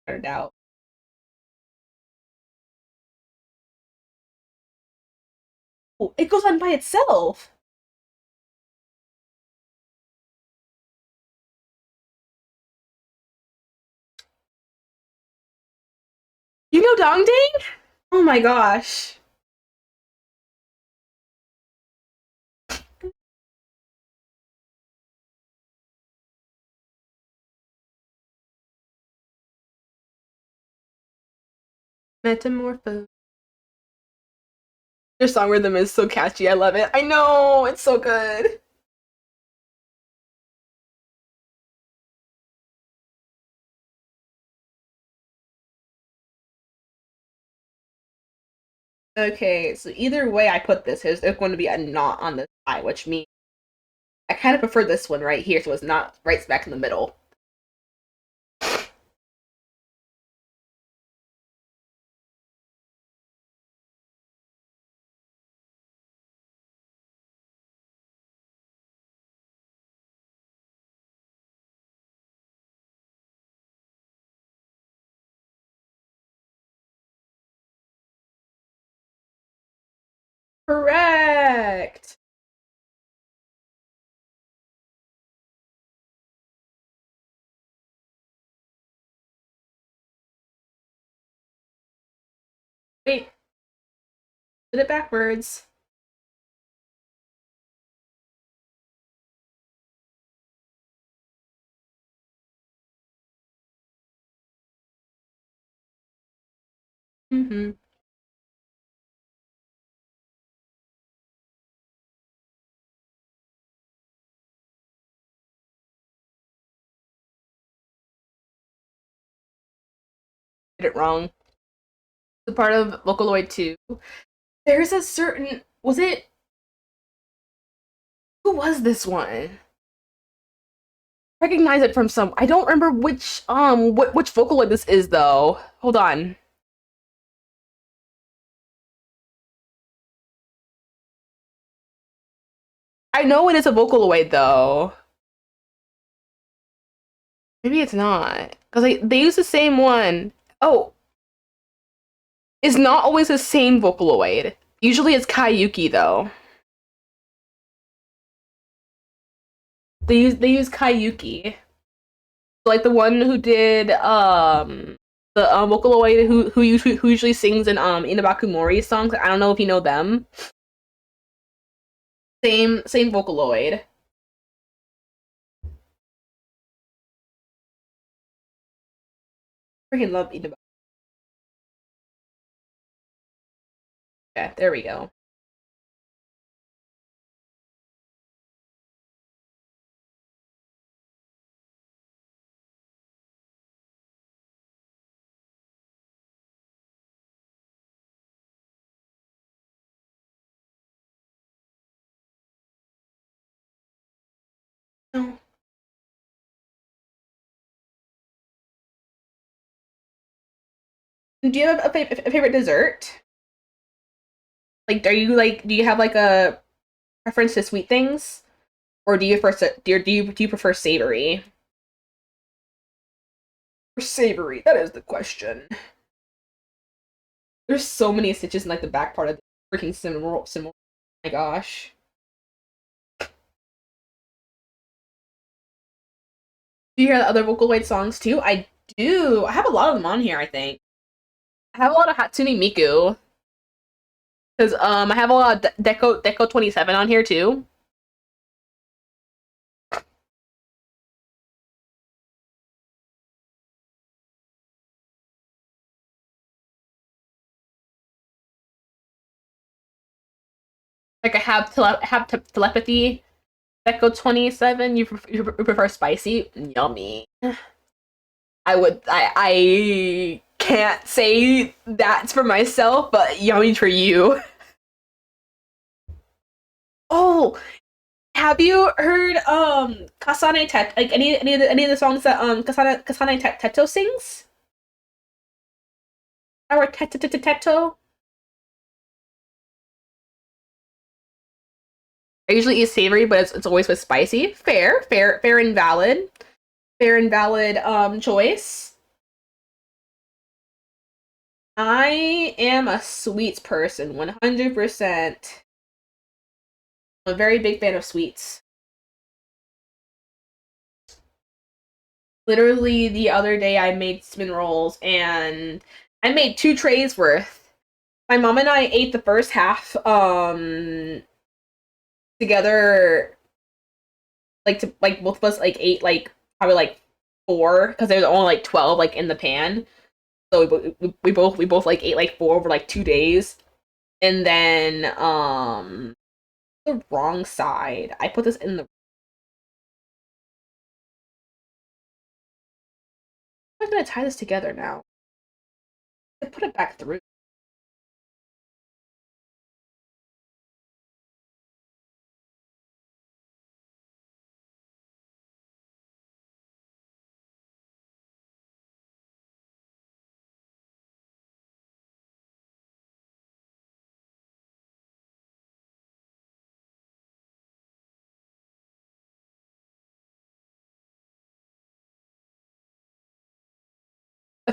turned out. Oh, it goes on by itself. You know Dong Dang? Oh my gosh. Metamorpho. Your song rhythm is so catchy. I love it. I know. It's so good. Okay, so either way I put this, there's going to be a knot on this eye, which means I kind of prefer this one right here, so it's not right smack in the middle. Correct. Wait, did it backwards. Mm-hmm. Did it wrong. The part of Vocaloid 2. There's a certain was it who was this one? Recognize it from some I don't remember which Vocaloid this is though. Hold on. I know it is a Vocaloid though. Maybe it's not. Because they use the same one. Oh, it's not always the same Vocaloid. Usually it's Kayuki though. They use Kayuki. Like the one who did the Vocaloid who usually sings in Inabaku Mori's songs. I don't know if you know them. Same Vocaloid. Freaking love Inabaku. Okay, there we go. Oh. Do you have a favorite dessert? Like, do you have like a preference to sweet things, or do you prefer savory? Or savory? That is the question. There's so many stitches in like the back part of the freaking Cinnamoroll. Oh my gosh. Do you hear the other Vocaloid songs too? I do. I have a lot of them on here, I think. I have a lot of Hatsune Miku. Because I have a lot of Deco 27 on here too. Like I have telepathy, Deco 27. You prefer spicy? Yummy. I can't say that's for myself, but yummy for you. Oh, have you heard Kasane Tet like any of the songs that Kasane Teto sings? Or Teto? I usually eat savory, but it's always with spicy. Fair and valid. Fair and valid choice. I am a sweets person, 100%. I'm a very big fan of sweets. Literally the other day I made cinnamon rolls and I made 2 trays worth. My mom and I ate the first half together, like both of us like ate like probably like 4 because there's only like 12 like in the pan. So we both like ate like 4 over like 2 days. And then the wrong side. I put this in the I'm gonna tie this together now. I put it back through.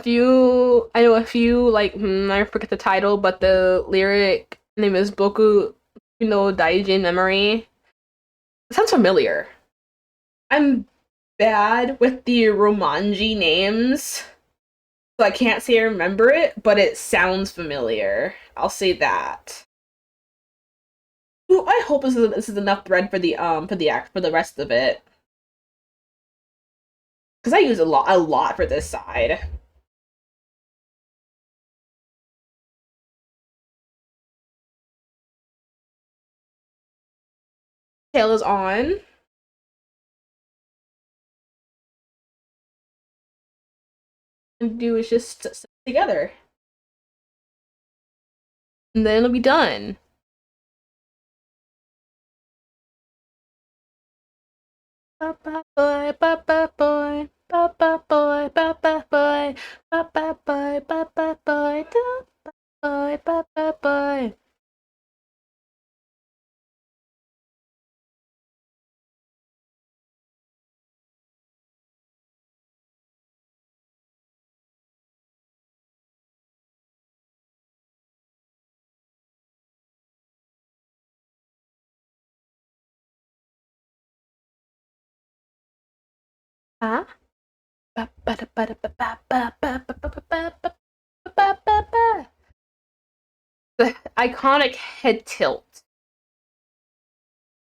I know a few like I forget the title, but the lyric name is Boku no Daijin Memory. It sounds familiar. I'm bad with the Romanji names. So I can't say I remember it, but it sounds familiar. I'll say that. Ooh, I hope this is enough thread for the rest of it. Because I use a lot for this side. Tail is on. And do is just sit together. And then it'll be done. Ba ba boy, ba ba boy, ba ba boy, ba ba boy, ba ba boy, ba ba boy, da boy, ba ba boy. Huh? Ba ba da ba da ba ba ba ba ba ba ba ba ba ba ba. The iconic head tilt.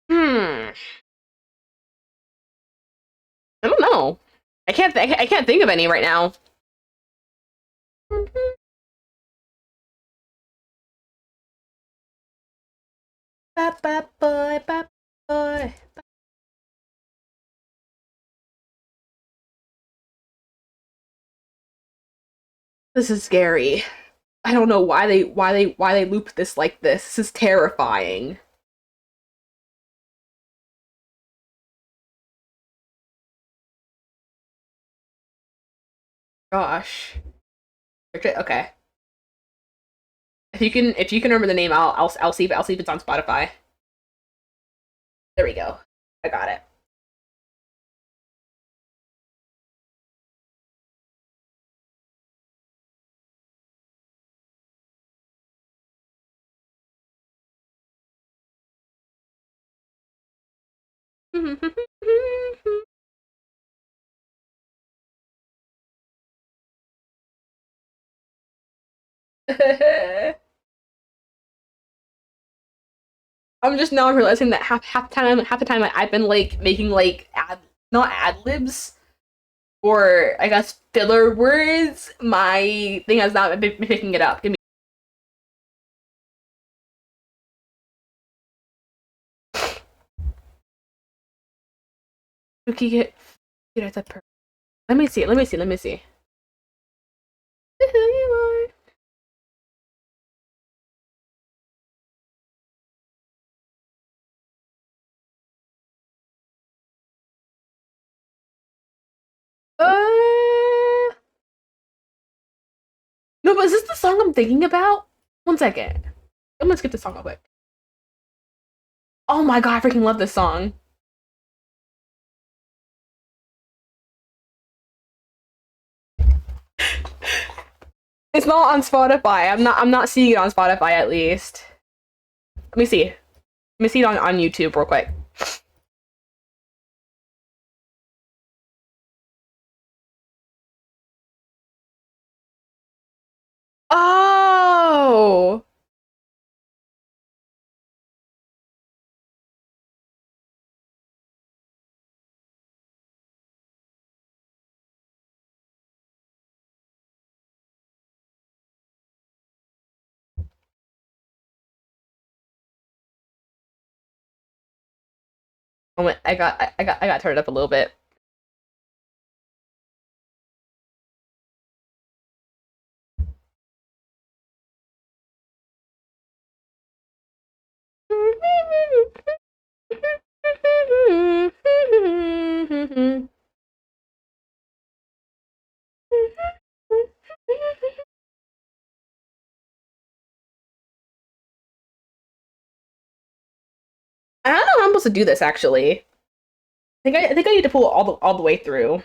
Hmm. I don't know. I can't think of any right now. Ba ba boy, ba boy. This is scary. I don't know why they loop this like this. This is terrifying. Gosh. Okay. If you can remember the name, I'll see if it's on Spotify. There we go. I got it. I'm just now realizing that half the time I've been like making like not ad libs or I guess filler words. My thing has not been picking it up. Give me cookie get. Let me see. Let me see. Let me see. Who you are? No, but is this the song I'm thinking about? One second. I'm gonna skip this song real quick. Oh my god, I freaking love this song. It's not on Spotify. I'm not seeing it on Spotify at least. Let me see. Let me see it on YouTube real quick. Oh. I got turned up a little bit. I don't know how I'm supposed to do this actually. I think I need to pull all the way through.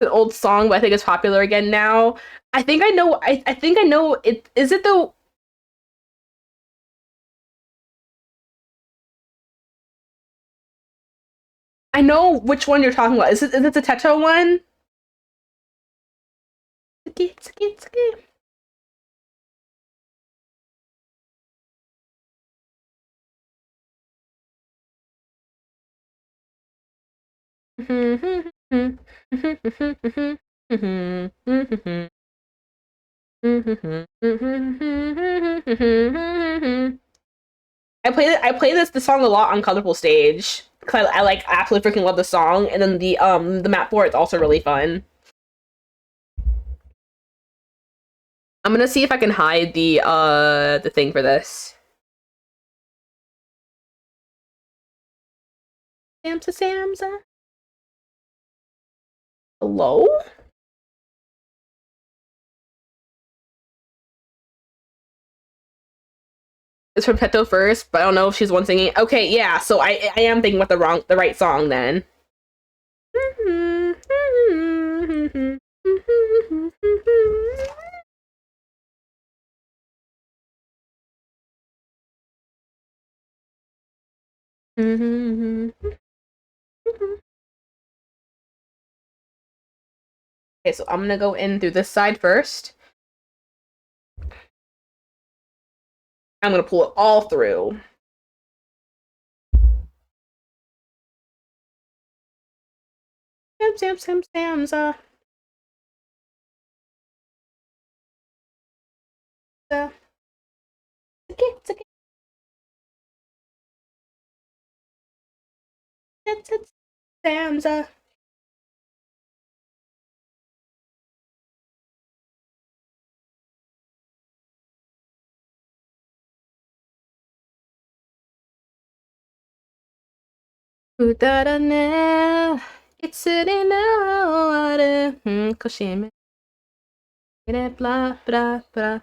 An old song, but I think it's popular again now. I think I know. I think I know. It is it the. I know which one you're talking about. Is it the Teto one? Tsuki, tsuki, tsuki. I play the song a lot on Colorful Stage. Cause I like absolutely freaking love the song, and then the map for it's also really fun. I'm gonna see if I can hide the thing for this. Samsa Samsa. Hello? It's from Peto first, but I don't know if she's one singing. Okay, yeah, so I am thinking about the right song then. Okay, so I'm gonna go in through this side first. I'm gonna pull it all through. Sam, Sam, Sam, Samza. It's okay. It's Samza. Udarane. It's sitting now. Koshime. Blah, blah, blah.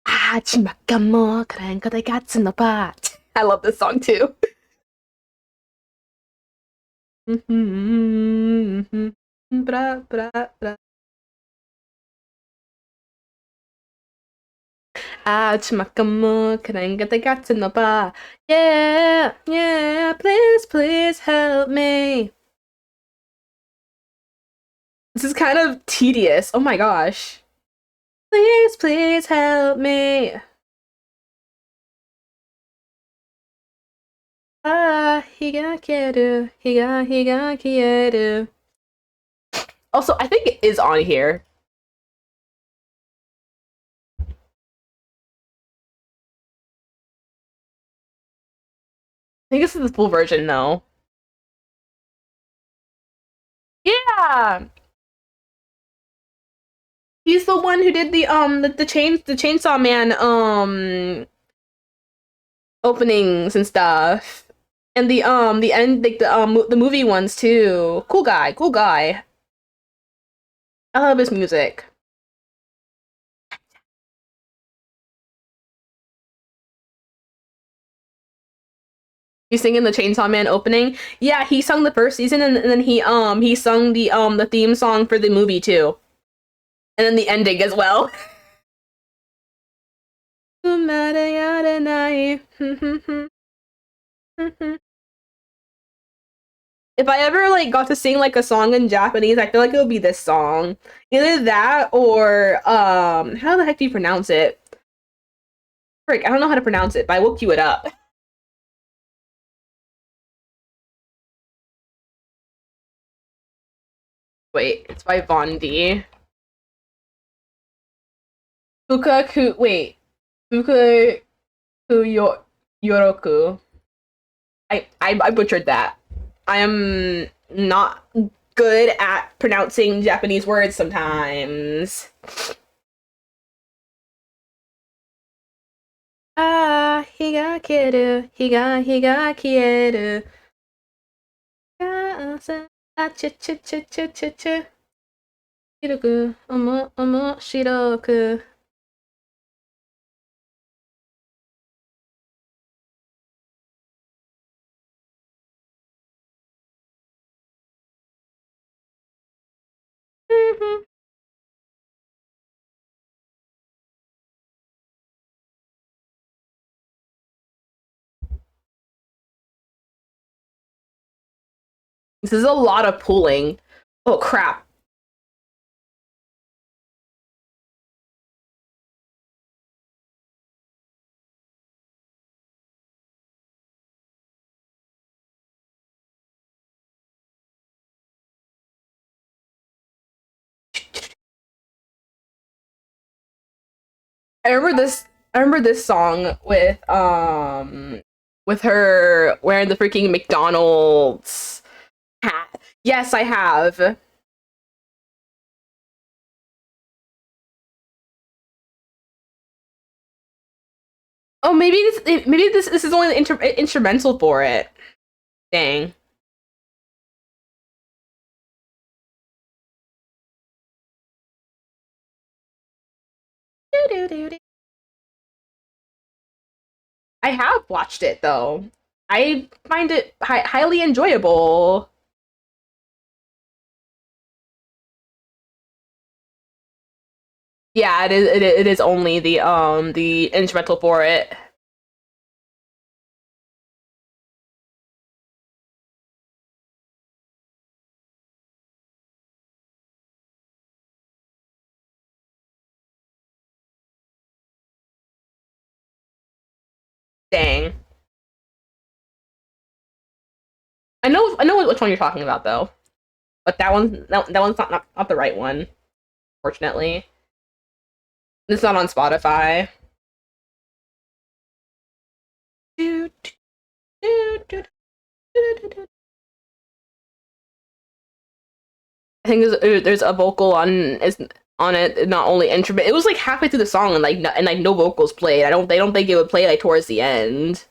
Ah, chimakamo, karenko de gatsu no pot. I love this song too. Bra, bra, bra. Ah, chimakamo, karenko de gatsu no pot. Yeah, yeah, please, please help me. This is kind of tedious. Oh my gosh. Please, please help me. Ah, higa kieru. Also, I think it is on here. I think this is the full version though. Yeah. He's the one who did the Chainsaw Man openings and stuff. And the end like the movie ones too. Cool guy, cool guy. I love his music. He's singing the Chainsaw Man opening. Yeah, he sung the first season and then he sung the theme song for the movie too. And then the ending as well. If I ever like got to sing like a song in Japanese, I feel like it would be this song. Either that or how the heck do you pronounce it? Frick, I don't know how to pronounce it, but I will cue it up. Wait, it's by Von D. Fukaku wait. Fukaku Yoroku. I butchered that. I am not good at pronouncing Japanese words sometimes. Ah, higa kieru. Ah, ch. 白く、面白く。This is a lot of pulling. Oh crap. I remember this song with her wearing the freaking McDonald's hat. Yes, I have. Oh, maybe this is only the instrumental for it. Dang. I have watched it though. I find it highly enjoyable. Yeah, it is only the instrumental for it. Dang. I know which one you're talking about though. But that one's not the right one, fortunately. It's not on Spotify. I think there's a vocal on it, not only intro, but it was like halfway through the song and like no vocals played. They don't think it would play like towards the end.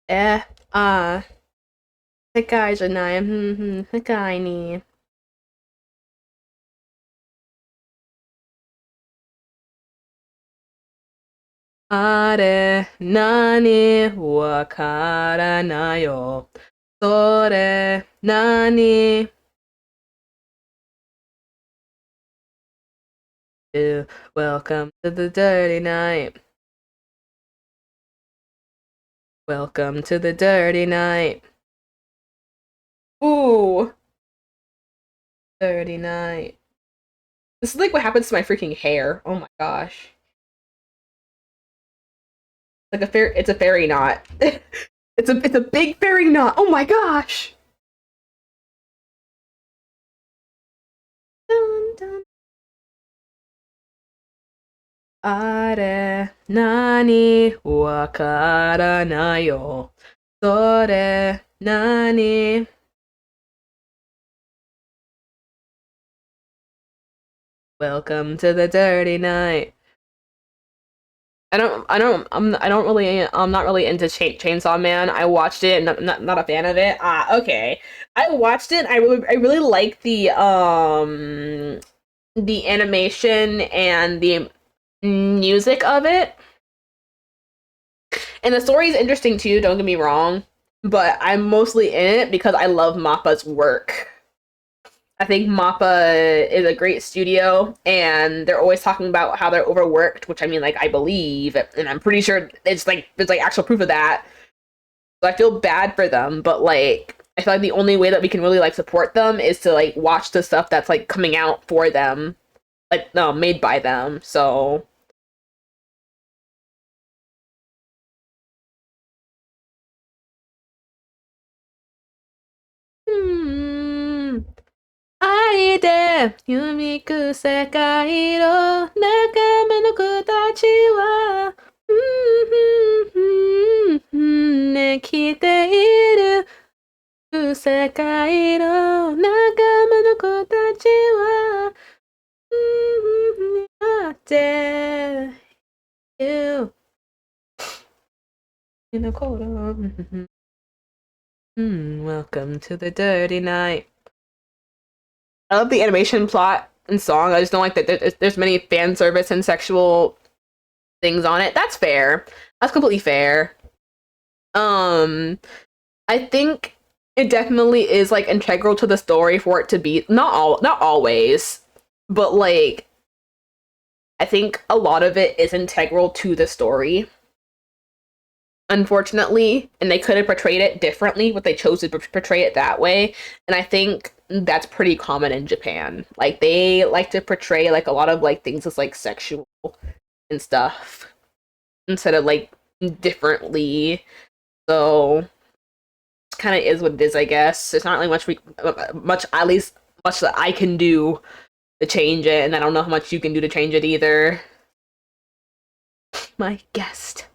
え、世界じゃない、世界に。あれ、何、わからないよ。それ、何、Welcome to the dirty night. Welcome to the dirty night. Ooh, dirty night. This is like what happens to my freaking hair. Oh my gosh. It's a fairy knot. It's a big fairy knot. Oh my gosh. Dun, dun. あれ、何、わからないよ。それ、何、Welcome to the dirty night. I'm not really into Chainsaw Man. I watched it, and not a fan of it. Ah, okay. I watched it. I really like the animation and the music of it. And the story is interesting too, don't get me wrong. But I'm mostly in it because I love Mappa's work. I think Mappa is a great studio, and they're always talking about how they're overworked, which I mean, like, I believe, and I'm pretty sure there's like actual proof of that. So I feel bad for them, but like I feel like the only way that we can really like support them is to like watch the stuff that's like coming out for them, like no, made by them. So hmm, 愛で弓く世界の仲間の子たちは、ね、来ている世界の仲間の子たちは、待ってyou in the cold of welcome to the dirty night. I love the animation plot and song. I just don't like that there's many fan service and sexual things on it. That's fair. That's completely fair. Um, I think it definitely is like integral to the story for it to be not always, but like I think a lot of it is integral to the story. unfortunately, and they could have portrayed it differently, but they chose to portray it that way. And I think that's pretty common in Japan. Like they like to portray like a lot of like things as like sexual and stuff instead of like differently. So it kind of is what it is, I guess. It's not really much at least much that I can do to change it, and I don't know how much you can do to change it either. My guest.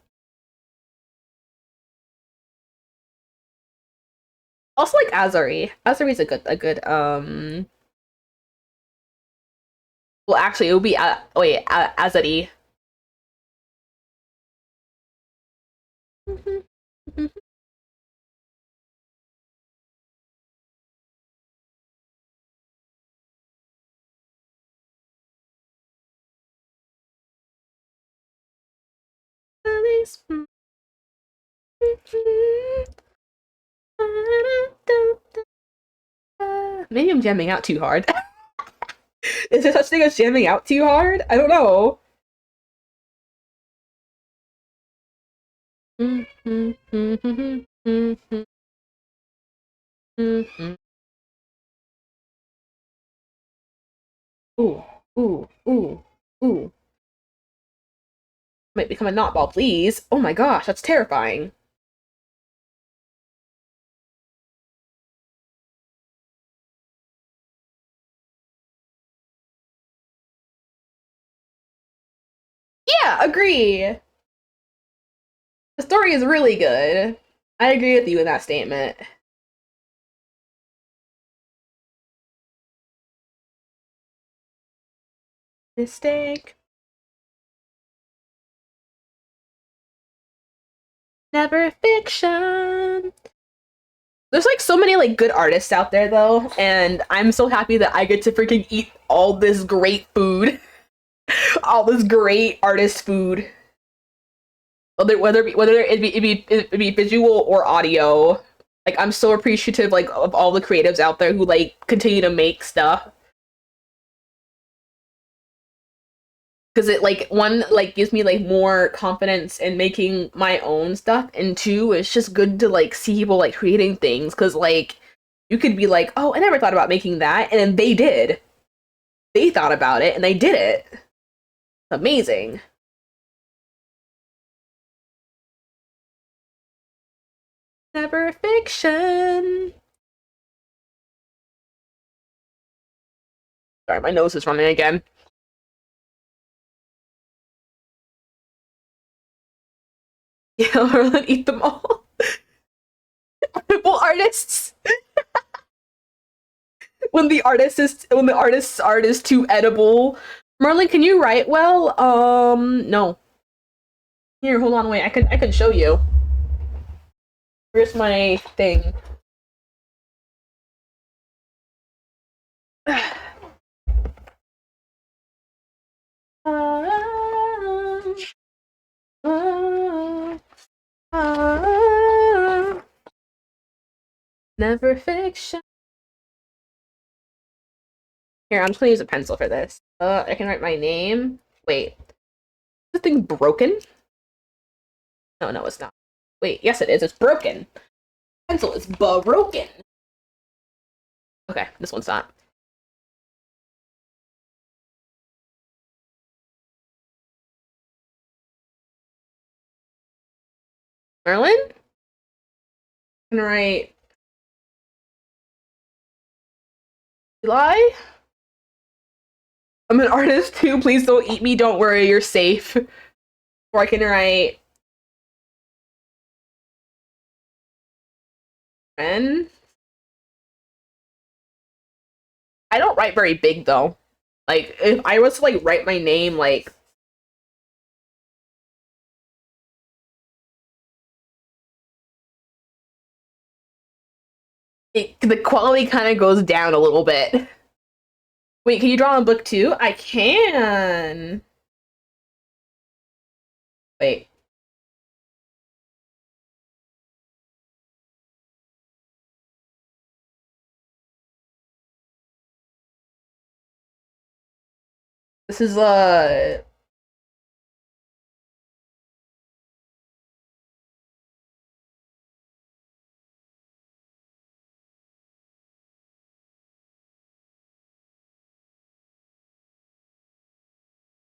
Also like Azari. Azari's a good. Well, actually, it would be wait, Azari. Maybe I'm jamming out too hard. Is there such thing as jamming out too hard? I don't know. Ooh, ooh, ooh, ooh. Might become a knot ball, please. Oh my gosh, that's terrifying. Yeah, agree. The story is really good. I agree with you in that statement. Mistake. Never fiction. There's like so many like good artists out there though, and I'm so happy that I get to freaking eat all this great food, all this great artist food. Whether it be visual or audio. Like I'm so appreciative like of all the creatives out there who like continue to make stuff because it like one like gives me like more confidence in making my own stuff, and two it's just good to like see people like creating things because like you could be like, oh, I never thought about making that, and then they thought about it and they did it. Amazing. Never fiction. Sorry, my nose is running again. Yeah, or let eat them all. Well, artists, when the artist's art is too edible. Merlin, can you write well? No. Here, hold on, wait. I can show you. Here's my thing. Never fiction. Here, I'm just gonna use a pencil for this. I can write my name. Wait, is the thing broken? No, no, it's not. Wait, yes, it is. It's broken. Pencil is broken. Okay, this one's not. Merlin? I can write Eli. I'm an artist too. Please don't eat me. Don't worry, you're safe. Or I can write Ren. I don't write very big though. Like if I was to like write my name like the quality kind of goes down a little bit. Wait, can you draw on a book too? I can. Wait. This is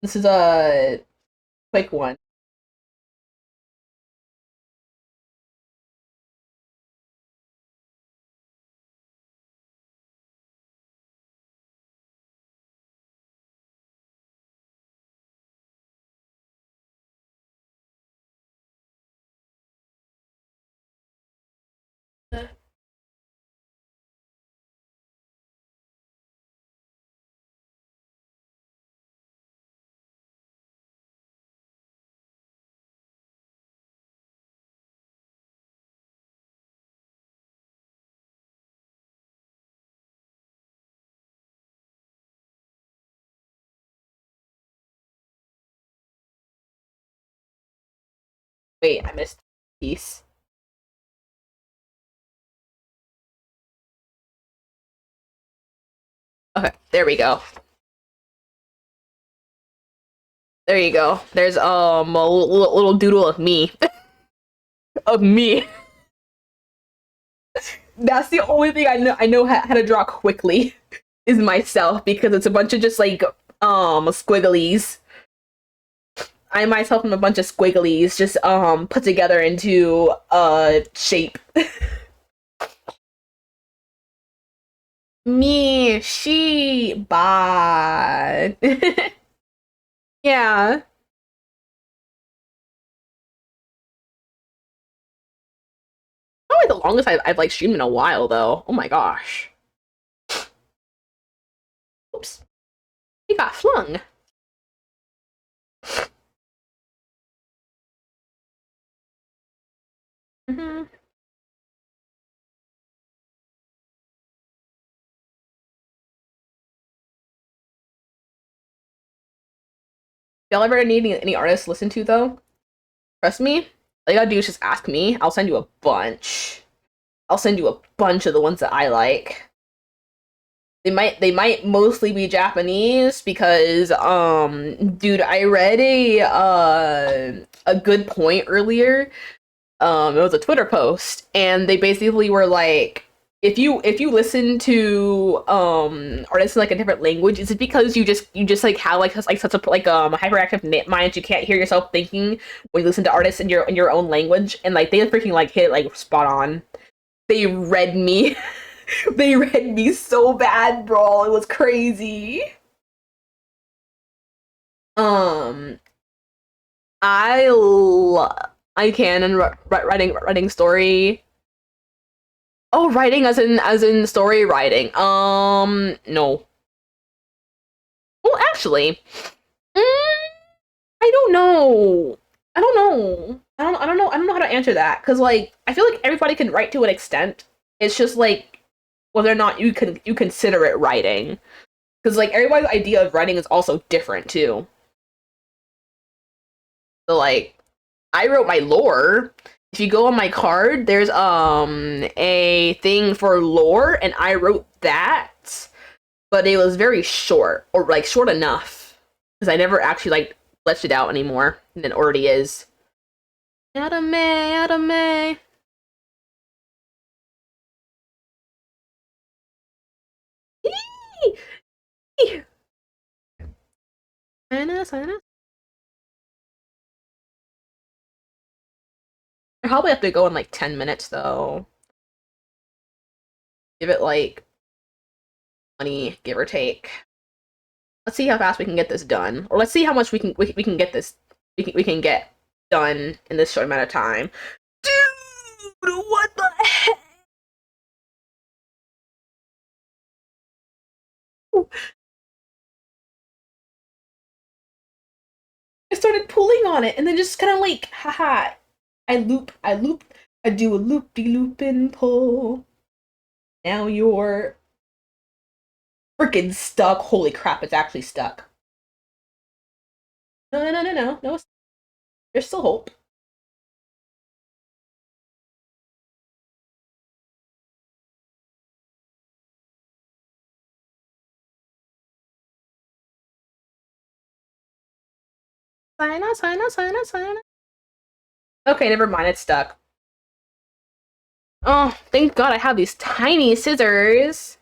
This is a quick one. Wait, I missed a piece. Okay, there we go. There you go. There's a little doodle of me. Of me. That's the only thing I know how to draw quickly is myself because it's a bunch of just like squigglies. I myself am a bunch of squigglies just put together into a shape. Me, she, bye. Yeah. Probably the longest I've like streamed in a while though. Oh my gosh. Oops. He got flung. Mm-hmm. Y'all ever need any artists to listen to though? Trust me. All you gotta do is just ask me. I'll send you a bunch. I'll send you a bunch of the ones that I like. They might mostly be Japanese because dude, I read a good point earlier. It was a Twitter post and they basically were like if you listen to artists in like a different language, is it because you just like have like such a like hyperactive mind you can't hear yourself thinking when you listen to artists in your own language, and like they freaking like hit like spot on. They read me. They read me so bad, bro. It was crazy. Um, I can and writing story. Oh, writing as in story writing. No. Well, actually, mm, I don't know. I don't know. I don't know how to answer that because like I feel like everybody can write to an extent. It's just like whether or not you consider it writing. Because like everybody's idea of writing is also different too. So like I wrote my lore. If you go on my card, there's a thing for lore, and I wrote that, but it was very short, or like short enough, because I never actually like fleshed it out anymore than it already is. Anime, anime. Sinus. I probably have to go in like 10 minutes though. Give it like 20, give or take. Let's see how fast we can get this done, or let's see how much we can get this we can get done in this short amount of time. Dude, what the heck? I started pulling on it and then just kind of like, haha. I loop, I do a loop de loop and pull. Now you're freaking stuck. Holy crap, it's actually stuck. No, no, no, no, no, no. There's still hope. Sign. Okay, never mind. It's stuck. Oh, thank God I have these tiny scissors.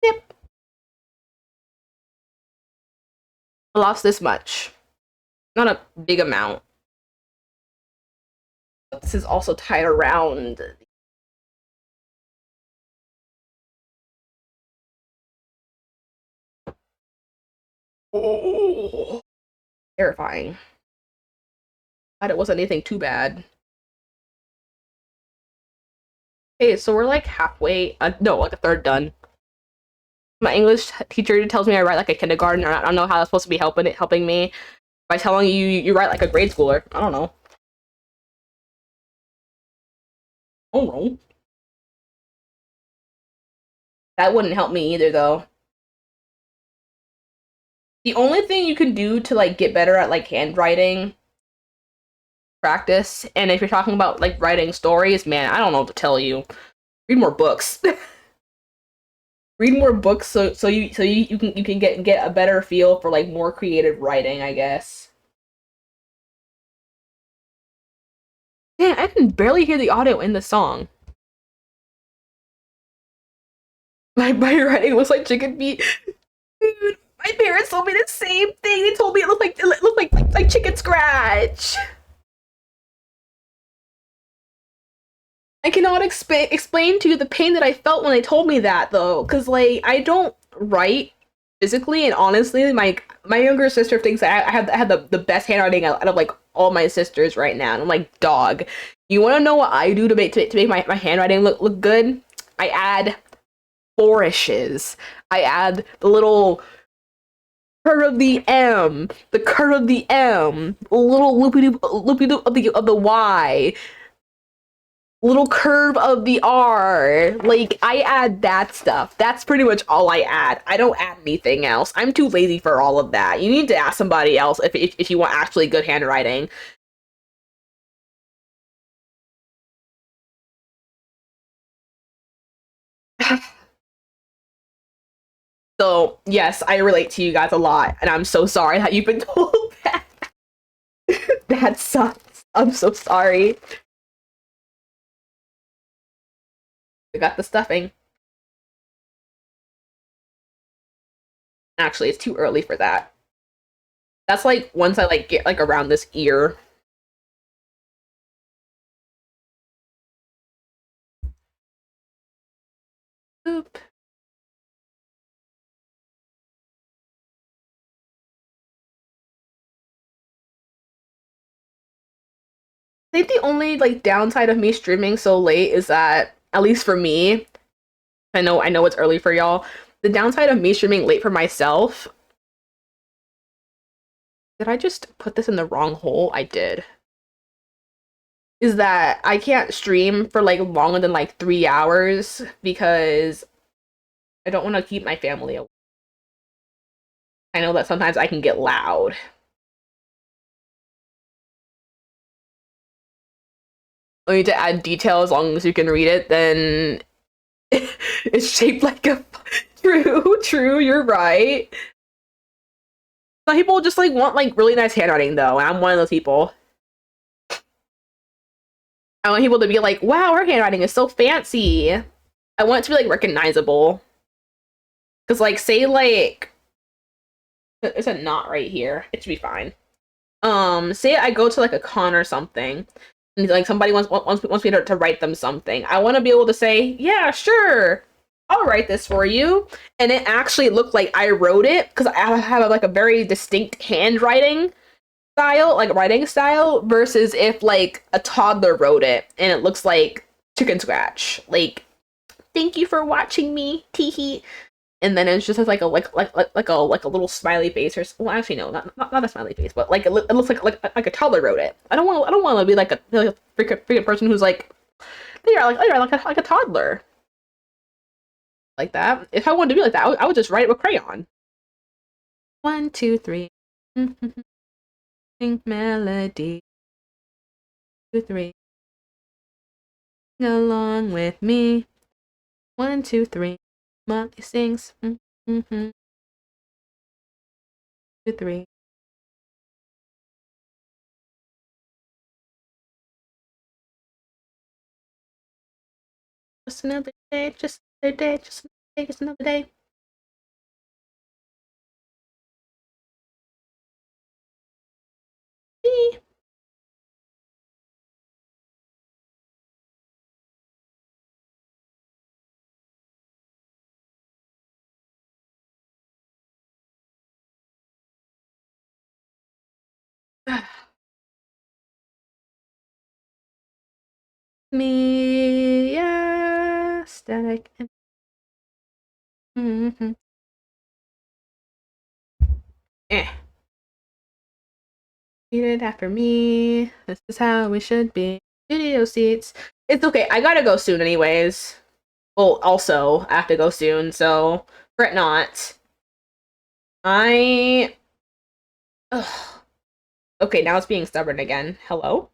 Yep. I lost this much. Not a big amount. But this is also tied around. Oh, terrifying. Glad it wasn't anything too bad. Okay, so we're like halfway. No, like a third done. My English teacher tells me I write like a kindergartner. I don't know how that's supposed to be helping me by telling you write like a grade schooler. I don't know. Oh no, that wouldn't help me either though. The only thing you can do to like get better at like handwriting practice, and if you're talking about like writing stories, man, I don't know what to tell you. Read more books. Read more books so you can get a better feel for like more creative writing, I guess. Man, I can barely hear the audio in the song. My writing looks like chicken feet. Dude, my parents told me the same thing. They told me it looked like chicken scratch. I cannot explain to you the pain that I felt when they told me that though, because like I don't write physically, and honestly, my younger sister thinks I had the best handwriting out of like all my sisters right now, and I'm like, dog, you want to know what I do to make my handwriting look good? I add flourishes. I add the little curve of the M, the curve of the M, a little loopy loop of the Y, little curve of the R. Like, I add that stuff. That's pretty much all I add. I don't add anything else. I'm too lazy for all of that. You need to ask somebody else if you want actually good handwriting. So, yes, I relate to you guys a lot, and I'm so sorry that you've been told that. That sucks. I'm so sorry. We got the stuffing. Actually, it's too early for that. That's like once I like get like around this ear. Oop. I think the only like downside of me streaming so late is that, at least for me, I know it's early for y'all. The downside of me streaming late for myself, did I just put this in the wrong hole? I did. Is that I can't stream for like longer than like 3 hours because I don't want to keep my family away. I know that sometimes I can get loud. I need to add detail as long as you can read it, then it's shaped like a true, you're right. Some people just like want like really nice handwriting though, and I'm one of those people. I want people to be like, wow, her handwriting is so fancy. I want it to be like recognizable. Cause like say like there's a knot right here. It should be fine. Say I go to like a con or something, and like somebody wants me to write them something. I want to be able to say, yeah, sure, I'll write this for you, and it actually looked like I wrote it because I have like a very distinct handwriting style, like writing style, versus if like a toddler wrote it and it looks like chicken scratch. Like, thank you for watching me, teehee. And then it's just like a little smiley face, or well, actually no, not a smiley face, but like it looks like a toddler wrote it. I don't want to be like a freaking person who's like they are like a toddler like that. If I wanted to be like that, I would just write it with crayon. 1, 2, 3, think melody. 2, 3, sing along with me. 1, 2, 3, Molly sings. 2, 3. Just another day, just another day, just another day, just another day. Me, yeah, static. Mm-hmm. Eh. Read it after me. This is how we should be. Studio seats. It's okay. I gotta go soon, anyways. Well, also, I have to go soon, so fret not. I. Ugh. Okay, now it's being stubborn again. Hello?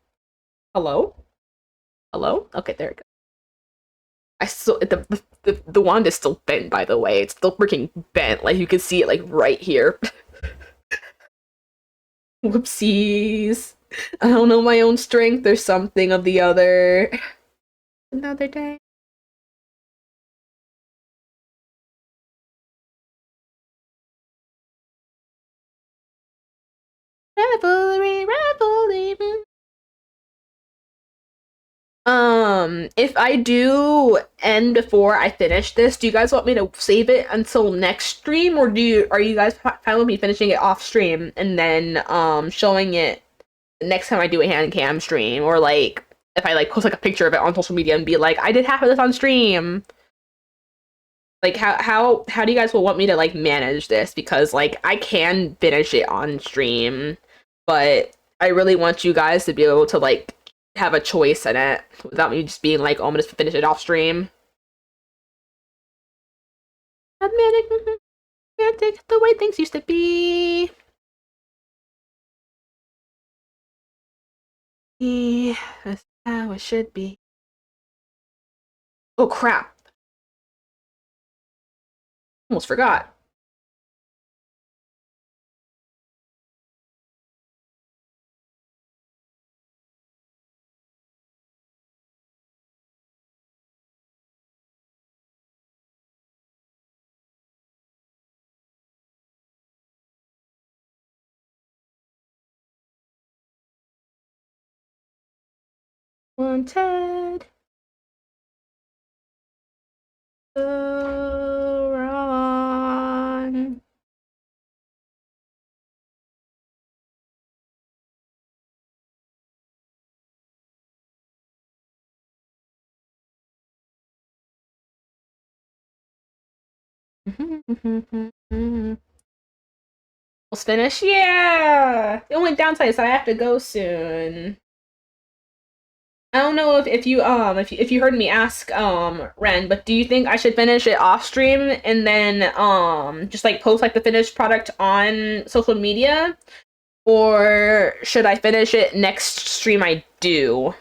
Hello? Hello? Okay, there we go. I still the wand is still bent, by the way. It's still freaking bent. Like you can see it like right here. Whoopsies. I don't know my own strength or something of the other. Another day. Revelry, revelry. If I do end before I finish this, do you guys want me to save it until next stream, or are you guys fine with me finishing it off stream and then showing it next time I do a hand cam stream, or like if I like post like a picture of it on social media and be like, I did half of this on stream. Like how do you guys will want me to like manage this? Because like I can finish it on stream, but I really want you guys to be able to like have a choice in it without me just being like, oh, I'm gonna finish it off stream. Romantic, the way things used to be. Yeah, that's how it should be. Oh crap! Almost forgot. Wanted so wrong. Almost finished. Yeah. The only downside is I have to go soon. I don't know if you if you heard me ask Ren, but do you think I should finish it off stream and then just like post like the finished product on social media, or should I finish it next stream I do?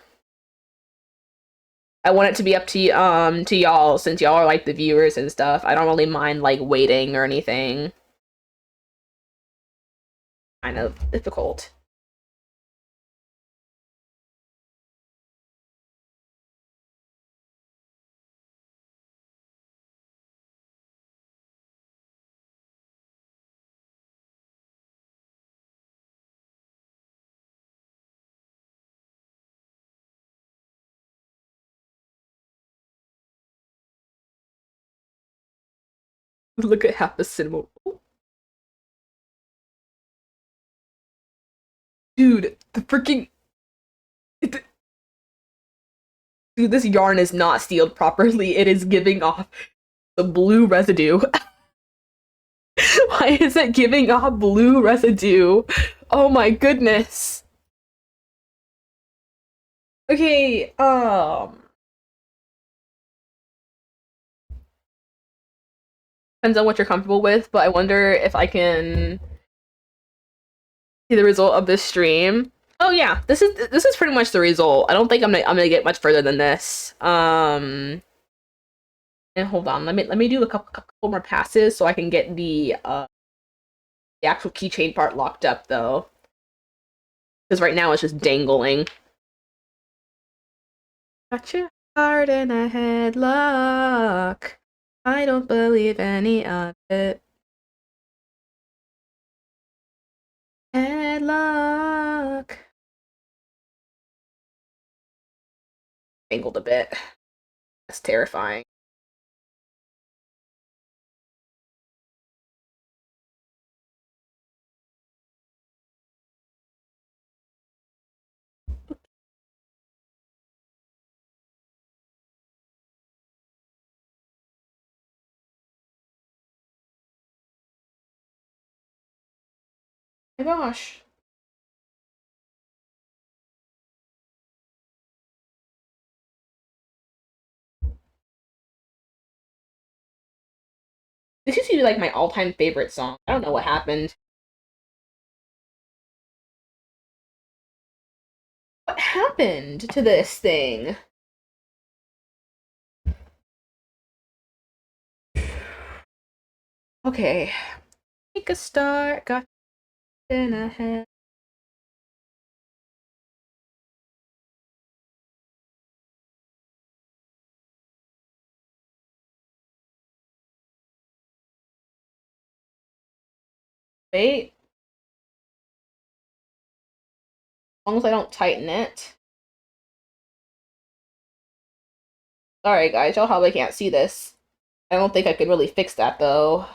I want it to be up to y'all, since y'all are like the viewers and stuff. I don't really mind like waiting or anything. Kind of difficult. Look at half the cinema. Dude, the freaking dude, this yarn is not sealed properly. It is giving off the blue residue. Why is it giving off blue residue? Oh my goodness. Okay, depends on what you're comfortable with, but I wonder if I can see the result of this stream. Oh yeah, this is pretty much the result. I don't think I'm gonna get much further than this. And hold on, let me do a couple more passes so I can get the actual keychain part locked up though, because right now it's just dangling. Got your heart in a headlock. I don't believe any of it. Headlock. Angled a bit. That's terrifying. My gosh. This used to be like my all-time favorite song. I don't know what happened. What happened to this thing? Okay. Make a start. Got in a head. Wait. As long as I don't tighten it. Sorry, guys. Y'all probably can't see this. I don't think I could really fix that, though.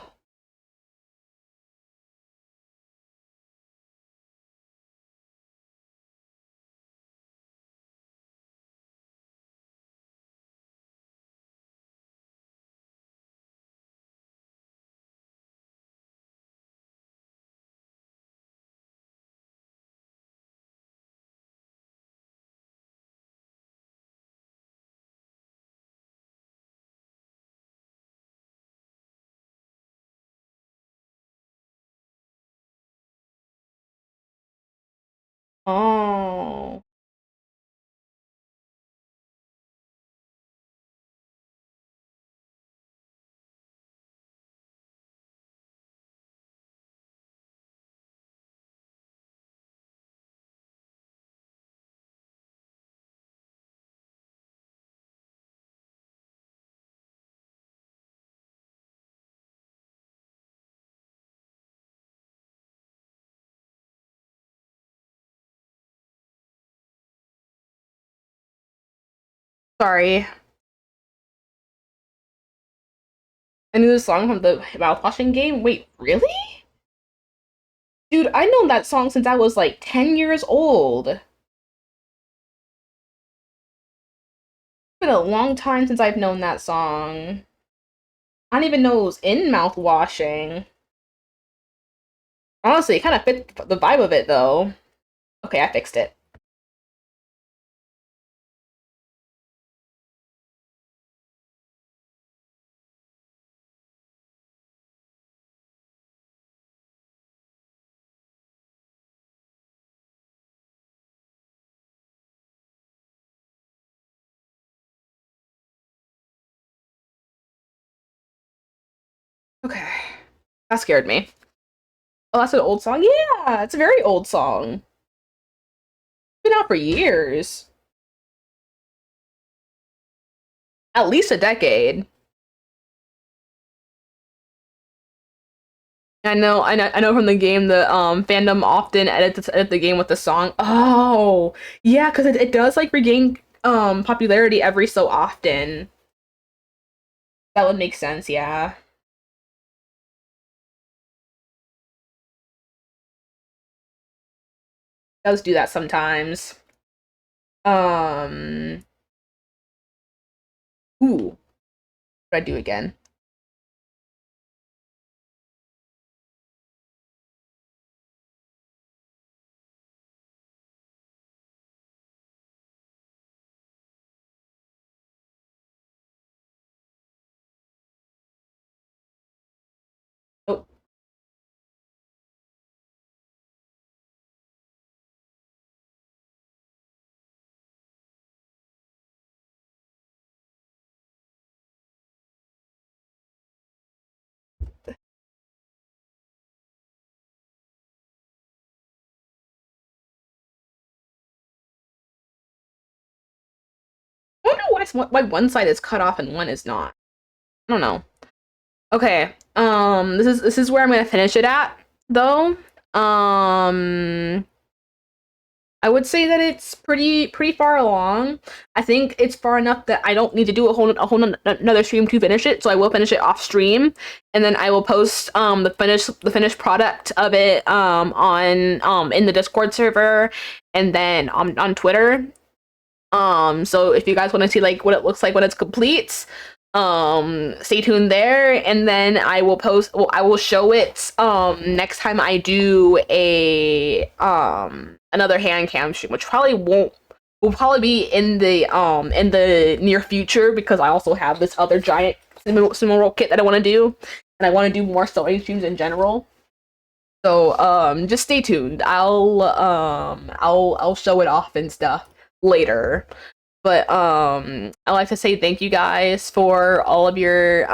Oh. Sorry. I knew the song from the mouthwashing game. Wait, really? Dude, I known that song since I was like 10 years old. It's been a long time since I've known that song. I didn't even know it was in mouthwashing. Honestly, it kind of fit the vibe of it, though. Okay, I fixed it. Okay. That scared me. Oh, that's an old song? Yeah, it's a very old song. It's been out for years. At least a decade. I know from the game the fandom often edit the game with the song. Oh, yeah, because it does like regain popularity every so often. That would make sense, yeah. It does do that sometimes. Um, ooh, what do I do again? Oh, I don't know why one side is cut off and one is not. I don't know. Okay. This is where I'm gonna finish it at though. Um I would say that it's pretty far along. I think it's far enough that I don't need to do another stream to finish it, so I will finish it off stream, and then I will post the finished product of it on in the Discord server, and then on Twitter. So if you guys want to see like what it looks like when it's complete, Stay tuned there, and then I will post, well, I will show it next time I do a another hand cam stream, which probably won't will probably be in the near future, because I also have this other giant Cinnamoroll kit that I want to do, and I want to do more sewing streams in general. So just stay tuned. I'll show it off and stuff later. But I like to say thank you guys for all of your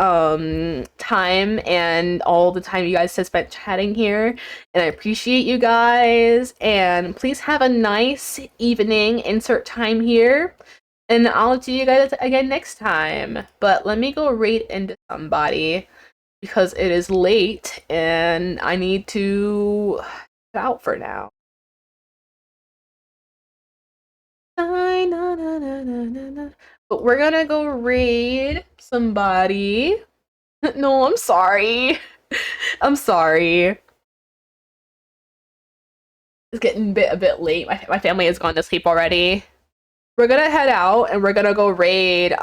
time and all the time you guys have spent chatting here, and I appreciate you guys. And please have a nice evening. Insert time here, and I'll see you guys again next time. But let me go raid into somebody, because it is late and I need to get out for now. But we're gonna go raid somebody. No, I'm sorry. I'm sorry. It's getting a bit late. My family has gone to sleep already. We're gonna head out and we're gonna go raid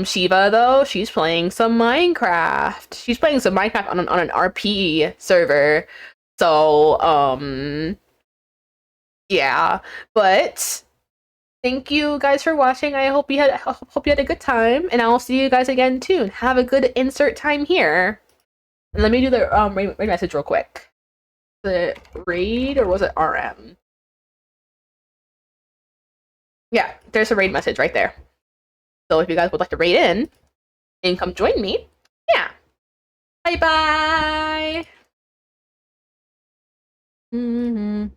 Shiva though. She's playing some Minecraft. She's playing some Minecraft on an RP server. So yeah. But thank you guys for watching. I hope you had a good time, and I'll see you guys again soon. Have a good insert time here. And let me do the raid message real quick. The raid, or was it RM? Yeah, there's a raid message right there. So if you guys would like to raid in and come join me, yeah. Bye bye.